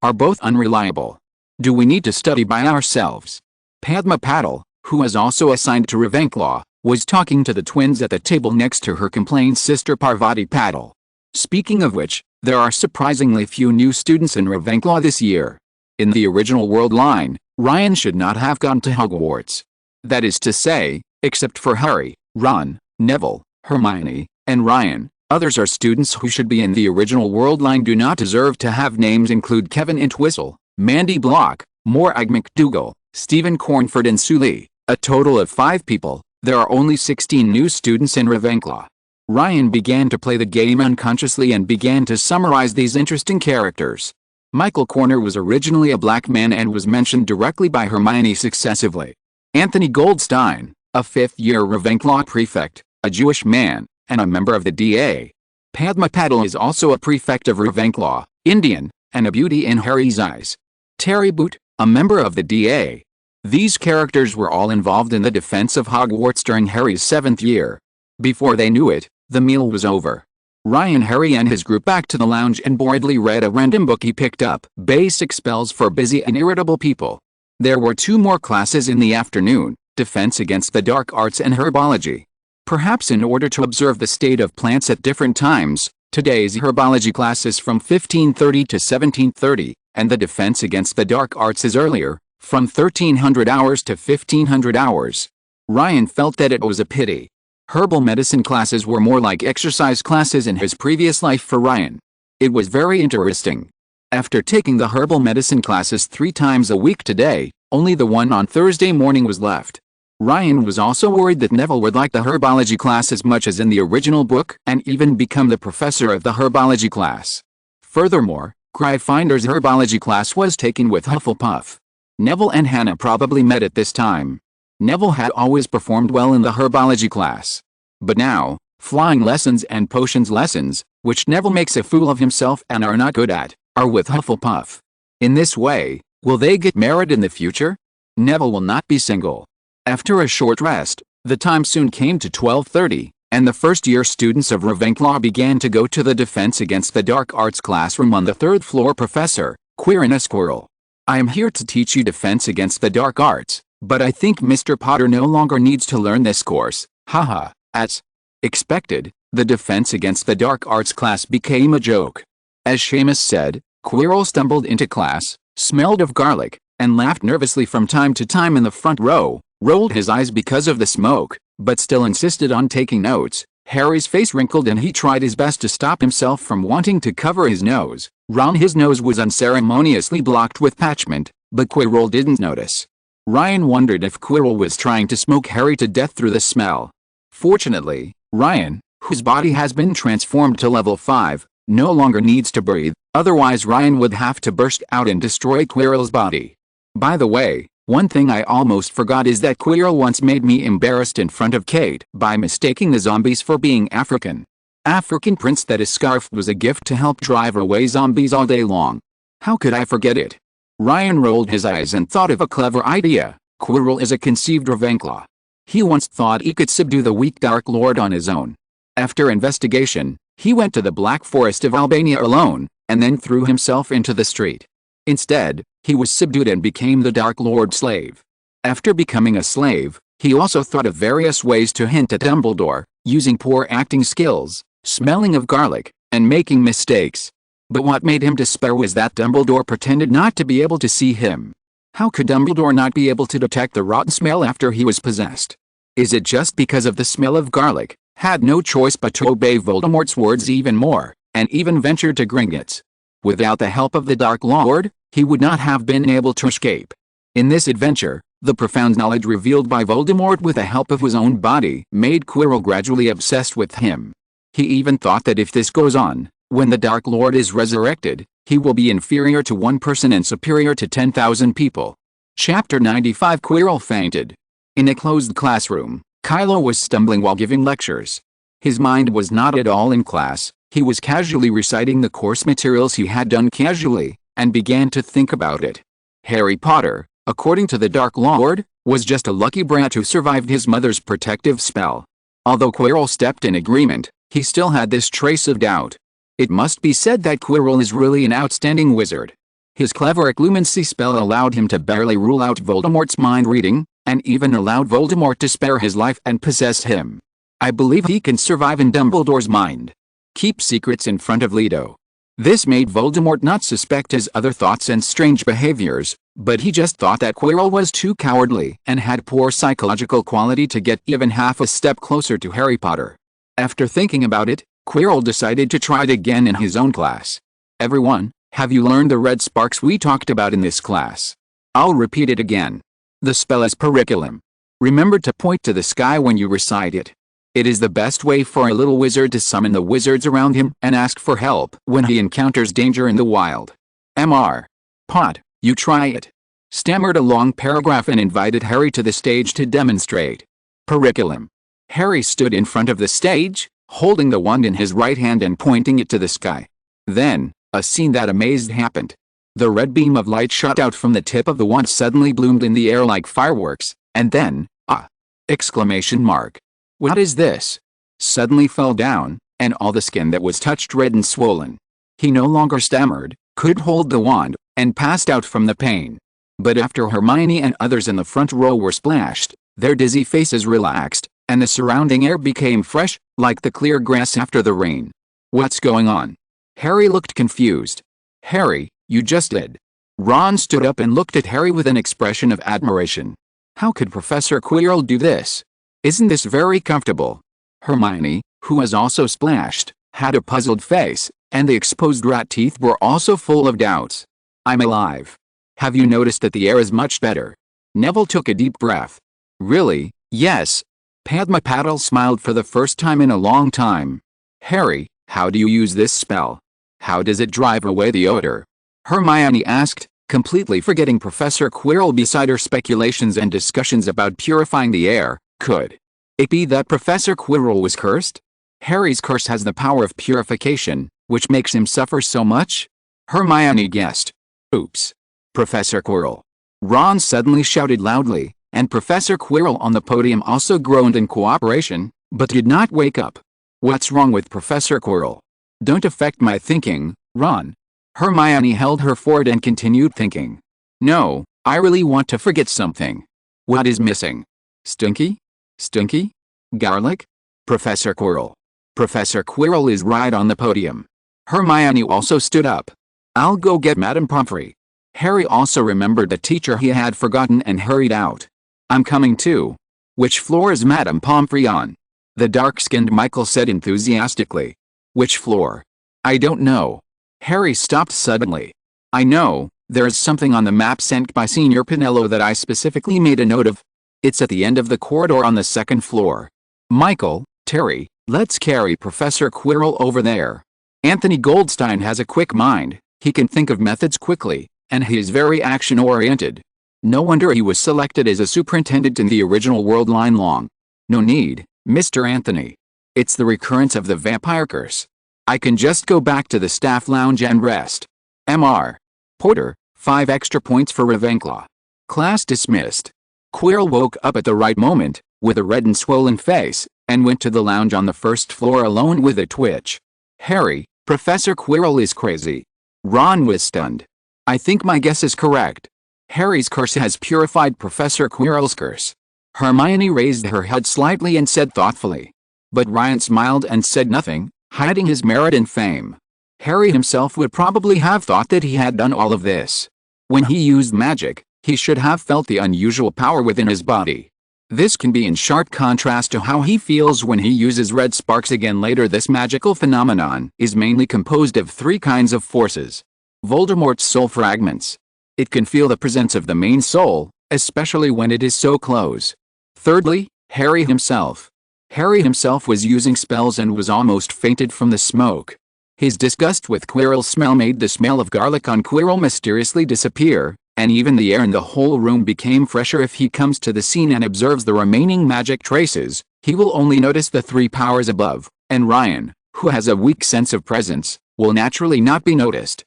are both unreliable. Do we need to study by ourselves? Padma Patil, who was also assigned to Ravenclaw, was talking to the twins at the table next to her complained sister Parvati Patil. Speaking of which, there are surprisingly few new students in Ravenclaw this year. In the original world line, Ryan should not have gone to Hogwarts. That is to say, except for Harry, Ron, Neville, Hermione, and Ryan, others are students who should be in the original world line do not deserve to have names include Kevin Entwistle, Mandy Block, Morag McDougal, Stephen Cornford and Sue Lee, a total of 5 people. There are only 16 new students in Ravenclaw. Ryan began to play the game unconsciously and began to summarize these interesting characters. Michael Corner was originally a black man and was mentioned directly by Hermione successively. Anthony Goldstein, a 5th-year Ravenclaw prefect, a Jewish man, and a member of the DA. Padma Patil is also a prefect of Ravenclaw, Indian, and a beauty in Harry's eyes. Terry Boot, a member of the DA. These characters were all involved in the defense of Hogwarts during Harry's 7th year. Before they knew it, the meal was over. Ryan Harry and his group back to the lounge and boredly read a random book he picked up. Basic spells for busy and irritable people. There were 2 more classes in the afternoon, defense against the dark arts and herbology. Perhaps in order to observe the state of plants at different times, today's herbology class is from 1530 to 1730, and the defense against the dark arts is earlier, from 1300 hours to 1500 hours. Ryan felt that it was a pity. Herbal medicine classes were more like exercise classes in his previous life for Ryan. It was very interesting. After taking the herbal medicine classes 3 times a week today, only the one on Thursday morning was left. Ryan was also worried that Neville would like the herbology class as much as in the original book and even become the professor of the herbology class. Furthermore, Gryffindor's herbology class was taken with Hufflepuff. Neville and Hannah probably met at this time. Neville had always performed well in the herbology class. But now, flying lessons and potions lessons, which Neville makes a fool of himself and are not good at, are with Hufflepuff. In this way, will they get married in the future? Neville will not be single. After a short rest, The time soon came to 12:30, and the first-year students of Ravenclaw began to go to the Defense Against the Dark Arts classroom on the 3rd floor. Professor, Quirrell Squirrel. I am here to teach you Defense Against the Dark Arts, but I think Mr. Potter no longer needs to learn this course. Haha. As expected, the Defense Against the Dark Arts class became a joke. As Seamus said, Quirrell stumbled into class, smelled of garlic, and laughed nervously from time to time in the front row, rolled his eyes because of the smoke, but still insisted on taking notes. Harry's face wrinkled and he tried his best to stop himself from wanting to cover his nose. His nose was unceremoniously blocked with parchment, but Quirrell didn't notice. Ryan wondered if Quirrell was trying to smoke Harry to death through the smell. Fortunately, Ryan, whose body has been transformed to level 5, no longer needs to breathe, otherwise Ryan would have to burst out and destroy Quirrell's body. By the way, one thing I almost forgot is that Quirrell once made me embarrassed in front of Kate by mistaking the zombies for being African. African prince that his scarf was a gift to help drive away zombies all day long. How could I forget it? Ryan rolled his eyes and thought of a clever idea. Quirrell is a conceived Ravenclaw. He once thought he could subdue the weak Dark Lord on his own. After investigation, he went to the Black Forest of Albania alone, and then threw himself into the street. Instead, he was subdued and became the Dark Lord's slave. After becoming a slave, he also thought of various ways to hint at Dumbledore, using poor acting skills, smelling of garlic, and making mistakes. But what made him despair was that Dumbledore pretended not to be able to see him. How could Dumbledore not be able to detect the rotten smell after he was possessed? Is it just because of the smell of garlic? Had no choice but to obey Voldemort's words even more, and even ventured to Gringotts. Without the help of the Dark Lord, he would not have been able to escape. In this adventure, the profound knowledge revealed by Voldemort with the help of his own body made Quirrell gradually obsessed with him. He even thought that if this goes on, when the Dark Lord is resurrected, he will be inferior to one person and superior to 10,000 people. Chapter 95. Quirrell fainted. In a closed classroom, Kylo was stumbling while giving lectures. His mind was not at all in class. He was casually reciting the course materials he had done casually, and began to think about it. Harry Potter, according to the Dark Lord, was just a lucky brat who survived his mother's protective spell. Although Quirrell stepped in agreement, he still had this trace of doubt. It must be said that Quirrell is really an outstanding wizard. His clever occlumency spell allowed him to barely rule out Voldemort's mind reading, and even allowed Voldemort to spare his life and possess him. I believe he can survive in Dumbledore's mind. Keep secrets in front of Leto. This made Voldemort not suspect his other thoughts and strange behaviors, but he just thought that Quirrell was too cowardly and had poor psychological quality to get even half a step closer to Harry Potter. After thinking about it, Quirrell decided to try it again in his own class. Everyone, have you learned the red sparks we talked about in this class? I'll repeat it again. The spell is Periculum. Remember to point to the sky when you recite it. It is the best way for a little wizard to summon the wizards around him and ask for help when he encounters danger in the wild. Mr. Pot, you try it. Stammered a long paragraph and invited Harry to the stage to demonstrate. Periculum. Harry stood in front of the stage, holding the wand in his right hand and pointing it to the sky. Then, a scene that amazed happened. The red beam of light shot out from the tip of the wand suddenly bloomed in the air like fireworks, and then, exclamation mark. What is this? Suddenly fell down, and all the skin that was touched red and swollen. He no longer stammered, could hold the wand, and passed out from the pain. But after Hermione and others in the front row were splashed, their dizzy faces relaxed, and the surrounding air became fresh, like the clear grass after the rain. What's going on? Harry looked confused. Harry, you just did. Ron stood up and looked at Harry with an expression of admiration. How could Professor Quirrell do this? Isn't this very comfortable? Hermione, who was also splashed, had a puzzled face, and the exposed rat teeth were also full of doubts. I'm alive. Have you noticed that the air is much better? Neville took a deep breath. Really? Yes. Padma Patil smiled for the first time in a long time. Harry, how do you use this spell? How does it drive away the odor? Hermione asked, completely forgetting Professor Quirrell beside her speculations and discussions about purifying the air. Could it be that Professor Quirrell was cursed? Harry's curse has the power of purification, which makes him suffer so much? Hermione guessed. Oops. Professor Quirrell. Ron suddenly shouted loudly, and Professor Quirrell on the podium also groaned in cooperation, but did not wake up. What's wrong with Professor Quirrell? Don't affect my thinking, Ron. Hermione held her forehead and continued thinking. No, I really want to forget something. What is missing? Stinky? Stinky? Garlic? Professor Quirrell. Professor Quirrell is right on the podium. Hermione also stood up. I'll go get Madame Pomfrey. Harry also remembered the teacher he had forgotten and hurried out. I'm coming too. Which floor is Madame Pomfrey on? The dark-skinned Michael said enthusiastically. Which floor? I don't know. Harry stopped suddenly. I know, there's something on the map sent by Senior Pinello that I specifically made a note of. It's at the end of the corridor on the second floor. Michael, Terry, let's carry Professor Quirrell over there. Anthony Goldstein has a quick mind, he can think of methods quickly, and he is very action-oriented. No wonder he was selected as a superintendent in the original world line long. No need, Mr. Anthony. It's the recurrence of the vampire curse. I can just go back to the staff lounge and rest. Mr. Porter, 5 extra points for Ravenclaw. Class dismissed. Quirrell woke up at the right moment, with a red and swollen face, and went to the lounge on the first floor alone with a twitch. Harry, Professor Quirrell is crazy. Ron was stunned. I think my guess is correct. Harry's curse has purified Professor Quirrell's curse. Hermione raised her head slightly and said thoughtfully. But Ryan smiled and said nothing, hiding his merit and fame. Harry himself would probably have thought that he had done all of this. When he used magic, he should have felt the unusual power within his body. This can be in sharp contrast to how he feels when he uses red sparks again later. This magical phenomenon is mainly composed of 3 kinds of forces. Voldemort's soul fragments. It can feel the presence of the main soul, especially when it is so close. Thirdly, Harry himself. Harry himself was using spells and was almost fainted from the smoke. His disgust with Quirrell's smell made the smell of garlic on Quirrell mysteriously disappear, and even the air in the whole room became fresher. If he comes to the scene and observes the remaining magic traces, he will only notice the 3 powers above, and Ryan, who has a weak sense of presence, will naturally not be noticed.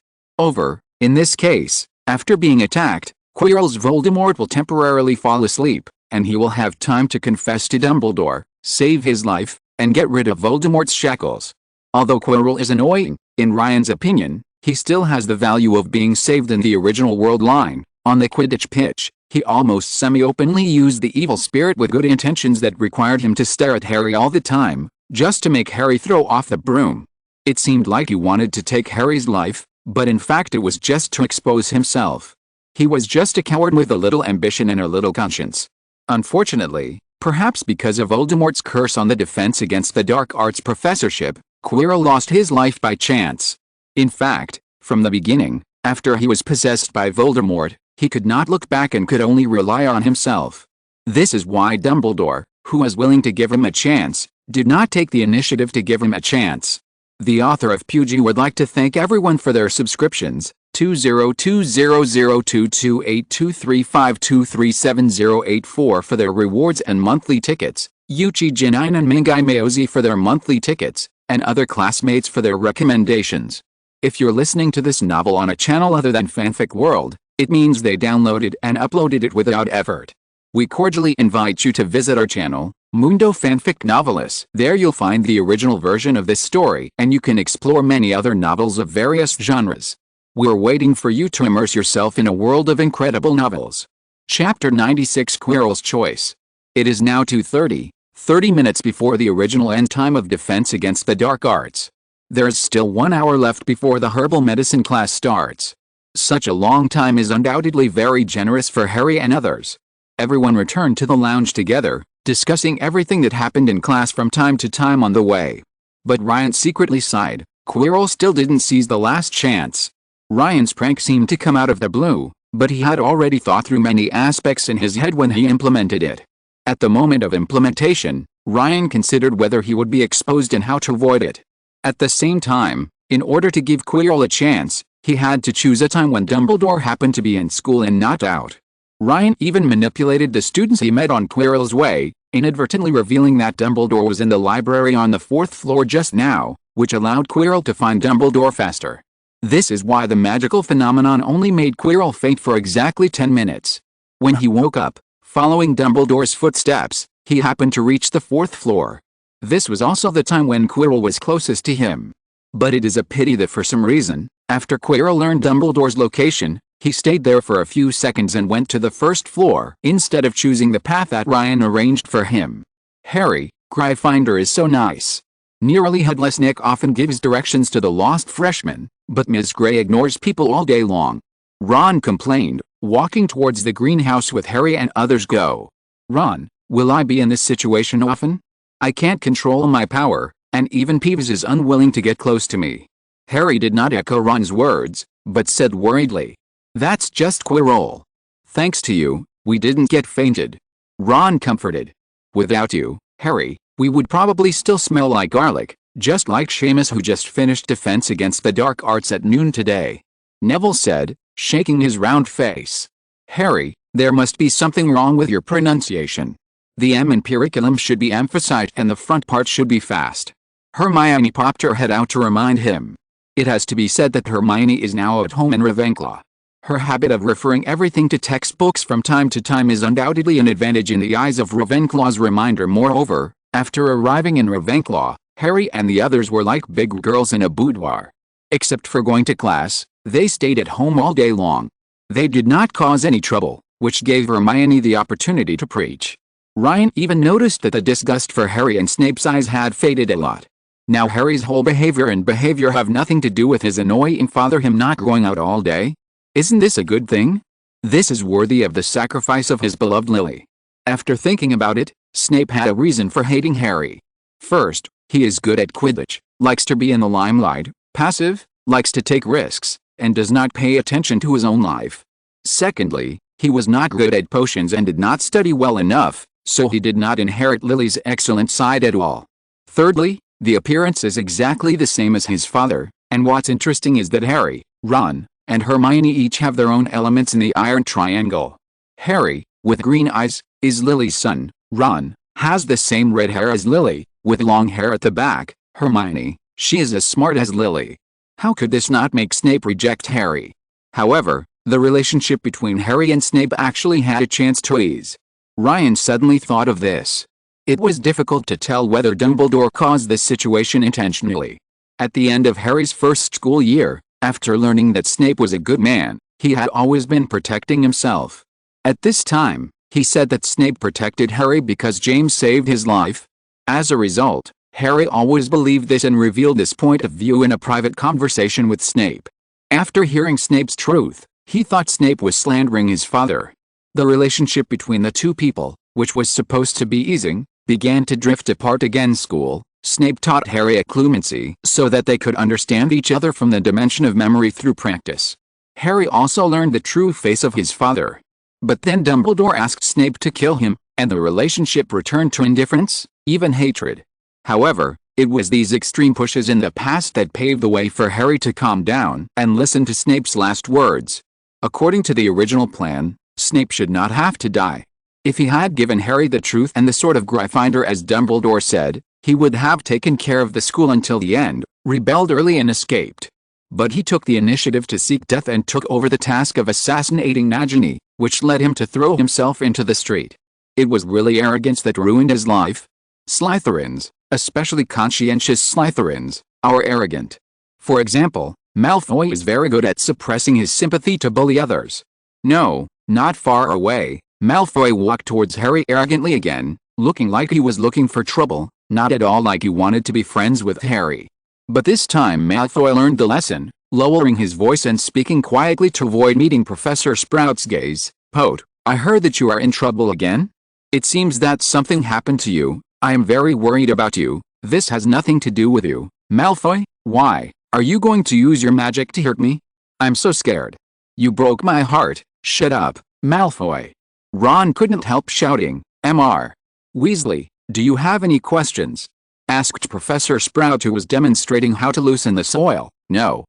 In this case, after being attacked, Quirrell's Voldemort will temporarily fall asleep, and he will have time to confess to Dumbledore, save his life, and get rid of Voldemort's shackles. Although Quirrell is annoying, in Ryan's opinion, he still has the value of being saved in the original world line. On the Quidditch pitch, he almost semi-openly used the evil spirit with good intentions that required him to stare at Harry all the time, just to make Harry throw off the broom. It seemed like he wanted to take Harry's life, but in fact it was just to expose himself. He was just a coward with a little ambition and a little conscience. Unfortunately, perhaps because of Voldemort's curse on the defense against the dark arts professorship, Quirrell lost his life by chance. In fact, from the beginning, after he was possessed by Voldemort, he could not look back and could only rely on himself. This is why Dumbledore, who was willing to give him a chance, did not take the initiative to give him a chance. The author of Pugy would like to thank everyone for their subscriptions. 20200228235237084 for their rewards and monthly tickets, Yuchi Jinin and Mingai Maozi for their monthly tickets, and other classmates for their recommendations. If you're listening to this novel on a channel other than Fanfic World, it means they downloaded and uploaded it without effort. We cordially invite you to visit our channel, Mundo Fanfic Novelis. There you'll find the original version of this story, and you can explore many other novels of various genres. We're waiting for you to immerse yourself in a world of incredible novels. Chapter 96, Quirrell's Choice. It is now 2:30, 30 minutes before the original end time of defense against the dark arts. There's still 1 hour left before the herbal medicine class starts. Such a long time is undoubtedly very generous for Harry and others. Everyone returned to the lounge together, discussing everything that happened in class from time to time on the way. But Ryan secretly sighed. Quirrell still didn't seize the last chance. Ryan's prank seemed to come out of the blue, but he had already thought through many aspects in his head when he implemented it. At the moment of implementation, Ryan considered whether he would be exposed and how to avoid it. At the same time, in order to give Quirrell a chance, he had to choose a time when Dumbledore happened to be in school and not out. Ryan even manipulated the students he met on Quirrell's way, inadvertently revealing that Dumbledore was in the library on the 4th floor just now, which allowed Quirrell to find Dumbledore faster. This is why the magical phenomenon only made Quirrell faint for exactly 10 minutes. When he woke up, Following Dumbledore's footsteps, he happened to reach the 4th floor. This was also the time when Quirrell was closest to him. But it is a pity that for some reason, after Quirrell learned Dumbledore's location, he stayed there for a few seconds and went to the 1st floor instead of choosing the path that Ryan arranged for him. Harry, Gryffindor is so nice. Nearly Headless Nick often gives directions to the lost freshman, but Ms. Gray ignores people all day long. Ron complained, walking towards the greenhouse with Harry and others. Go. Ron, will I be in this situation often? I can't control my power, and even Peeves is unwilling to get close to me. Harry did not echo Ron's words, but said worriedly, "That's just Quirrell. Thanks to you, we didn't get fainted." Ron comforted. "Without you, Harry, we would probably still smell like garlic, just like Seamus, who just finished Defense Against the Dark Arts at noon today," Neville said, shaking his round face. "Harry, there must be something wrong with your pronunciation. The M in curriculum should be emphasized and the front part should be fast." Hermione popped her head out to remind him. It has to be said that Hermione is now at home in Ravenclaw. Her habit of referring everything to textbooks from time to time is undoubtedly an advantage in the eyes of Ravenclaw's reminder. Moreover, after arriving in Ravenclaw, Harry and the others were like big girls in a boudoir. Except for going to class, they stayed at home all day long. They did not cause any trouble, which gave Hermione the opportunity to preach. Ryan even noticed that the disgust for Harry and Snape's eyes had faded a lot. Now Harry's whole behavior have nothing to do with his annoying father him not going out all day. Isn't this a good thing? This is worthy of the sacrifice of his beloved Lily. After thinking about it, Snape had a reason for hating Harry. First, he is good at Quidditch, likes to be in the limelight, passive, likes to take risks, and does not pay attention to his own life. Secondly, he was not good at potions and did not study well enough, so he did not inherit Lily's excellent side at all. Thirdly, the appearance is exactly the same as his father, and what's interesting is that Harry, Ron, and Hermione each have their own elements in the Iron Triangle. Harry, with green eyes, is Lily's son. Ron has the same red hair as Lily, with long hair at the back. Hermione, she is as smart as Lily. How could this not make Snape reject Harry? However, the relationship between Harry and Snape actually had a chance to ease. Ryan suddenly thought of this. It was difficult to tell whether Dumbledore caused this situation intentionally. At the end of Harry's first school year, after learning that Snape was a good man, he had always been protecting himself. At this time, he said that Snape protected Harry because James saved his life. As a result, Harry always believed this and revealed this point of view in a private conversation with Snape. After hearing Snape's truth, he thought Snape was slandering his father. The relationship between the two people, which was supposed to be easing, began to drift apart again. School, Snape taught Harry a clemency so that they could understand each other from the dimension of memory through practice. Harry also learned the true face of his father. But then Dumbledore asked Snape to kill him, and the relationship returned to indifference, even hatred. However, it was these extreme pushes in the past that paved the way for Harry to calm down and listen to Snape's last words. According to the original plan, Snape should not have to die. If he had given Harry the truth and the sword of Gryffindor as Dumbledore said, he would have taken care of the school until the end, rebelled early and escaped. But he took the initiative to seek death and took over the task of assassinating Nagini, which led him to throw himself into the street. It was really arrogance that ruined his life. Slytherins, especially conscientious Slytherins, are arrogant. For example, Malfoy is very good at suppressing his sympathy to bully others. No, not far away, Malfoy walked towards Harry arrogantly again, looking like he was looking for trouble, not at all like he wanted to be friends with Harry. But this time Malfoy learned the lesson, lowering his voice and speaking quietly to avoid meeting Professor Sprout's gaze. "Pote, I heard that you are in trouble again? It seems that something happened to you. I am very worried about you. This has nothing to do with you, Malfoy. Why, are you going to use your magic to hurt me? I'm so scared. You broke my heart." "Shut up, Malfoy." Ron couldn't help shouting, "Mr. Weasley, do you have any questions?" asked Professor Sprout, who was demonstrating how to loosen the soil. No.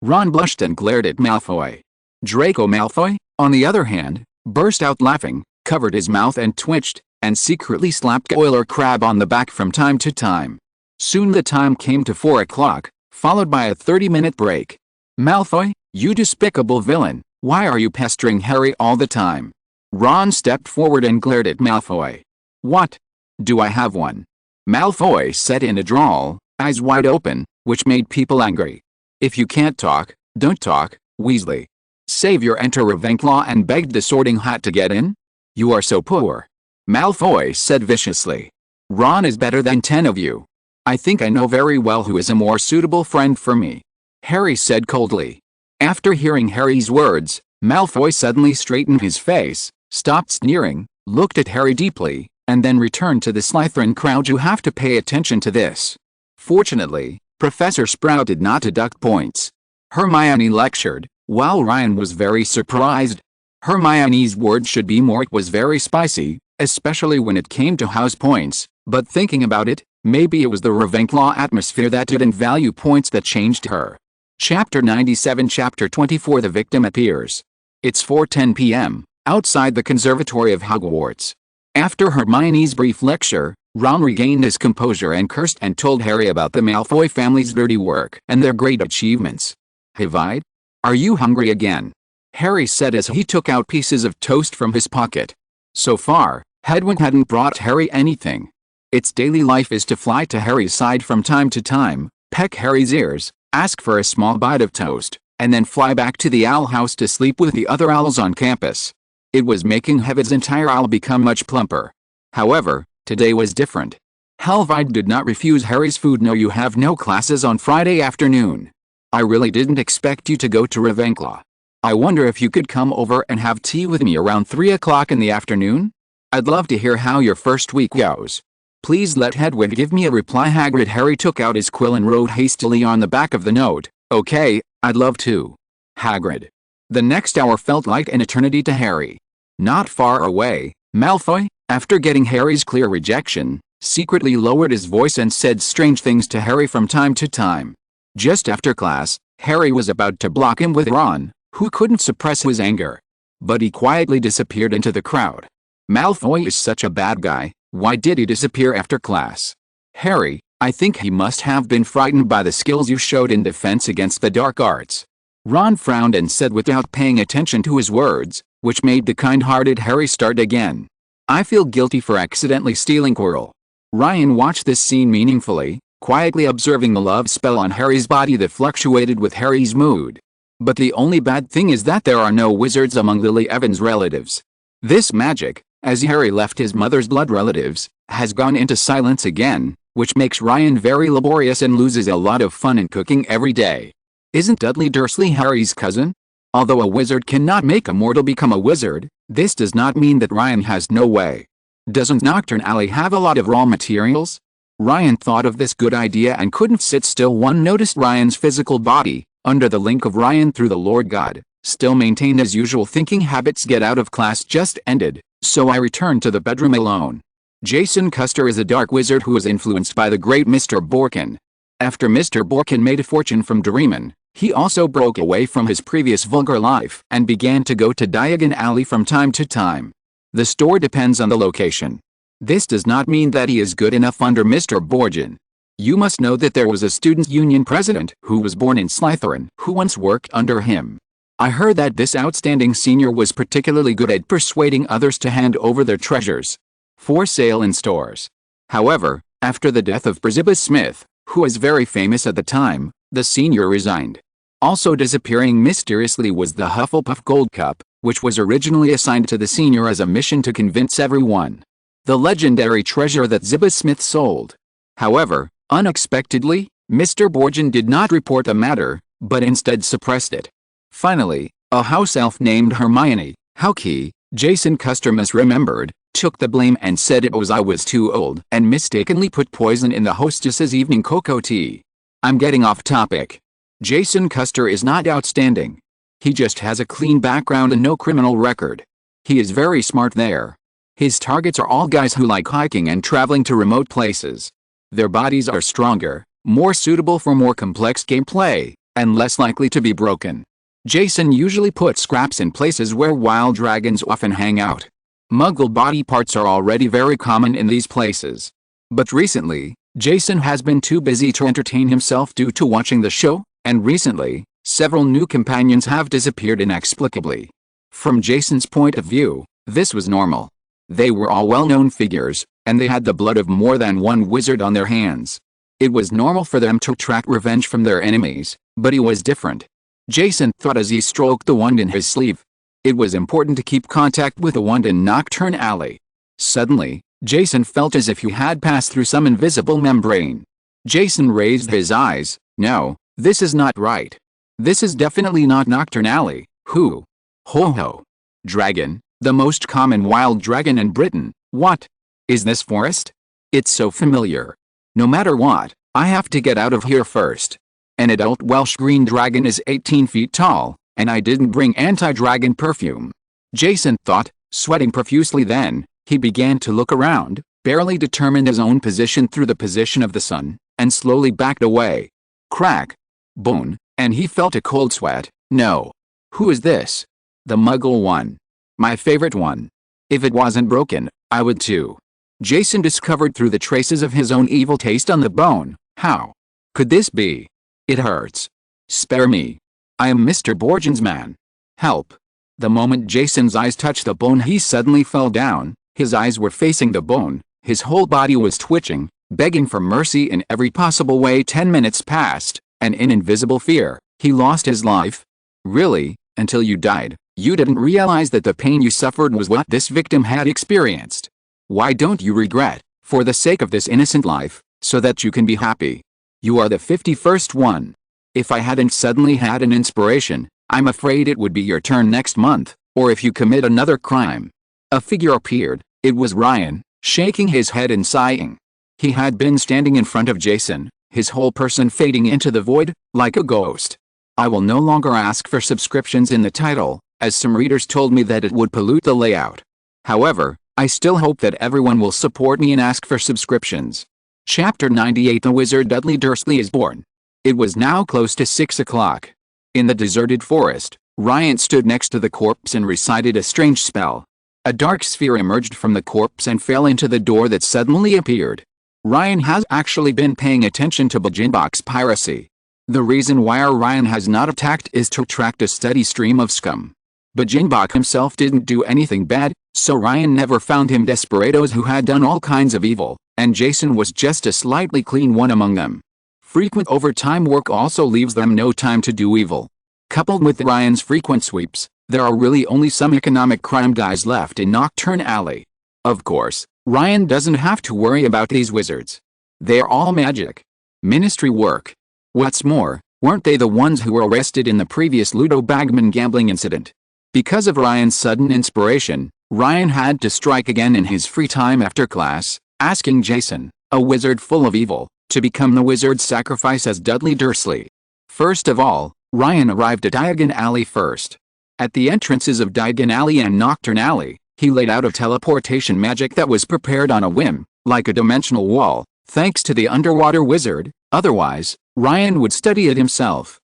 Ron blushed and glared at Malfoy. Draco Malfoy, on the other hand, burst out laughing, covered his mouth and twitched, and secretly slapped Goyle or Crabbe on the back from time to time. Soon the time came to 4 o'clock, followed by a 30-minute break. "Malfoy, you despicable villain, why are you pestering Harry all the time?" Ron stepped forward and glared at Malfoy. "What? Do I have one?" Malfoy said in a drawl, eyes wide open, which made people angry. "If you can't talk, don't talk, Weasley." Savior entered Ravenclaw and begged the Sorting Hat to get in. "You are so poor," Malfoy said viciously. "Ron is better than 10 of you. I think I know very well who is a more suitable friend for me," Harry said coldly. After hearing Harry's words, Malfoy suddenly straightened his face, stopped sneering, looked at Harry deeply, and then returned to the Slytherin crowd. "You have to pay attention to this." Fortunately, Professor Sprout did not deduct points. Hermione lectured, while Ryan was very surprised. Hermione's words should be more. It was very spicy, especially when it came to house points, but thinking about it, maybe it was the Ravenclaw atmosphere that didn't value points that changed her. Chapter 97 Chapter 24 The victim appears. It's 4:10 p.m., outside the conservatory of Hogwarts. After Hermione's brief lecture, Ron regained his composure and cursed and told Harry about the Malfoy family's dirty work and their great achievements. "Havide? Are you hungry again?" Harry said as he took out pieces of toast from his pocket. So far, Hedwig hadn't brought Harry anything. Its daily life is to fly to Harry's side from time to time, peck Harry's ears, ask for a small bite of toast, and then fly back to the owl house to sleep with the other owls on campus. It was making Hevid's entire owl become much plumper. However, today was different. Havide did not refuse Harry's food. "No, you have no classes on Friday afternoon. I really didn't expect you to go to Ravenclaw. I wonder if you could come over and have tea with me around 3 o'clock in the afternoon? I'd love to hear how your first week goes. Please let Hedwig give me a reply." Hagrid. Harry took out his quill and wrote hastily on the back of the note, "Okay, I'd love to. Hagrid." The next hour felt like an eternity to Harry. Not far away, Malfoy, after getting Harry's clear rejection, secretly lowered his voice and said strange things to Harry from time to time. Just after class, Harry was about to block him with Ron, who couldn't suppress his anger. But he quietly disappeared into the crowd. "Malfoy is such a bad guy. Why did he disappear after class?" "Harry, I think he must have been frightened by the skills you showed in defense against the dark arts." Ron frowned and said without paying attention to his words, which made the kind-hearted Harry start again. "I feel guilty for accidentally stealing Quirrell." Ryan watched this scene meaningfully, quietly observing the love spell on Harry's body that fluctuated with Harry's mood. But the only bad thing is that there are no wizards among Lily Evans' relatives. This magic, as Harry left his mother's blood relatives, has gone into silence again, which makes Ryan very laborious and loses a lot of fun in cooking every day. Isn't Dudley Dursley Harry's cousin? Although a wizard cannot make a mortal become a wizard, this does not mean that Ryan has no way. Doesn't Nocturne Alley have a lot of raw materials? Ryan thought of this good idea and couldn't sit still. One noticed Ryan's physical body, under the link of Ryan through the Lord God, still maintained his usual thinking habits. Get out of class just ended, so I returned to the bedroom alone. Jason Custer is a dark wizard who was influenced by the great Mr. Borkin. After Mr. Borkin made a fortune from Doraemon, he also broke away from his previous vulgar life and began to go to Diagon Alley from time to time. The store depends on the location. This does not mean that he is good enough under Mr. Borgin. You must know that there was a students' union president who was born in Slytherin who once worked under him. I heard that this outstanding senior was particularly good at persuading others to hand over their treasures for sale in stores. However, after the death of Prejudices Smith, who was very famous at the time, the senior resigned. Also disappearing mysteriously was the Hufflepuff Gold Cup, which was originally assigned to the senior as a mission to convince everyone. The legendary treasure that Zibba Smith sold. However, unexpectedly, Mr. Borgin did not report the matter, but instead suppressed it. Finally, a house elf named Hermione, Hauke, Jason Custer misremembered, took the blame and said I was too old and mistakenly put poison in the hostess's evening cocoa tea. I'm getting off topic. Jason Custer is not outstanding. He just has a clean background and no criminal record. He is very smart there. His targets are all guys who like hiking and traveling to remote places. Their bodies are stronger, more suitable for more complex gameplay, and less likely to be broken. Jason usually puts scraps in places where wild dragons often hang out. Muggle body parts are already very common in these places. But recently, Jason has been too busy to entertain himself due to watching the show, and recently, several new companions have disappeared inexplicably. From Jason's point of view, This was normal. They were all well-known figures, and they had the blood of more than one wizard on their hands. It was normal for them to exact revenge from their enemies, but he was different. Jason thought as he stroked the wand in his sleeve. It was important to keep contact with the wand in Nocturne Alley. Suddenly, Jason felt as if he had passed through some invisible membrane. Jason raised his eyes. No, this is not right. This is definitely not Nocturne Alley. Who? Ho-ho. Dragon, the most common wild dragon in Britain. What? Is this forest? It's so familiar. No matter what, I have to get out of here first. An adult Welsh green dragon is 18 feet tall, and I didn't bring anti-dragon perfume. Jason thought, sweating profusely. Then, he began to look around, barely determined his own position through the position of the sun, and slowly backed away. Crack. Bone, and he felt a cold sweat. No. Who is this? The Muggle one. My favorite one. If it wasn't broken, I would too. Jason discovered through the traces of his own evil taste on the bone. How could this be? It hurts. Spare me. I am Mr. Borgins's man. Help. The moment Jason's eyes touched the bone, he suddenly fell down. His eyes were facing the bone. His whole body was twitching, begging for mercy in every possible way. 10 minutes passed, and in invisible fear, he lost his life. Really, until you died, you didn't realize that the pain you suffered was what this victim had experienced. Why don't you regret, for the sake of this innocent life, so that you can be happy? You are the 51st one. If I hadn't suddenly had an inspiration, I'm afraid it would be your turn next month, or if you commit another crime. A figure appeared. It was Ryan, shaking his head and sighing. He had been standing in front of Jason, his whole person fading into the void, like a ghost. I will no longer ask for subscriptions in the title, as some readers told me that it would pollute the layout. However, I still hope that everyone will support me and ask for subscriptions. Chapter 98. The wizard Dudley Dursley is born. It was now close to 6 o'clock. In the deserted forest, Ryan stood next to the corpse and recited a strange spell. A dark sphere emerged from the corpse and fell into the door that suddenly appeared. Ryan has actually been paying attention to Bajinbok's piracy. The reason why Ryan has not attacked is to attract a steady stream of scum. Bajinbok himself didn't do anything bad, so Ryan never found him desperados who had done all kinds of evil, and Jason was just a slightly clean one among them. Frequent overtime work also leaves them no time to do evil. Coupled with Ryan's frequent sweeps, there are really only some economic crime guys left in Nocturne Alley. Of course, Ryan doesn't have to worry about these wizards. They're all magic. Ministry work. What's more, weren't they the ones who were arrested in the previous Ludo Bagman gambling incident? Because of Ryan's sudden inspiration, Ryan had to strike again in his free time after class, asking Jason, a wizard full of evil, to become the wizard's sacrifice as Dudley Dursley. First of all, Ryan arrived at Diagon Alley first. At the entrances of Diagon Alley and Nocturne Alley, he laid out a teleportation magic that was prepared on a whim, like a dimensional wall, thanks to the underwater wizard. Otherwise, Ryan would study it himself.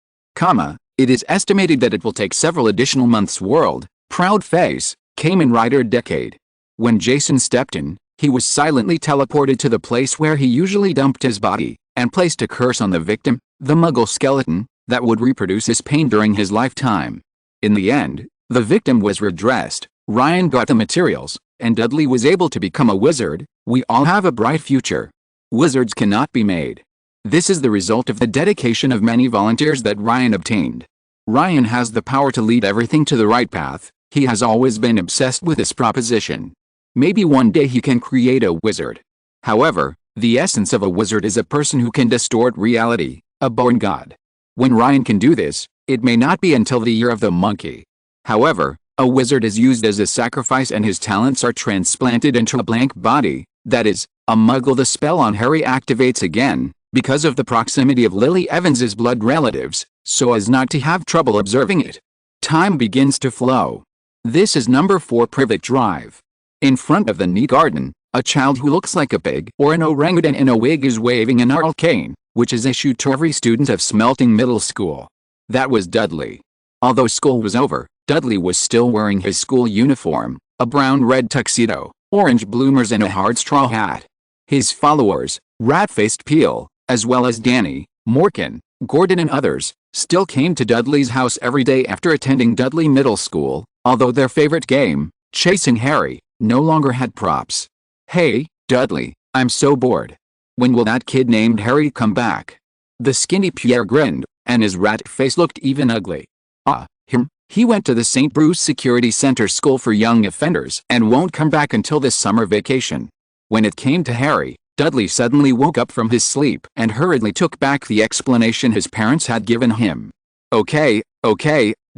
It is estimated that it will take several additional months. World, proud face, Kamen Rider decade. When Jason stepped in, he was silently teleported to the place where he usually dumped his body, and placed a curse on the victim, the Muggle skeleton, that would reproduce his pain during his lifetime. In the end, the victim was redressed, Ryan got the materials, and Dudley was able to become a wizard. We all have a bright future. Wizards cannot be made. This is the result of the dedication of many volunteers that Ryan obtained. Ryan has the power to lead everything to the right path. He has always been obsessed with this proposition. Maybe one day he can create a wizard. However, the essence of a wizard is a person who can distort reality, a born god. When Ryan can do this, it may not be until the year of the monkey. However, a wizard is used as a sacrifice and his talents are transplanted into a blank body, that is, a Muggle. The spell on Harry activates again, because of the proximity of Lily Evans's blood relatives, so as not to have trouble observing it. Time begins to flow. This is number 4 Privet Drive. In front of the neat garden, a child who looks like a pig or an orangutan in a wig is waving an arcane, which is issued to every student of Smelting Middle School. That was Dudley. Although school was over, Dudley was still wearing his school uniform, a brown-red tuxedo, orange bloomers and a hard straw hat. His followers, Rat-Faced Peel, as well as Danny, Morkan, Gordon and others, still came to Dudley's house every day after attending Dudley Middle School, although their favorite game, Chasing Harry no longer had props. "Hey, Dudley, I'm so bored. When will that kid named Harry come back?" The skinny Pierre grinned, and his rat face looked even ugly. "Ah, him. He went to the St. Bruce Security Center School for Young Offenders and won't come back until this summer vacation." When it came to Harry, Dudley suddenly woke up from his sleep and hurriedly took back the explanation his parents had given him. Okay,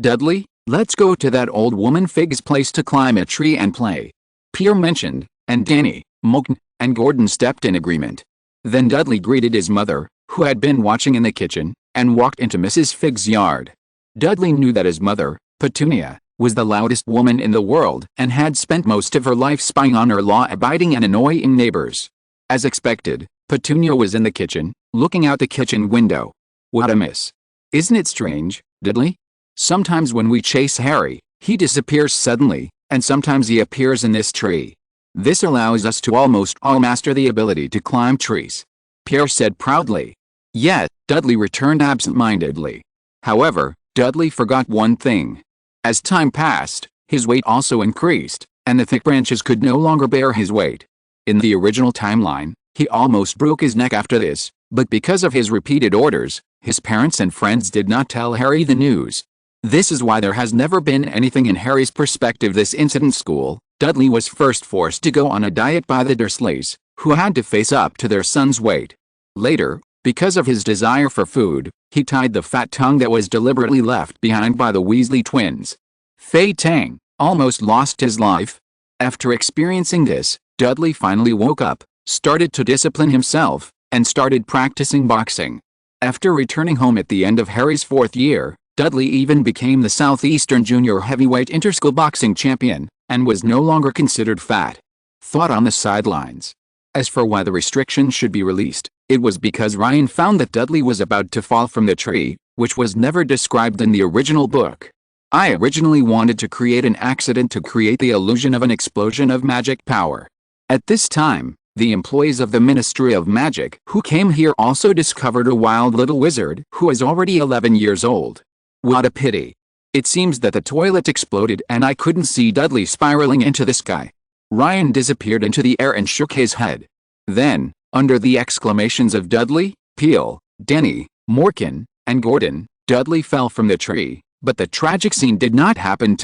Dudley, let's go to that old woman Fig's place to climb a tree and play," Pierre mentioned, and Danny, Morgan, and Gordon stepped in agreement. Then Dudley greeted his mother, who had been watching in the kitchen, and walked into Mrs. Fig's yard. Dudley knew that his mother, Petunia, was the loudest woman in the world and had spent most of her life spying on her law-abiding and annoying neighbors. As expected, Petunia was in the kitchen, looking out the kitchen window. "What a miss. Isn't it strange, Dudley? Sometimes when we chase Harry, he disappears suddenly, and sometimes he appears in this tree. This allows us to almost all master the ability to climb trees," Pierre said proudly. "Yes," Dudley returned absent-mindedly. However, Dudley forgot one thing. As time passed, his weight also increased, and the thick branches could no longer bear his weight. In the original timeline, he almost broke his neck after this, but because of his repeated orders, his parents and friends did not tell Harry the news. This is why there has never been anything in Harry's perspective this incident school. Dudley was first forced to go on a diet by the Dursleys, who had to face up to their son's weight. Later, because of his desire for food, he tied the fat tongue that was deliberately left behind by the Weasley twins. Fei Tang almost lost his life. After experiencing this, Dudley finally woke up, started to discipline himself, and started practicing boxing. After returning home at the end of Harry's 4th year, Dudley even became the Southeastern Junior Heavyweight Interschool Boxing Champion, and was no longer considered fat. Thought on the sidelines. As for why the restrictions should be released, it was because Ryan found that Dudley was about to fall from the tree, which was never described in the original book. "I originally wanted to create an accident to create the illusion of an explosion of magic power. At this time, the employees of the Ministry of Magic who came here also discovered a wild little wizard who is already 11 years old. What a pity. It seems that the toilet exploded and I couldn't see Dudley spiraling into the sky." Ryan disappeared into the air and shook his head. Then, under the exclamations of Dudley, Peel, Denny, Morgan, and Gordon, Dudley fell from the tree, but the tragic scene did not happen.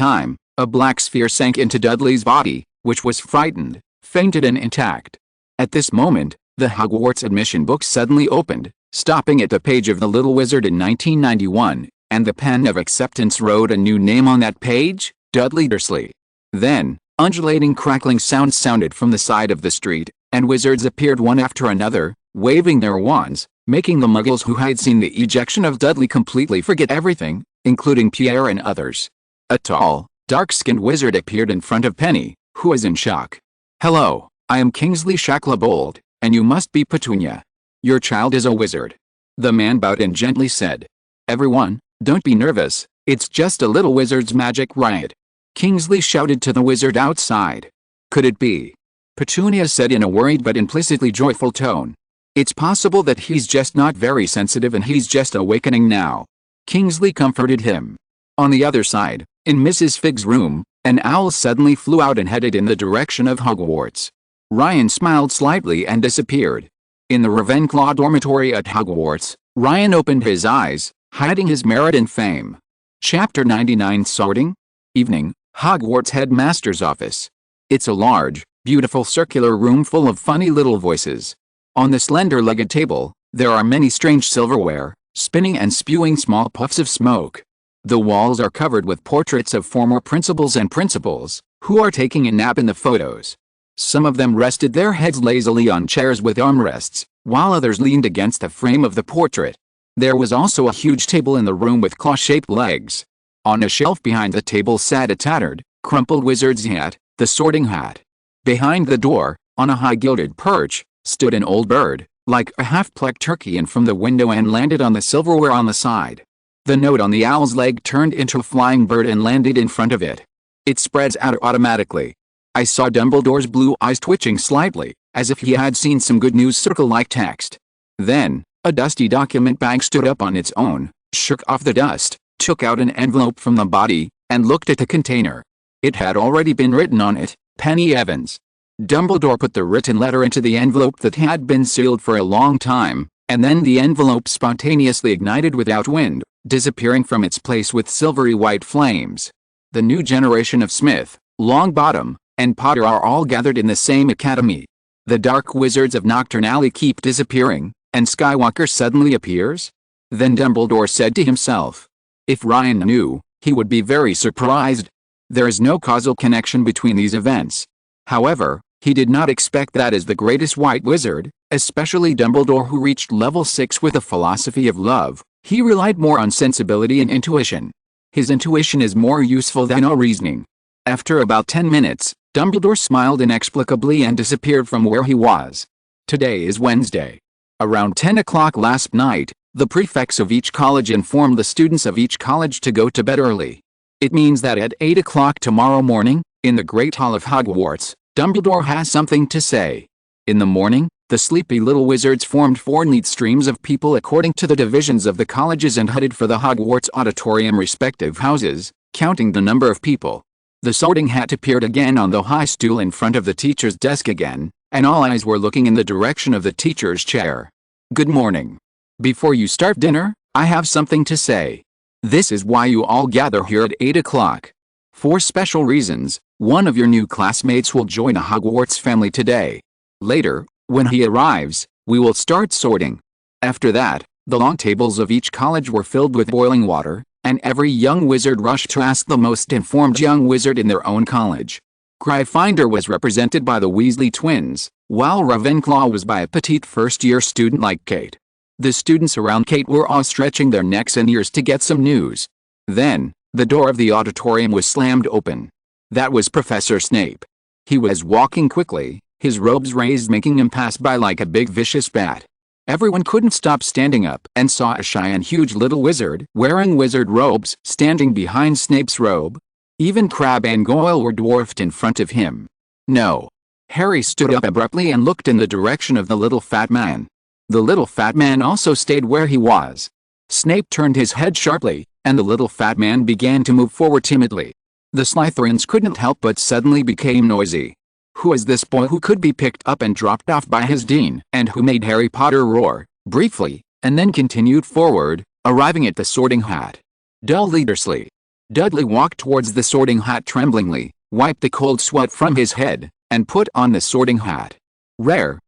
A black sphere sank into Dudley's body, which was frightened, fainted and intact. At this moment, the Hogwarts admission book suddenly opened, stopping at the page of the Little Wizard in 1991, and the pen of acceptance wrote a new name on that page, Dudley Dursley. Then, undulating crackling sounds sounded from the side of the street, and wizards appeared one after another, waving their wands, making the muggles who had seen the ejection of Dudley completely forget everything, including Pierre and others. A tall, dark-skinned wizard appeared in front of Penny, who was in shock. "Hello, I am Kingsley Shacklebolt, and you must be Petunia. Your child is a wizard." The man bowed and gently said, "Everyone, don't be nervous, it's just a little wizard's magic riot." Kingsley shouted to the wizard outside. "Could it be?" Petunia said in a worried but implicitly joyful tone. "It's possible that he's just not very sensitive and he's just awakening now." Kingsley comforted him. On the other side, in Mrs. Fig's room, an owl suddenly flew out and headed in the direction of Hogwarts. Ryan smiled slightly and disappeared. In the Ravenclaw dormitory at Hogwarts, Ryan opened his eyes, hiding his merit and fame. Chapter 99 Sorting? Evening, Hogwarts headmaster's office. It's a large, beautiful circular room full of funny little voices. On the slender-legged table, there are many strange silverware, spinning and spewing small puffs of smoke. The walls are covered with portraits of former principals and principals, who are taking a nap in the photos. Some of them rested their heads lazily on chairs with armrests, while others leaned against the frame of the portrait. There was also a huge table in the room with claw-shaped legs. On a shelf behind the table sat a tattered, crumpled wizard's hat, the sorting hat. Behind the door, on a high gilded perch, stood an old bird, like a half-plucked turkey, and from the window and landed on the silverware on the side. The note on the owl's leg turned into a flying bird and landed in front of it. It spreads out automatically. I saw Dumbledore's blue eyes twitching slightly, as if he had seen some good news circle-like text. Then, a dusty document bag stood up on its own, shook off the dust, took out an envelope from the body, and looked at the container. It had already been written on it, Penny Evans. Dumbledore put the written letter into the envelope that had been sealed for a long time, and then the envelope spontaneously ignited without wind, disappearing from its place with silvery white flames. The new generation of Smith, Longbottom, and Potter are all gathered in the same academy. The dark wizards of Nocturne Alley keep disappearing, and Skywalker suddenly appears? Then Dumbledore said to himself. If Ryan knew, he would be very surprised. There is no causal connection between these events. However, he did not expect that as the greatest white wizard, especially Dumbledore who reached level 6 with a philosophy of love, he relied more on sensibility and intuition. His intuition is more useful than our reasoning. After about 10 minutes, Dumbledore smiled inexplicably and disappeared from where he was. Today is Wednesday. Around 10 o'clock last night, the prefects of each college informed the students of each college to go to bed early. It means that at 8 o'clock tomorrow morning, in the Great Hall of Hogwarts, Dumbledore has something to say. In the morning, the sleepy little wizards formed 4 neat streams of people according to the divisions of the colleges and headed for the Hogwarts auditorium respective houses, counting the number of people. The Sorting Hat appeared again on the high stool in front of the teacher's desk again, and all eyes were looking in the direction of the teacher's chair. Good morning. Before you start dinner, I have something to say. This is why you all gather here at 8 o'clock. For special reasons, one of your new classmates will join a Hogwarts family today. Later, when he arrives, we will start sorting. After that, the long tables of each college were filled with boiling water, and every young wizard rushed to ask the most informed young wizard in their own college. Gryffindor was represented by the Weasley twins, while Ravenclaw was by a petite first-year student like Kate. The students around Kate were all stretching their necks and ears to get some news. Then, the door of the auditorium was slammed open. That was Professor Snape. He was walking quickly, his robes raised making him pass by like a big vicious bat. Everyone couldn't stop standing up and saw a shy and huge little wizard wearing wizard robes standing behind Snape's robe. Even Crabbe and Goyle were dwarfed in front of him. No. Harry stood up abruptly and looked in the direction of the little fat man. The little fat man also stayed where he was. Snape turned his head sharply, and the little fat man began to move forward timidly. The Slytherins couldn't help but suddenly became noisy. Who is this boy who could be picked up and dropped off by his dean, and who made Harry Potter roar, briefly, and then continued forward, arriving at the Sorting Hat? Dudley Dursley. Dudley walked towards the Sorting Hat tremblingly, wiped the cold sweat from his head, and put on the Sorting Hat. Rare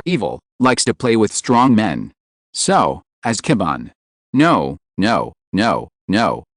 evil, likes to play with strong men. So, Azkaban. No,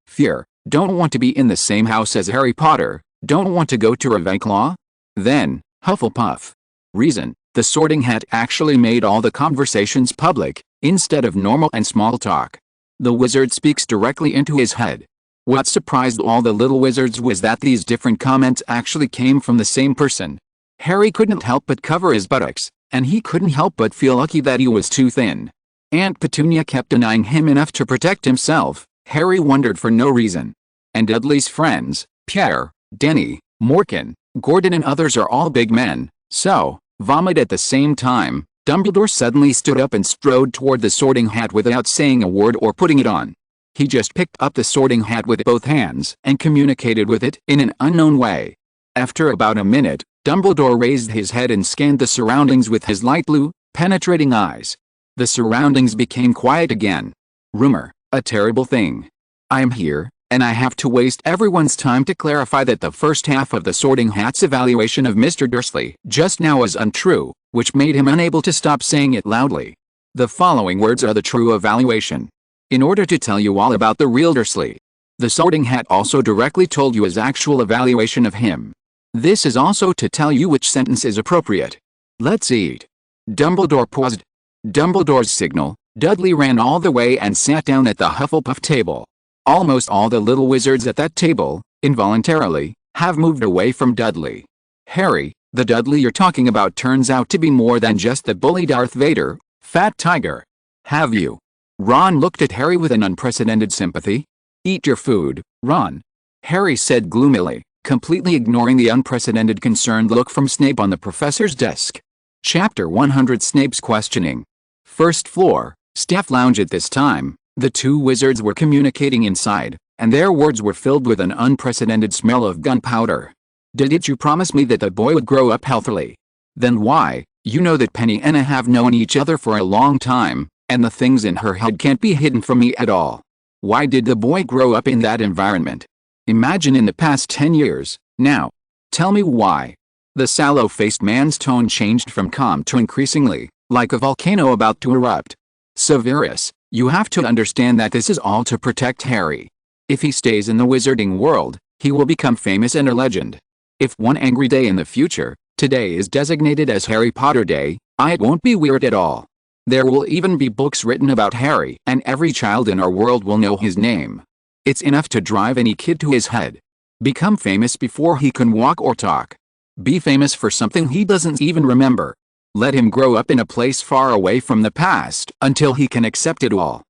fear, don't want to be in the same house as Harry Potter, don't want to go to Ravenclaw? Then, Hufflepuff. Reason, the Sorting Hat actually made all the conversations public, instead of normal and small talk. The wizard speaks directly into his head. What surprised all the little wizards was that these different comments actually came from the same person. Harry couldn't help but cover his buttocks, and he couldn't help but feel lucky that he was too thin. Aunt Petunia kept denying him enough to protect himself, Harry wondered for no reason. And Dudley's friends, Pierre, Denny, Morkan, Gordon and others are all big men, so, vomit at the same time, Dumbledore suddenly stood up and strode toward the Sorting Hat without saying a word or putting it on. He just picked up the Sorting Hat with both hands and communicated with it in an unknown way. After about a minute, Dumbledore raised his head and scanned the surroundings with his light blue, penetrating eyes. The surroundings became quiet again. Rumor, a terrible thing. I'm here, and I have to waste everyone's time to clarify that the first half of the Sorting Hat's evaluation of Mr. Dursley just now is untrue, which made him unable to stop saying it loudly. The following words are the true evaluation. In order to tell you all about the real Dursley, the Sorting Hat also directly told you his actual evaluation of him. This is also to tell you which sentence is appropriate. Let's eat. Dumbledore paused. Dumbledore's signal, Dudley ran all the way and sat down at the Hufflepuff table. Almost all the little wizards at that table, involuntarily, have moved away from Dudley. Harry, the Dudley you're talking about turns out to be more than just the bully Darth Vader, fat tiger. Have you? Ron looked at Harry with an unprecedented sympathy. Eat your food, Ron. Harry said gloomily, completely ignoring the unprecedented concerned look from Snape on the professor's desk. Chapter 100 Snape's Questioning. First floor, staff lounge. At this time, the two wizards were communicating inside, and their words were filled with an unprecedented smell of gunpowder. "Didn't you promise me that the boy would grow up healthily? Then why? You know that Penny and I have known each other for a long time, and the things in her head can't be hidden from me at all. Why did the boy grow up in that environment? Imagine in the past 10 years, now. Tell me why." The sallow-faced man's tone changed from calm to increasingly, like a volcano about to erupt. "Severus, you have to understand that this is all to protect Harry. If he stays in the wizarding world, he will become famous and a legend. If one angry day in the future, today is designated as Harry Potter Day, it won't be weird at all. There will even be books written about Harry, and every child in our world will know his name. It's enough to drive any kid to his head. Become famous before he can walk or talk. Be famous for something he doesn't even remember. Let him grow up in a place far away from the past until he can accept it all.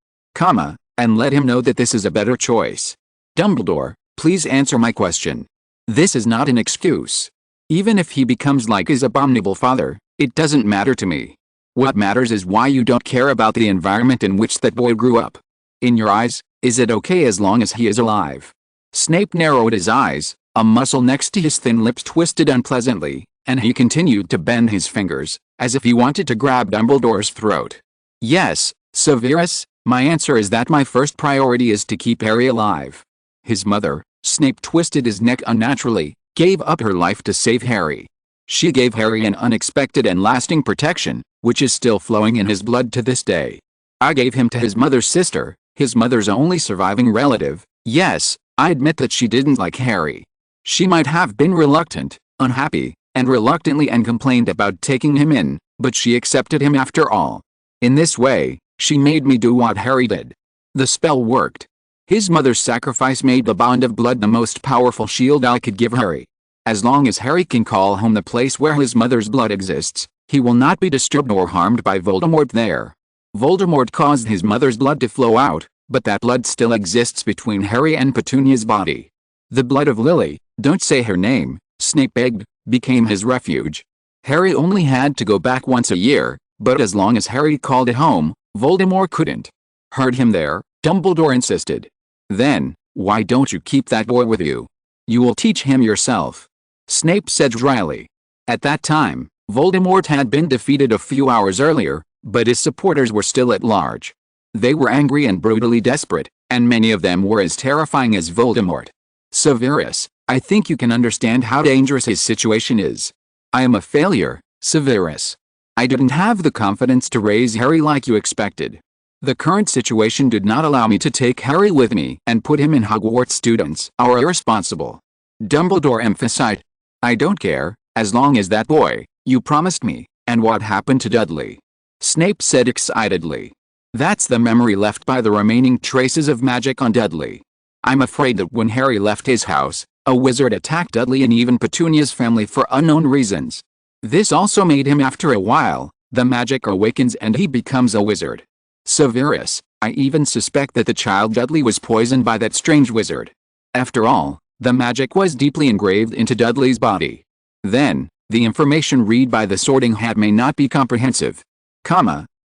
And let him know that this is a better choice. Dumbledore, please answer my question. This is not an excuse. Even if he becomes like his abominable father, it doesn't matter to me. What matters is why you don't care about the environment in which that boy grew up. In your eyes, is it okay as long as he is alive?" Snape narrowed his eyes, a muscle next to his thin lips twisted unpleasantly, and he continued to bend his fingers, as if he wanted to grab Dumbledore's throat. "Yes, Severus, my answer is that my first priority is to keep Harry alive. His mother," Snape twisted his neck unnaturally, "gave up her life to save Harry. She gave Harry an unexpected and lasting protection, which is still flowing in his blood to this day. I gave him to his mother's sister, his mother's only surviving relative. Yes, I admit that she didn't like Harry. She might have been reluctant, unhappy, and reluctantly and complained about taking him in, but she accepted him after all. In this way, she made me do what Harry did. The spell worked. His mother's sacrifice made the bond of blood the most powerful shield I could give Harry. As long as Harry can call home the place where his mother's blood exists, he will not be disturbed or harmed by Voldemort there. Voldemort caused his mother's blood to flow out, but that blood still exists between Harry and Petunia's body. The blood of Lily, don't say her name, Snape begged, became his refuge. Harry only had to go back once a year, but as long as Harry called it home, Voldemort couldn't hurt him there, Dumbledore insisted. Then, why don't you keep that boy with you? You will teach him yourself, Snape said dryly. At that time, Voldemort had been defeated a few hours earlier, but his supporters were still at large. They were angry and brutally desperate, and many of them were as terrifying as Voldemort. Severus, I think you can understand how dangerous his situation is. I am a failure, Severus. I didn't have the confidence to raise Harry like you expected. The current situation did not allow me to take Harry with me and put him in Hogwarts. Students are irresponsible. Dumbledore emphasized. I don't care, as long as that boy, you promised me, and what happened to Dudley? Snape said excitedly. That's the memory left by the remaining traces of magic on Dudley. I'm afraid that when Harry left his house, a wizard attacked Dudley and even Petunia's family for unknown reasons. This also made him after a while, the magic awakens and he becomes a wizard. Severus, I even suspect that the child Dudley was poisoned by that strange wizard. After all, the magic was deeply engraved into Dudley's body. Then, the information read by the Sorting Hat may not be comprehensive.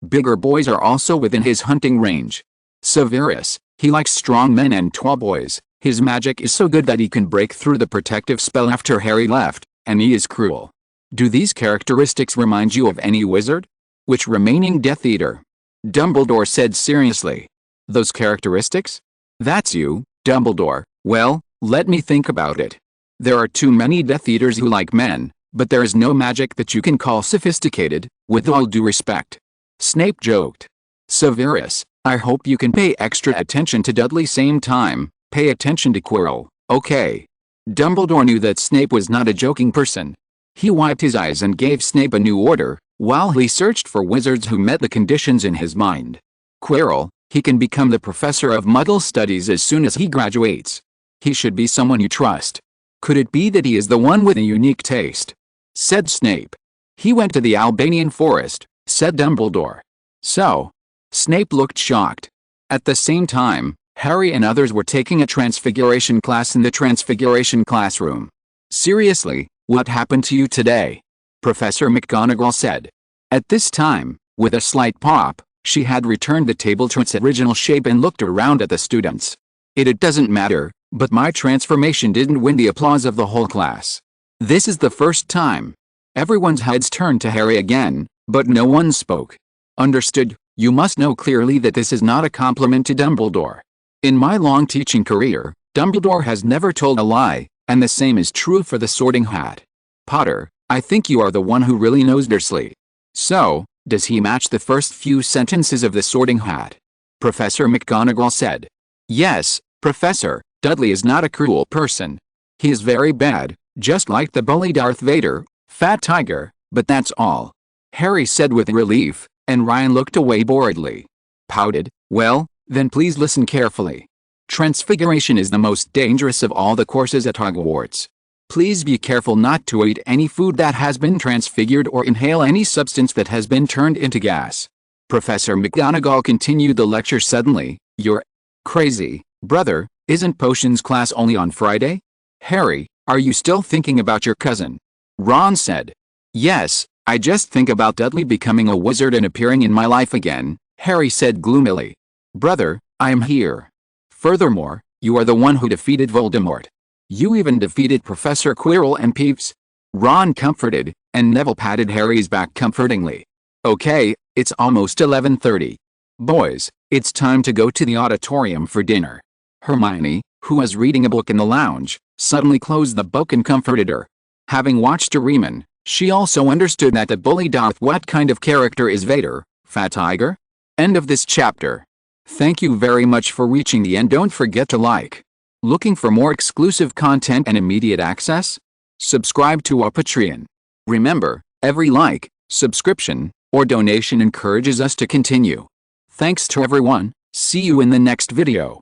Bigger boys are also within his hunting range. Severus, he likes strong men and tall boys. His magic is so good that he can break through the protective spell after Harry left, and he is cruel. Do these characteristics remind you of any wizard? Which remaining Death Eater? Dumbledore said seriously. Those characteristics? That's you, Dumbledore. Well, let me think about it. There are too many Death Eaters who like men, but there is no magic that you can call sophisticated, with all due respect. Snape joked. Severus, I hope you can pay extra attention to Dudley same time, pay attention to Quirrell, okay? Dumbledore knew that Snape was not a joking person. He wiped his eyes and gave Snape a new order, while he searched for wizards who met the conditions in his mind. Quirrell, he can become the professor of Muggle studies as soon as he graduates. He should be someone you trust. Could it be that he is the one with a unique taste? Said Snape. He went to the Albanian forest, said Dumbledore. So? Snape looked shocked. At the same time, Harry and others were taking a transfiguration class in the transfiguration classroom. Seriously, what happened to you today? Professor McGonagall said. At this time, with a slight pop, she had returned the table to its original shape and looked around at the students. It doesn't matter, but my transformation didn't win the applause of the whole class. This is the first time. Everyone's heads turned to Harry again, but no one spoke. Understood, you must know clearly that this is not a compliment to Dumbledore. In my long teaching career, Dumbledore has never told a lie, and the same is true for the Sorting Hat. Potter, I think you are the one who really knows Dursley. So, does he match the first few sentences of the Sorting Hat? Professor McGonagall said. Yes, Professor, Dudley is not a cruel person. He is very bad, just like the bully Darth Vader, Fat Tiger, but that's all. Harry said with relief, and Ryan looked away boredly. Pouted, well, then please listen carefully. Transfiguration is the most dangerous of all the courses at Hogwarts. Please be careful not to eat any food that has been transfigured or inhale any substance that has been turned into gas. Professor McGonagall continued the lecture suddenly. You're crazy, brother. Isn't potions class only on Friday? Harry, are you still thinking about your cousin? Ron said. Yes, I just think about Dudley becoming a wizard and appearing in my life again, Harry said gloomily. Brother, I am here. Furthermore, you are the one who defeated Voldemort. You even defeated Professor Quirrell and Peeves. Ron comforted, and Neville patted Harry's back comfortingly. Okay, it's almost 11:30. Boys, it's time to go to the auditorium for dinner. Hermione, who was reading a book in the lounge, suddenly closed the book and comforted her. Having watched Riemann, she also understood that the bully Darth what kind of character is Vader, Fat Tiger? End of this chapter. Thank you very much for reaching the end. Don't forget to like. Looking for more exclusive content and immediate access? Subscribe to our Patreon. Remember, every like, subscription, or donation encourages us to continue. Thanks to everyone. See you in the next video.